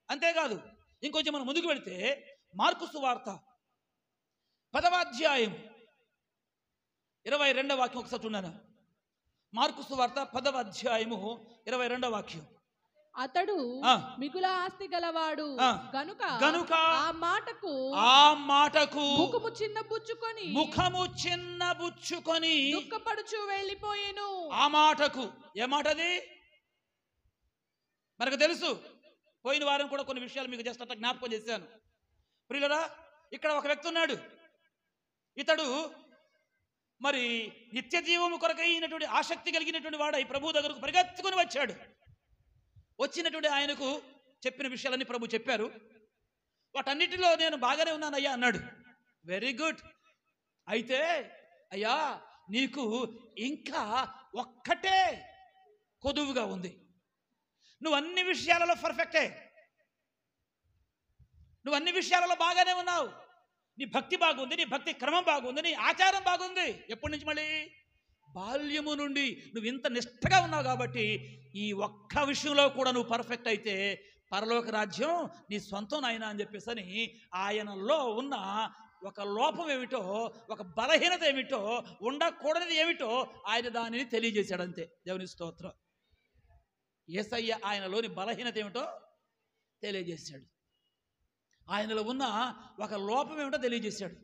[SPEAKER 2] అంతేకాదు, ఇంకొంచెం మనం ముందుకు వెళితే మార్కు సువార్త 10వ అధ్యాయం 22వ వాక్యం ఒకసారి చూడండి. మార్కు సువార్త 10వ అధ్యాయము 22వ వాక్యం.
[SPEAKER 5] అతడు మిగుల ఆస్తి గలవాడు గనుక ఆ మాటకు ముఖము చిన్నబుచ్చుకొని దుఃఖపడుచు వెళ్ళిపోయెను.
[SPEAKER 2] ఆ మాటకు ఏ మాటది మనకు తెలుసు. పోయిన వారం కూడా కొన్ని విషయాలు మీకు జస్ట్ అట్లా జ్ఞాపకం చేశాను. ప్రియులరా, ఇక్కడ ఒక వ్యక్తి ఉన్నాడు. ఇతడు మరి నిత్య జీవము కొరకైనటువంటి ఆసక్తి కలిగినటువంటి వాడు ఈ ప్రభు దగ్గరకు పరిగెత్తుకుని వచ్చాడు. వచ్చినటువంటి ఆయనకు చెప్పిన విషయాలన్నీ ప్రభు చెప్పారు. వాటన్నిటిలో నేను బాగానే ఉన్నాను అయ్యా అన్నాడు. Very good. అయితే అయ్యా నీకు ఇంకా ఒక్కటే కొదువుగా ఉంది. నువ్వు అన్ని విషయాలలో పర్ఫెక్టే, నువ్వు అన్ని విషయాలలో బాగానే ఉన్నావు. నీ భక్తి బాగుంది, నీ భక్తి క్రమం బాగుంది, నీ ఆచారం బాగుంది. ఎప్పటి నుంచి? మళ్ళీ బాల్యము నుండి నువ్వు ఇంత నిష్ఠగా ఉన్నావు కాబట్టి ఈ ఒక్క విషయంలో కూడా నువ్వు పర్ఫెక్ట్ అయితే పరలోక రాజ్యం నీ సొంతం నాయన అని చెప్పేసి ఆయనలో ఉన్న ఒక లోపం ఏమిటో, ఒక బలహీనత ఏమిటో, ఉండకూడనిది ఏమిటో ఆయన దానిని తెలియజేశాడు. అంతే. దేవుని స్తోత్రం. యేసయ్య ఆయనలోని బలహీనత ఏమిటో తెలియజేశాడు. ఆయనలో ఉన్న ఒక లోపం ఏమిటో తెలియజేశాడు.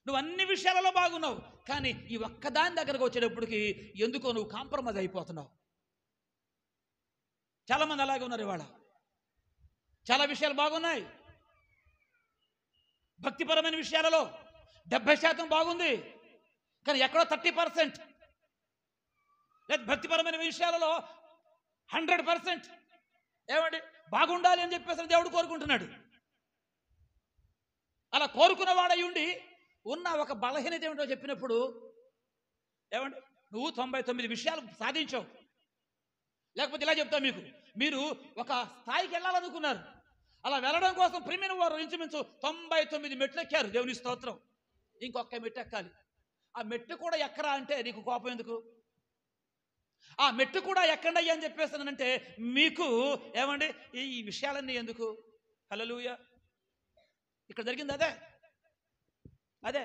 [SPEAKER 2] నువ్వు అన్ని విషయాలలో బాగున్నావు, కానీ ఈ ఒక్కదాని దగ్గరకు వచ్చేటప్పటికి ఎందుకో నువ్వు కాంప్రమైజ్ అయిపోతున్నావు. చాలామంది అలాగే ఉన్నారు. ఇవాళ చాలా విషయాలు బాగున్నాయి. భక్తిపరమైన విషయాలలో 70% బాగుంది, కానీ ఎక్కడో 30%, లేదా భక్తిపరమైన విషయాలలో 100% ఏమండి బాగుండాలి అని చెప్పేసి దేవుడు కోరుకుంటున్నాడు. అలా కోరుకున్నవాడై ఉండి ఉన్న ఒక బలహీనత ఏమిటో చెప్పినప్పుడు ఏమండి నువ్వు 99 విషయాలు సాధించావు. లేకపోతే ఇలా చెప్తా, మీరు ఒక స్థాయికి వెళ్ళాలనుకున్నారు. అలా వెళ్ళడం కోసం ప్రియమైన వారు ఇంచుమించు 99 మెట్లు ఎక్కారు. దేవుని స్తోత్రం. ఇంకొక మెట్టు ఎక్కాలి. ఆ మెట్టు కూడా ఎక్కరా అంటే నీకు కోపం ఎందుకు? ఆ మెట్టు కూడా ఎక్కండి అయ్యా అని చెప్పేస్తానంటే మీకు ఏమండి ఈ విషయాలన్నీ ఎందుకు? హల్లెలూయా. ఇక్కడ జరిగింది అదే.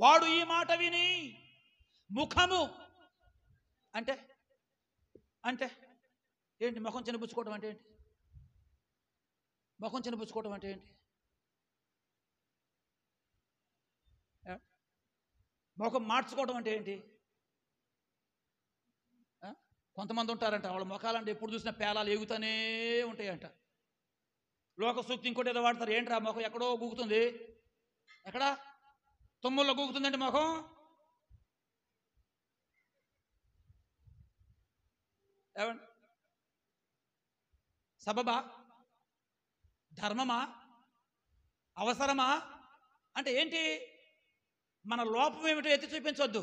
[SPEAKER 2] వాడు ఈ మాట విని ముఖము అంటే అంటే ఏంటి? ముఖం చిన్నపుచ్చుకోవడం అంటే ఏంటి? ముఖం చిన్నపుచ్చుకోవడం అంటే ఏంటి? ముఖం మార్చుకోవడం అంటే ఏంటి? కొంతమంది ఉంటారంట, వాళ్ళ ముఖాలంటే ఎప్పుడు చూసినా పేలాలు ఎగుతూనే ఉంటాయంట. లోక సూక్తి ఇంకోటి ఏదో వాడతారు. ఏంట్రా ముఖం ఎక్కడో గూగుతుంది, ఎక్కడ తుమ్ముల్లో గూగుతుందంటే ముఖం. ఏమండి? సబబా? ధర్మమా? అవసరమా? అంటే ఏంటి? మన లోపం ఏమిటో ఎత్తి చూపించొద్దు,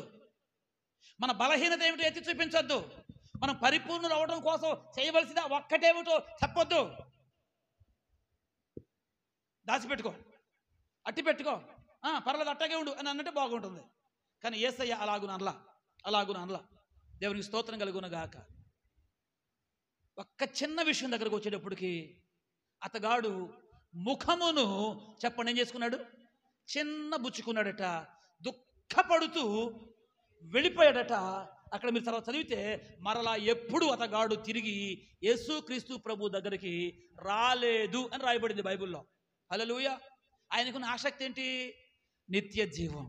[SPEAKER 2] మన బలహీనత ఏమిటో ఎత్తి చూపించొద్దు, మనం పరిపూర్ణులు అవడం కోసం చేయవలసిన ఒక్కటేమిటో చెప్పొద్దు. దాచిపెట్టుకో, అట్టి పెట్టుకో, పర్లేదు అట్టగే ఉండు అని అన్నట్టు బాగుంటుంది. కానీ యేసయ్య అలాగున అనలా. దేవునికి స్తోత్రం కలుగును గాక. ఒక్క చిన్న విషయం దగ్గరకు వచ్చేటప్పటికి అతగాడు ముఖమును చెప్పండి ఏం చేసుకున్నాడు? చిన్న బుచ్చుకున్నాడట, దుఃఖపడుతూ వెళ్ళిపోయాడట. అక్కడ మీరు తర్వాత చదివితే మరలా ఎప్పుడు అతగాడు తిరిగి యేసుక్రీస్తు ప్రభు దగ్గరికి రాలేదు అని రాయబడింది బైబిల్లో. హల్లెలూయా. ఆయనకున్న ఆసక్తి ఏంటి? నిత్య జీవం.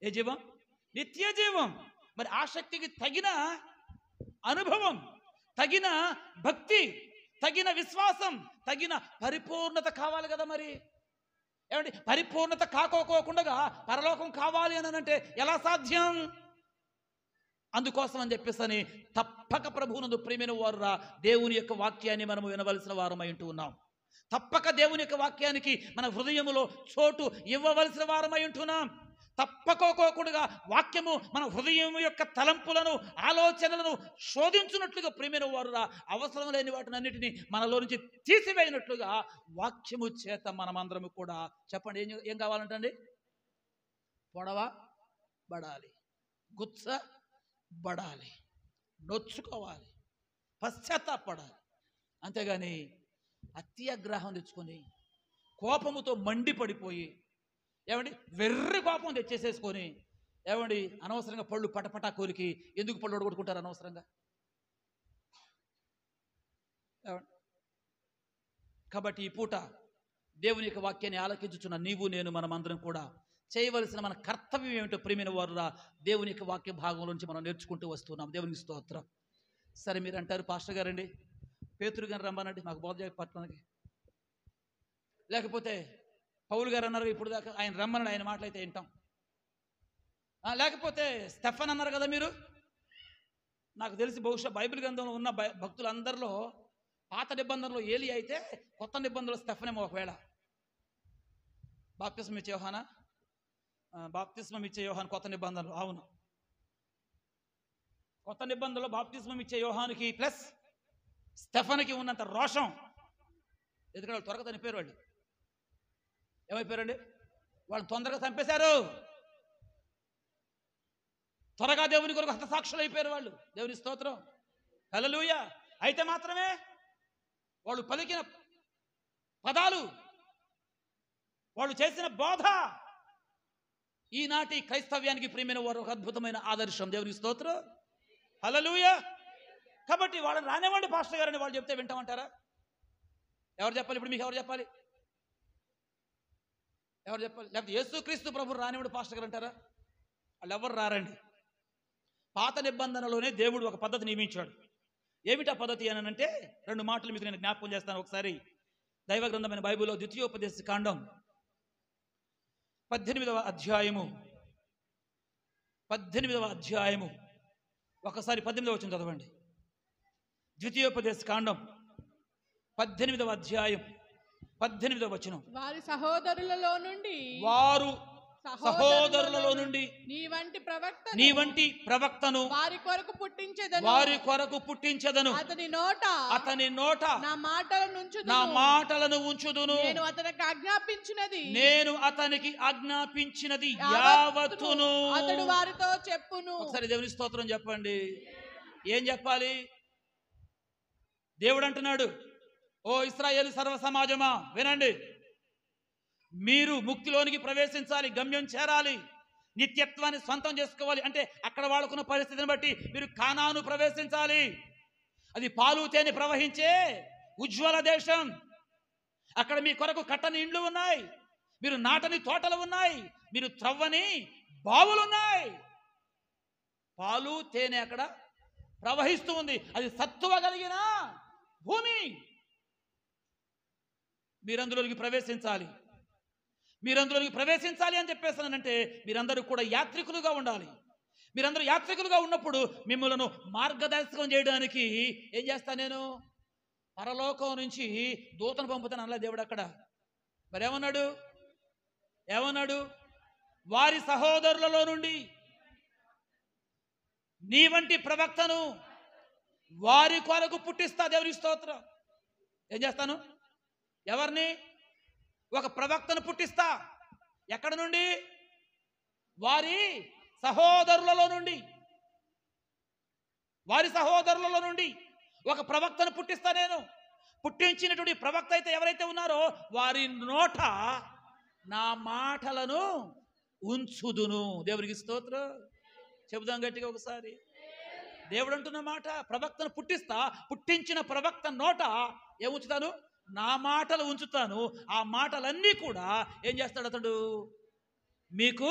[SPEAKER 2] ఏ జీవం? నిత్య జీవం. మరి ఆసక్తికి తగిన అనుభవం, తగిన భక్తి, తగిన విశ్వాసం, తగిన పరిపూర్ణత కావాలి కదా. మరి ఏమండి? పరిపూర్ణత కాకోకుండా పరలోకం కావాలి అని అంటే ఎలా సాధ్యం? అందుకోసం అని చెప్పేసి తప్పక ప్రభువునందు ప్రియమైన వారురా దేవుని యొక్క వాక్యాన్ని మనము వినవలసిన వారమై ఉంటూ ఉన్నాం. తప్పక దేవుని యొక్క వాక్యానికి మన హృదయములో చోటు ఇవ్వవలసిన వారమై ఉంటున్నాం. తప్పకోకుండా వాక్యము మన హృదయం యొక్క తలంపులను, ఆలోచనలను శోధించున్నట్లుగా ప్రియమైన వారురా అవసరం లేని వాటిని అన్నిటినీ మనలో నుంచి తీసివేయనట్లుగా వాక్యము చేత మనమందరము కూడా చెప్పండి ఏం కావాలంటండి? పొడవ బడాలి, గుచ్చ బడాలి, నొచ్చుకోవాలి, పశ్చాత్తాపడాలి. అంతేగాని అత్యాగ్రహం తెచ్చుకొని కోపముతో మండిపడిపోయి ఏమండి వెర్రి కోపం తెచ్చేసేసుకొని ఏమండి అనవసరంగా పళ్ళు పటపటా కోరికి ఎందుకు పళ్ళు ఒడగొట్టుకుంటారు అనవసరంగా? కాబట్టి ఈ పూట దేవుని యొక్క వాక్యాన్ని ఆలకించుచున్న నీవు నేను మనమందరం కూడా చేయవలసిన మన కర్తవ్యం ఏమిటో ప్రియమైన వారురా దేవుని యొక్క వాక్య భాగంలో నుంచి మనం నేర్చుకుంటూ వస్తున్నాం. దేవునికి స్తోత్రం. సరే మీరు అంటారు, పాస్టర్ గారండి పేతురు గారిని రమ్మనండి మాకు బోధ పట్టణానికి, లేకపోతే పౌలు గారు అన్నారు ఇప్పుడు దాకా ఆయన రమ్మనండి, ఆయన మాటలైతే వింటాం, లేకపోతే స్టెఫన్ అన్నారు కదా మీరు. నాకు తెలిసి బహుశా బైబిల్ గ్రంథంలో ఉన్న భక్తులందరిలో పాత నిబంధనలో ఏలి అయితే కొత్త నిబంధనలో స్టెఫనేమో. ఒకవేళ బాప్తిస్మం ఇచ్చే యోహానా, బాప్తిస్మం ఇచ్చే యోహాను కొత్త నిబంధనలు. అవును, కొత్త నిబంధనలో బాప్తిస్మం ఇచ్చే యోహానికి ప్లస్ స్టెఫన్కి ఉన్నంత రోషం. ఎందుకంటే వాళ్ళు త్వరగా చనిపోయారు. వాళ్ళు ఏమైపోయారండి? వాళ్ళు తొందరగా చంపేశారు. త్వరగా దేవుని కొరకు హతసాక్షులు అయిపోయారు వాళ్ళు. దేవుని స్తోత్రం, హల్లెలూయా. అయితే మాత్రమే వాళ్ళు పలికిన పదాలు, వాళ్ళు చేసిన బోధ ఈనాటి క్రైస్తవ్యానికి ప్రియమైన వారు ఒక అద్భుతమైన ఆదర్శం. దేవుని స్తోత్రం, హల్లెలూయా. కాబట్టి వాళ్ళని రానివ్వండి పాస్టర్ గారని వాళ్ళు చెప్తే వింటామంటారా? ఎవరు చెప్పాలి ఇప్పుడు? మీకు ఎవరు చెప్పాలి? ఎవరు చెప్పాలి? లేకపోతే యేసుక్రీస్తు ప్రభు రానివ్వండి పాస్టర్ గారు అంటారా? వాళ్ళు ఎవరు రారండి. పాత నిబంధనలోనే దేవుడు ఒక పద్ధతి నియమించాడు. ఏమిటా పద్ధతి అని అంటే రెండు మాటలు మీకు నేను జ్ఞాపకం చేస్తాను. ఒకసారి దైవ గ్రంథమైన బైబిల్లో ద్వితీయోపదేశ కాండం 18వ అధ్యాయము ఒకసారి 18వ వచనం చదవండి. ద్వితీయోపదేశ కాండం 18వ అధ్యాయం 18వ వచనం.
[SPEAKER 5] వారి సహోదరులలో నుండి నీ వంటి ప్రవక్తను వారి కొరకు పుట్టించెదను, అతని నోట నా మాటలను ఉంచుదును, నేను అతనికి ఆజ్ఞాపించినది యావత్తును అతడు వారితో చెప్పును. ఒకసారి దేవుని స్తోత్రం చెప్పండి. ఏం చెప్పాలి? దేవుడు అంటున్నాడు, ఓ ఇశ్రాయేలు సర్వ సమాజమా వినండి, మీరు ముక్తిలోనికి ప్రవేశించాలి, గమ్యం చేరాలి.
[SPEAKER 2] నిత్యత్వాన్ని సొంతం చేసుకోవాలి అంటే అక్కడ వాళ్ళకున్న పరిస్థితిని బట్టి మీరు కానాను ప్రవేశించాలి. అది పాలు తేనె ప్రవహించే ఉజ్వల దేశం. అక్కడ మీ కొరకు కట్టని ఇండ్లు ఉన్నాయి, మీరు నాటని తోటలు ఉన్నాయి, మీరు త్రవ్వని బావులు ఉన్నాయి. పాలు తేనె అక్కడ ప్రవహిస్తూ ఉంది. అది సత్తువ కలిగిన భూమి. మీరందులోకి ప్రవేశించాలి. మీరందులోకి ప్రవేశించాలి అని చెప్పేసానంటే మీరందరూ కూడా యాత్రికులుగా ఉండాలి. మీరందరూ యాత్రికులుగా ఉన్నప్పుడు మిమ్మల్ని మార్గదర్శకం చేయడానికి ఏం చేస్తా నేను? పరలోకం నుంచి దూతను పంపుతాను అలా దేవుడు అక్కడ. మరి ఏమన్నాడు? వారి సహోదరులలో నుండి నీ వంటి ప్రవక్తను వారి కొరకు పుట్టిస్తా. దేవుని స్తోత్రం. ఏం చేస్తాను? ఎవరిని? ఒక ప్రవక్తను పుట్టిస్తా. ఎక్కడ నుండి? వారి సహోదరులలో నుండి. వారి సహోదరులలో నుండి ఒక ప్రవక్తను పుట్టిస్తా నేను. పుట్టించినటువంటి ప్రవక్త అయితే ఎవరైతే ఉన్నారో వారి నోట నా మాటలను ఉంచుదును. దేవునికి స్తోత్రం. చెబుదాం గట్టిగా ఒకసారి. దేవుడు అంటున్న మాట, ప్రవక్తను పుట్టిస్తా. పుట్టించిన ప్రవక్త నోట ఏముంచుతాను? నా మాటలు ఉంచుతాను. ఆ మాటలన్నీ కూడా ఏం చేస్తాడు అతడు? మీకు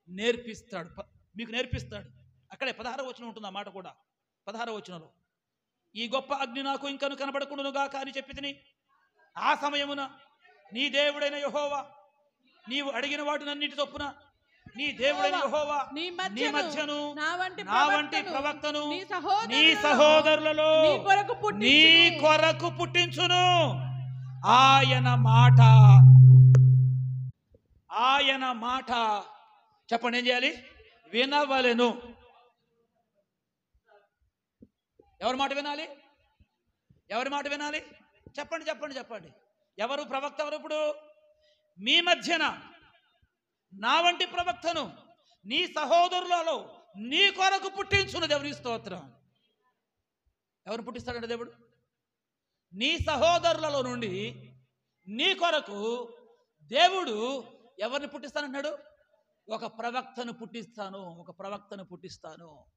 [SPEAKER 2] నేర్పిస్తాడు. అక్కడే 16వ వచనం ఉంటుంది ఆ మాట కూడా. 16వ వచనంలో ఈ గొప్ప అగ్ని నాకు ఇంకను కనబడకుండునుగా అని చెప్పితిని. ఆ సమయమున నీ దేవుడైన యెహోవా నీవు అడిగిన వాటినన్నిటి చొప్పున నీ దేవుడైన యెహోవా నీ మధ్యను నా వంటి ప్రవక్తను నీ సహోదరులలో నీ కొరకు పుట్టించును. ఆయన మాట చెప్పండి, ఏం చేయాలి? వినవలెను. ఎవరి మాట వినాలి? చెప్పండి. ఎవరు ప్రవక్త? ఎవరు? ఇప్పుడు మీ మధ్యన నా వంటి ప్రవక్తను నీ సహోదరులలో నీ కొరకు పుట్టించును. దేవుని స్తోత్రం. ఎవరు పుట్టిస్తాడంటే దేవుడు? నీ సహోదరులలో నుండి నీ కొరకు దేవుడు ఎవరిని పుట్టిస్తానన్నాడు? ఒక ప్రవక్తను పుట్టిస్తాను.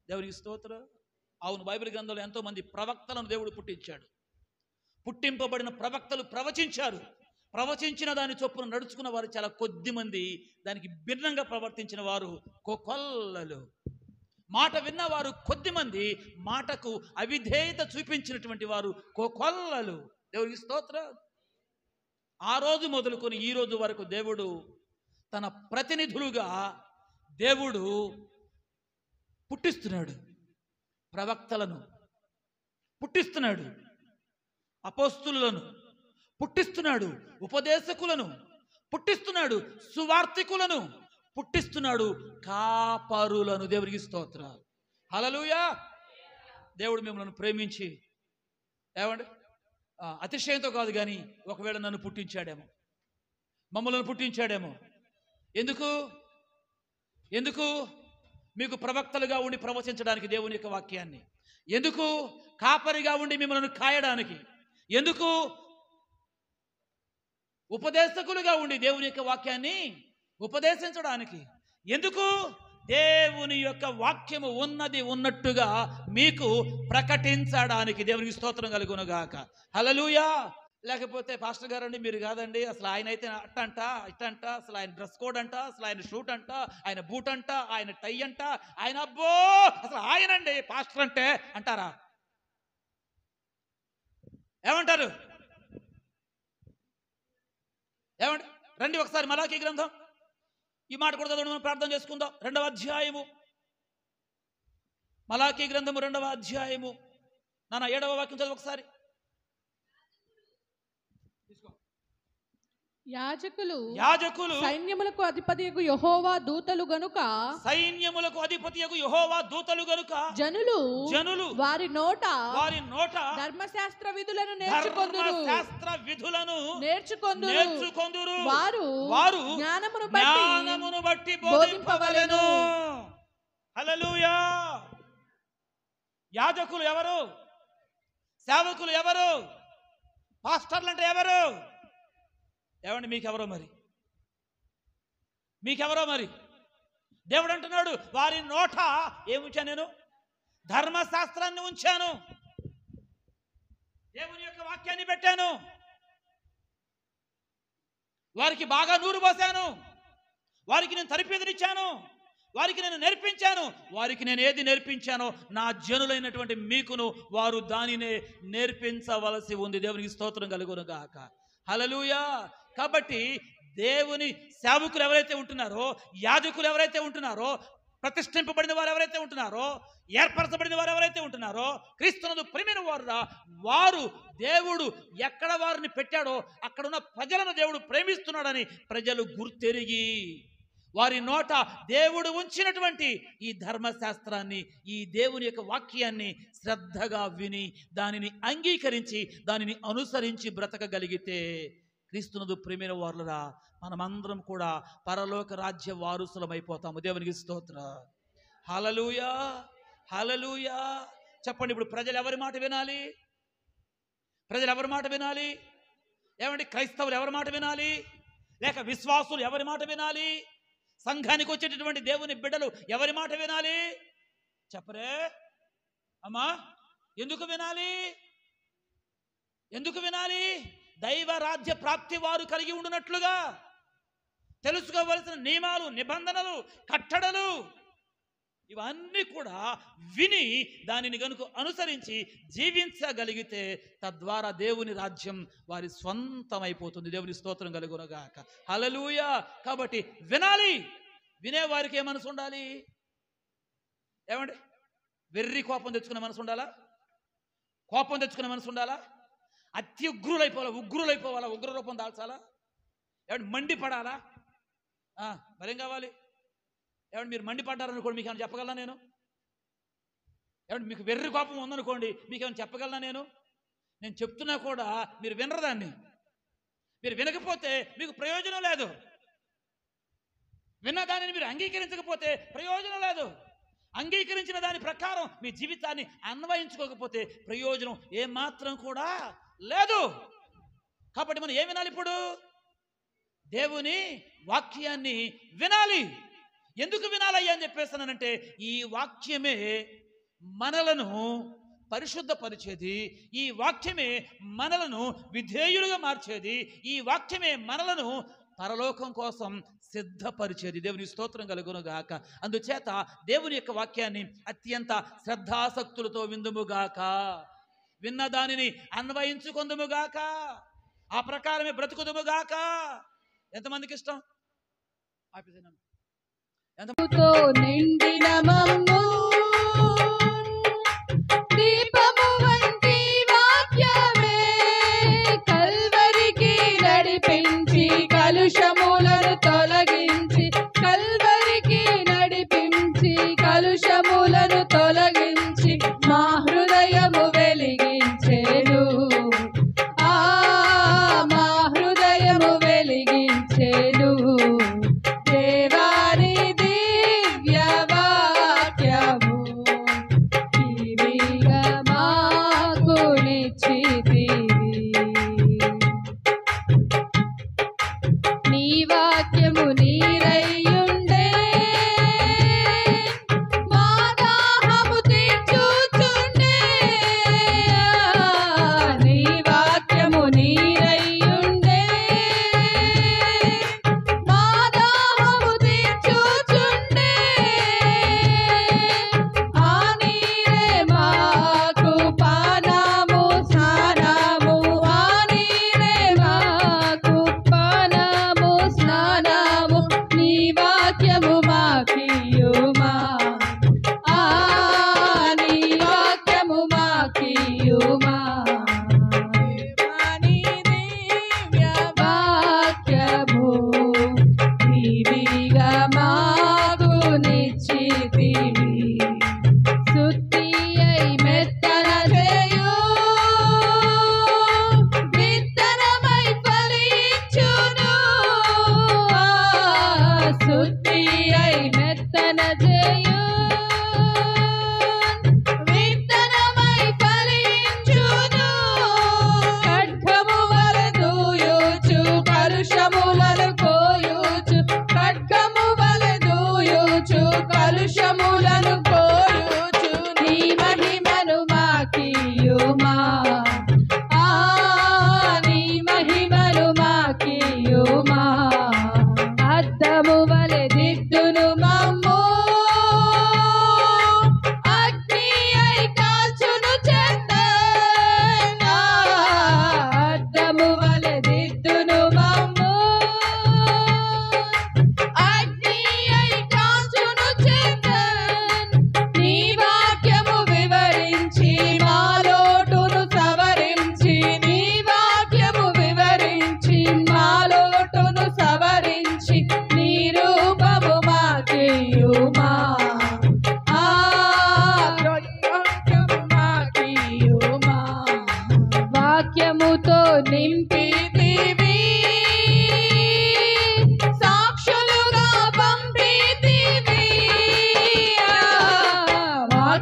[SPEAKER 2] దేవునికి స్తోత్రం. అవును, బైబిల్ గ్రంథంలో ఎంతో మంది ప్రవక్తలను దేవుడు పుట్టించాడు. పుట్టింపబడిన ప్రవక్తలు ప్రవచించారు. ప్రవచించిన దాని చొప్పున నడుచుకున్న వారు చాలా కొద్ది మంది. దానికి భిన్నంగా ప్రవర్తించిన వారు కోకొల్లలు. మాట విన్నవారు కొద్ది మంది. మాటకు అవిధేయత చూపించినటువంటి వారు కోకొల్లలు. దేవునికి స్తోత్రం. ఆ రోజు మొదలుకొని ఈ రోజు వరకు దేవుడు తన ప్రతినిధులుగా దేవుడు పుట్టిస్తున్నాడు. ప్రవక్తలను పుట్టిస్తున్నాడు, అపోస్తులను పుట్టిస్తున్నాడు, ఉపదేశకులను పుట్టిస్తున్నాడు, సువార్తికులను పుట్టిస్తున్నాడు, కాపరులను. దేవునికి స్తోత్రాలు. హల్లెలూయా. దేవుడు మిమ్మల్ని ప్రేమించి ఏమండి అతిశయంతో కాదు కానీ ఒకవేళ నన్ను పుట్టించాడేమో, మమ్మల్ని పుట్టించాడేమో. ఎందుకు? మీకు ప్రవక్తలుగా ఉండి ప్రవచించడానికి దేవుని యొక్క వాక్యాన్ని. ఎందుకు? కాపరిగా ఉండి మిమ్మల్ని కాయడానికి. ఎందుకు? ఉపదేశకులుగా ఉండి దేవుని యొక్క వాక్యాన్ని ఉపదేశించడానికి. ఎందుకు? దేవుని యొక్క వాక్యము ఉన్నట్టుగా మీకు ప్రకటించడానికి. దేవునికి స్తోత్రం కలుగునుగాక. హల్లెలూయా. లేకపోతే పాస్టర్ గారండి మీరు కాదండి, అసలు ఆయన అయితే ఇట్టంట, అసలు ఆయన డ్రెస్ కోడ్ అంట, అసలు ఆయన షూట్ అంట, ఆయన బూట్ అంట, ఆయన టై అంట, ఆయన అబ్బో అసలు ఆయనండి పాస్టర్ అంటే అంటారా? ఏమంటారు? ఏమండి? రండి ఒకసారి మలాకీ గ్రంథం ఈ మాట కూడా చదవడం మనం ప్రార్థన చేసుకుందాం. 2వ అధ్యాయము మలాకీ గ్రంథము 2వ అధ్యాయము 7వ వాక్యం చదువు ఒకసారి.
[SPEAKER 6] యాజకులు
[SPEAKER 5] సైన్యములకు అధిపతియగు యెహోవా దూతలు గనుక జనులు వారి నోట ధర్మశాస్త్ర విధులను నేర్చుకొందురు. వారు జ్ఞానమును బట్టి బోధింపవలెను.
[SPEAKER 2] హల్లెలూయా. యాజకులు ఎవరు? సేవకులు ఎవరు? పాస్టర్లు అంటే ఎవరు? ఏమండి మీకెవరో మరి దేవుడు అంటున్నాడు, వారి నోట ఏముంచాను నేను? ధర్మశాస్త్రాన్ని ఉంచాను, దేవుని యొక్క వాక్యాన్ని పెట్టాను, వారికి బాగా నూరు పోసాను, వారికి నేను తరిపేదనిచ్చాను, వారికి నేను నేర్పించాను. వారికి నేను ఏది నేర్పించానో నా జనులైనటువంటి మీకును వారు దానినే నేర్పించవలసి ఉంది. దేవునికి స్తోత్రం కలుగును గాక. హల్లెలూయా. కాబట్టి దేవుని సేవకులు ఎవరైతే ఉంటున్నారో, యాజకులు ఎవరైతే ఉంటున్నారో, ప్రతిష్ఠింపబడిన వారు ఎవరైతే ఉంటున్నారో, ఏర్పరచబడిన వారు ఎవరైతే ఉంటున్నారో, క్రీస్తునందు ప్రియమైన వారు దేవుడు ఎక్కడ వారిని పెట్టాడో అక్కడ ఉన్న ప్రజలను దేవుడు ప్రేమిస్తున్నాడని ప్రజలు గుర్తెరిగి వారి నోట దేవుడు ఉంచినటువంటి ఈ ధర్మశాస్త్రాన్ని, ఈ దేవుని యొక్క వాక్యాన్ని శ్రద్ధగా విని దానిని అంగీకరించి దానిని అనుసరించి బ్రతకగలిగితే క్రీస్తునందు ప్రియమైన వారులరా మనమందరం కూడా పరలోక రాజ్య వారసులమైపోతాము. దేవునికి స్తోత్రం. హల్లెలూయా, హల్లెలూయా. చెప్పండి, ఇప్పుడు ప్రజలు ఎవరి మాట వినాలి? ప్రజలు ఎవరి మాట వినాలి? ఏమండి, క్రైస్తవులు ఎవరి మాట వినాలి? లేక విశ్వాసులు ఎవరి మాట వినాలి? సంఘానికి వచ్చేటటువంటి దేవుని బిడ్డలు ఎవరి మాట వినాలి? చెప్పరే అమ్మా. ఎందుకు వినాలి? ఎందుకు వినాలి? దైవ రాజ్య ప్రాప్తి వారు కలిగి ఉండునట్లుగా తెలుసుకోవలసిన నియమాలు, నిబంధనలు, కట్టడలు ఇవన్నీ కూడా విని దానిని గనుక అనుసరించి జీవించగలిగితే తద్వారా దేవుని రాజ్యం వారి స్వంతమైపోతుంది. దేవుని స్తోత్రం కలుగునగాక. హల్లెలూయా. కాబట్టి వినాలి. వినేవారికి ఏ మనసు ఉండాలి? ఏమండి, వెర్రి కోపం తెచ్చుకునే మనసు ఉండాలా? కోపం తెచ్చుకునే మనసు ఉండాలా? అతి ఉగ్రులైపోవాలా? ఉగ్ర రూపం దాల్చాలా? ఏమంటే మండిపడాలా? మరేం కావాలి? ఏమంటే మీరు మండిపడ్డారనుకోండి, మీకు ఏమైనా చెప్పగలనా నేను? ఏమంటే మీకు వెర్రి కోపం ఉందనుకోండి, మీకు ఏమైనా చెప్పగలనా నేను? నేను చెప్తున్నా కూడా మీరు వినరు దాన్ని. మీరు వినకపోతే మీకు ప్రయోజనం లేదు. విన్న దానిని మీరు అంగీకరించకపోతే ప్రయోజనం లేదు. అంగీకరించిన దాని ప్రకారం మీ జీవితాన్ని అన్వయించుకోకపోతే ప్రయోజనం ఏమాత్రం కూడా లేదు. కాబట్టి మనం ఏం వినాలి? ఇప్పుడు దేవుని వాక్యాన్ని వినాలి. ఎందుకు వినాలయ్యా అని చెప్పేస్తానంటే, ఈ వాక్యమే మనలను పరిశుద్ధపరిచేది, ఈ వాక్యమే మనలను విధేయులుగా మార్చేది, ఈ వాక్యమే మనలను పరలోకం కోసం సిద్ధపరిచేది. దేవుని స్తోత్రం కలుగునుగాక. అందుచేత దేవుని యొక్క వాక్యాన్ని అత్యంత శ్రద్ధాసక్తులతో విందుముగాక, విన్న దానిని అన్వయించుకొందుముగాక, ఆ ప్రకారమే బ్రతుకుదుముగాక. ఎంతమందికి ఇష్టం?
[SPEAKER 6] నిండిన మమ్ము దీపము వంటి వాక్యమే కల్వరికి నడిపించి కలుషములను తొలగించి, కల్వరికి నడిపించి కలుషములను తొలగించి మా హృదయము వెలిగించెను. మా హృదయము వెలిగించెను. దేవాని దివ్య వాక్య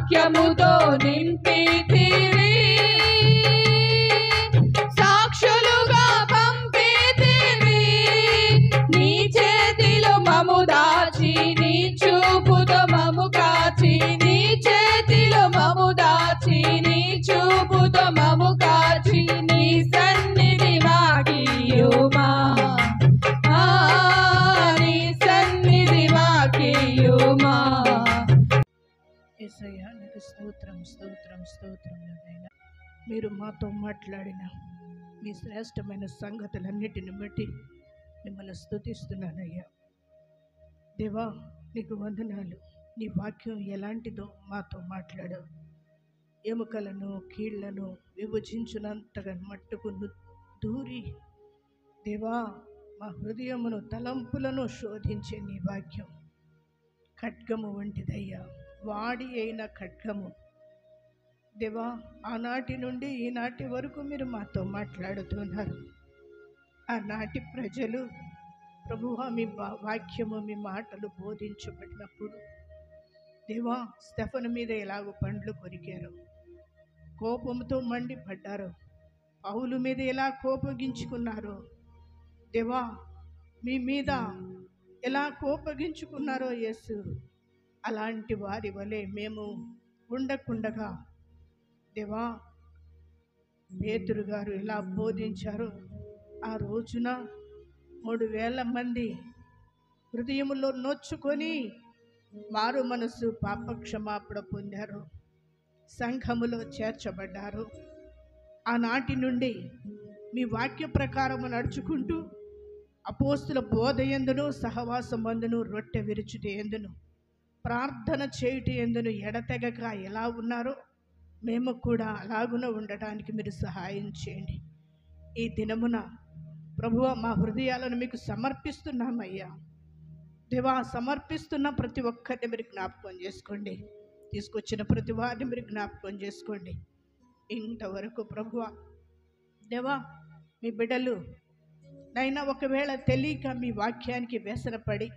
[SPEAKER 6] వాక్యముతో నింపితివి, సాక్షులుగా పంపితివి. నీ చేతిలో మము దాచి, నీ చూపుతో మము కాచి, నీ చేతిలో మము దాచి, నీ చూపుతో మము కాచి, నీ సన్నిధి మాకియుమా, నీ సన్నిధి మాకియుమా.
[SPEAKER 1] యేసయ్యా, నీకు స్తోత్రం స్తోత్రం స్తోత్రం నాయనా. మీరు మాతో మాట్లాడిన మీ శ్రేష్టమైన సంగతులన్నిటిని బట్టి మిమ్మల్ని స్తుతిస్తున్నానయ్యా. దేవా, నీకు వందనాలు. నీ వాక్యం ఎలాంటిదో మాతో మాట్లాడావు. ఎముకలను కీళ్లను విభజించినంతగా మట్టుకు దూరి దేవా, మా హృదయమును తలంపులను శోధించే నీ వాక్యం ఖడ్గము వంటిదయ్యా, వాడి అయిన ఖడ్గము. దేవా, ఆనాటి నుండి ఈనాటి వరకు మీరు మాతో మాట్లాడుతున్నారు. ఆనాటి ప్రజలు ప్రభువా మీ వాక్యము మీ మాటలు బోధించబడినప్పుడు దేవా, స్టెఫను మీద ఎలాగో పండ్లు కొరికారు, కోపంతో మండిపడ్డారు. పౌలు మీద ఎలా కోపగించుకున్నారో దేవా, మీ మీద ఎలా కోపగించుకున్నారో యేసు, అలాంటి వారి వలె మేము ఉండకుండగా దేవా, పేతురు గారు ఎలా బోధించారో ఆ రోజున 3,000 మంది హృదయములో నొచ్చుకొని మారు మనసు పాపక్షమాపణ పొందారు, సంఘములో చేర్చబడ్డారు. ఆనాటి నుండి మీ వాక్య ప్రకారము నడుచుకుంటూ అపోస్తుల బోధ యందును, సహవాసమందును, రొట్టె విరుచుట యందును, ప్రార్థన చేయుట యందును ఎడతెగక ఎలా ఉన్నారో మేము కూడా అలాగున ఉండటానికి మీరు సహాయం చేయండి. ఈ దినమున ప్రభువ మా హృదయాలను మీకు సమర్పిస్తున్నామయ్యా. దేవా, సమర్పిస్తున్న ప్రతి ఒక్కరిని మీరు జ్ఞాపకం చేసుకోండి. తీసుకొచ్చిన ప్రతి వారిని మీరు జ్ఞాపకం చేసుకోండి. ఇంతవరకు ప్రభువ దేవా, మీ బిడ్డలు నైనా ఒకవేళ తెలియక మీ వాక్యానికి వ్యసనపడి,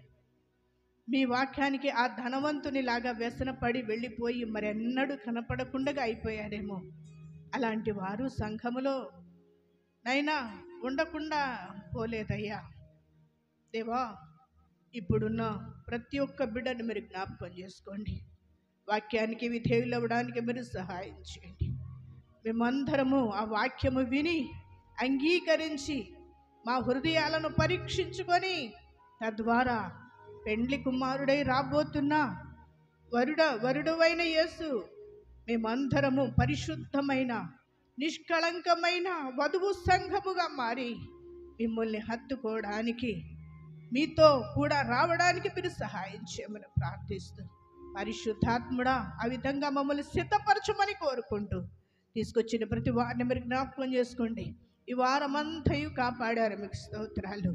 [SPEAKER 1] మీ వాక్యానికి ఆ ధనవంతునిలాగా వ్యసనపడి వెళ్ళిపోయి మరెన్నడూ కనపడకుండా అయిపోయారేమో. అలాంటి వారు సంఘములో నైనా ఉండకుండా పోలేదయ్యా. దేవా, ఇప్పుడున్న ప్రతి ఒక్క బిడ్డను మీరు జ్ఞాపకం చేసుకోండి. వాక్యానికి విధేయులు అవ్వడానికి మీరు సహాయం చేయండి. మేమందరము ఆ వాక్యము విని అంగీకరించి మా హృదయాలను పరీక్షించుకొని తద్వారా పెండ్లి కుమారుడై రాబోతున్న వరుడవైన యేసు మేమందరము పరిశుద్ధమైన నిష్కళంకమైన వధువు సంఘముగా మారి మిమ్మల్ని హత్తుకోవడానికి, మీతో కూడా రావడానికి మీరు సహాయం చేయమని ప్రార్థిస్తూ, పరిశుద్ధాత్ముడా ఆ విధంగా మమ్మల్ని సిద్ధపరచమని కోరుకుంటూ తీసుకొచ్చిన ప్రతి వారిని మీరు జ్ఞాపకం చేసుకోండి. ఈ వారమంతయు కాపాడారు, మీకు స్తోత్రాలు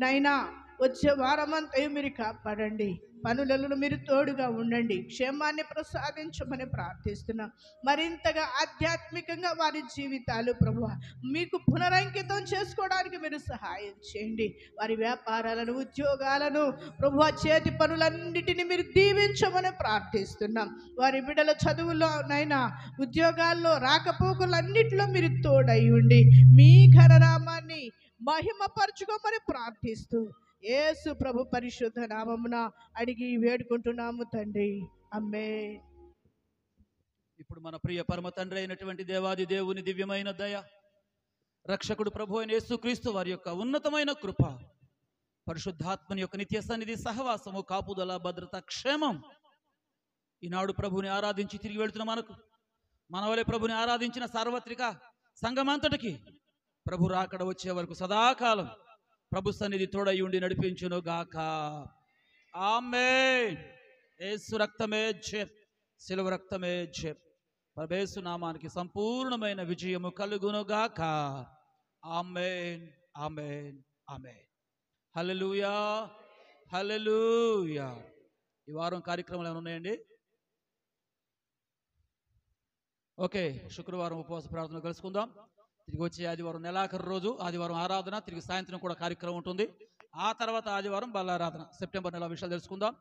[SPEAKER 1] నైనా. వచ్చే వారమంతయు మీరు కాపాడండి, పనులలో మీరు తోడుగా ఉండండి, క్షేమాన్ని ప్రసాదించమని ప్రార్థిస్తున్నాం. మరింతగా ఆధ్యాత్మికంగా వారి జీవితాలు ప్రభువా మీకు పునరంకితం చేసుకోవడానికి మీరు సహాయం చేయండి. వారి వ్యాపారాలను, ఉద్యోగాలను ప్రభువా చేతి పనులన్నిటిని మీరు దీవించమని ప్రార్థిస్తున్నాం. వారి బిడ్డల చదువులో నైనా, ఉద్యోగాల్లో, రాకపోకలన్నిటిలో మీరు తోడై ఉండి మీ ఘననామాన్ని మహిమపరచుకోమని ప్రార్థిస్తూ యేసు ప్రభు పరిశుద్ధ నామమున అడిగి వేడుకుంటున్నాము తండ్రి, ఆమేన్.
[SPEAKER 3] ఇప్పుడు మన ప్రియ పరమ తండ్రి అయినటువంటి దేవాది దేవుని దివ్యమైన దయ, రక్షకుడు ప్రభు అయిన యేసుక్రీస్తు వారి యొక్క ఉన్నతమైన కృప, పరిశుద్ధాత్మని యొక్క నిత్య సన్నిధి, సహవాసము, కాపుదల, భద్రత, క్షేమం ఈనాడు ప్రభుని ఆరాధించి తిరిగి వెళుతున్న మనకు, మన వలె ప్రభుని ఆరాధించిన సార్వత్రిక సంఘమంతటికి ప్రభు రాకడ వచ్చే వరకు సదాకాలం ప్రభు సన్నిధి తోడై ఉండి నడిపించును గాక. ఆమేన్. యేసు రక్తమే జయం, శిలువ రక్తమే జయం. ప్రభుయేసు నామానికి సంపూర్ణమైన విజయము కలుగును గాక. ఆమేన్, ఆమేన్, ఆమేన్. హల్లెలూయా, హల్లెలూయా. ఈ వారం కార్యక్రమాలు ఏమైనా ఉన్నాయండి? ఓకే, శుక్రవారం ఉపవాస ప్రార్థన కలుసుకుందాం. తిరిగి వచ్చే ఆదివారం నెలాఖరు రోజు ఆదివారం ఆరాధన, తిరిగి సాయంత్రం కూడా కార్యక్రమం ఉంటుంది. ఆ తర్వాత ఆదివారం బల్లారాధన. సెప్టెంబర్ నెల విషయాలు తెలుసుకుందాం.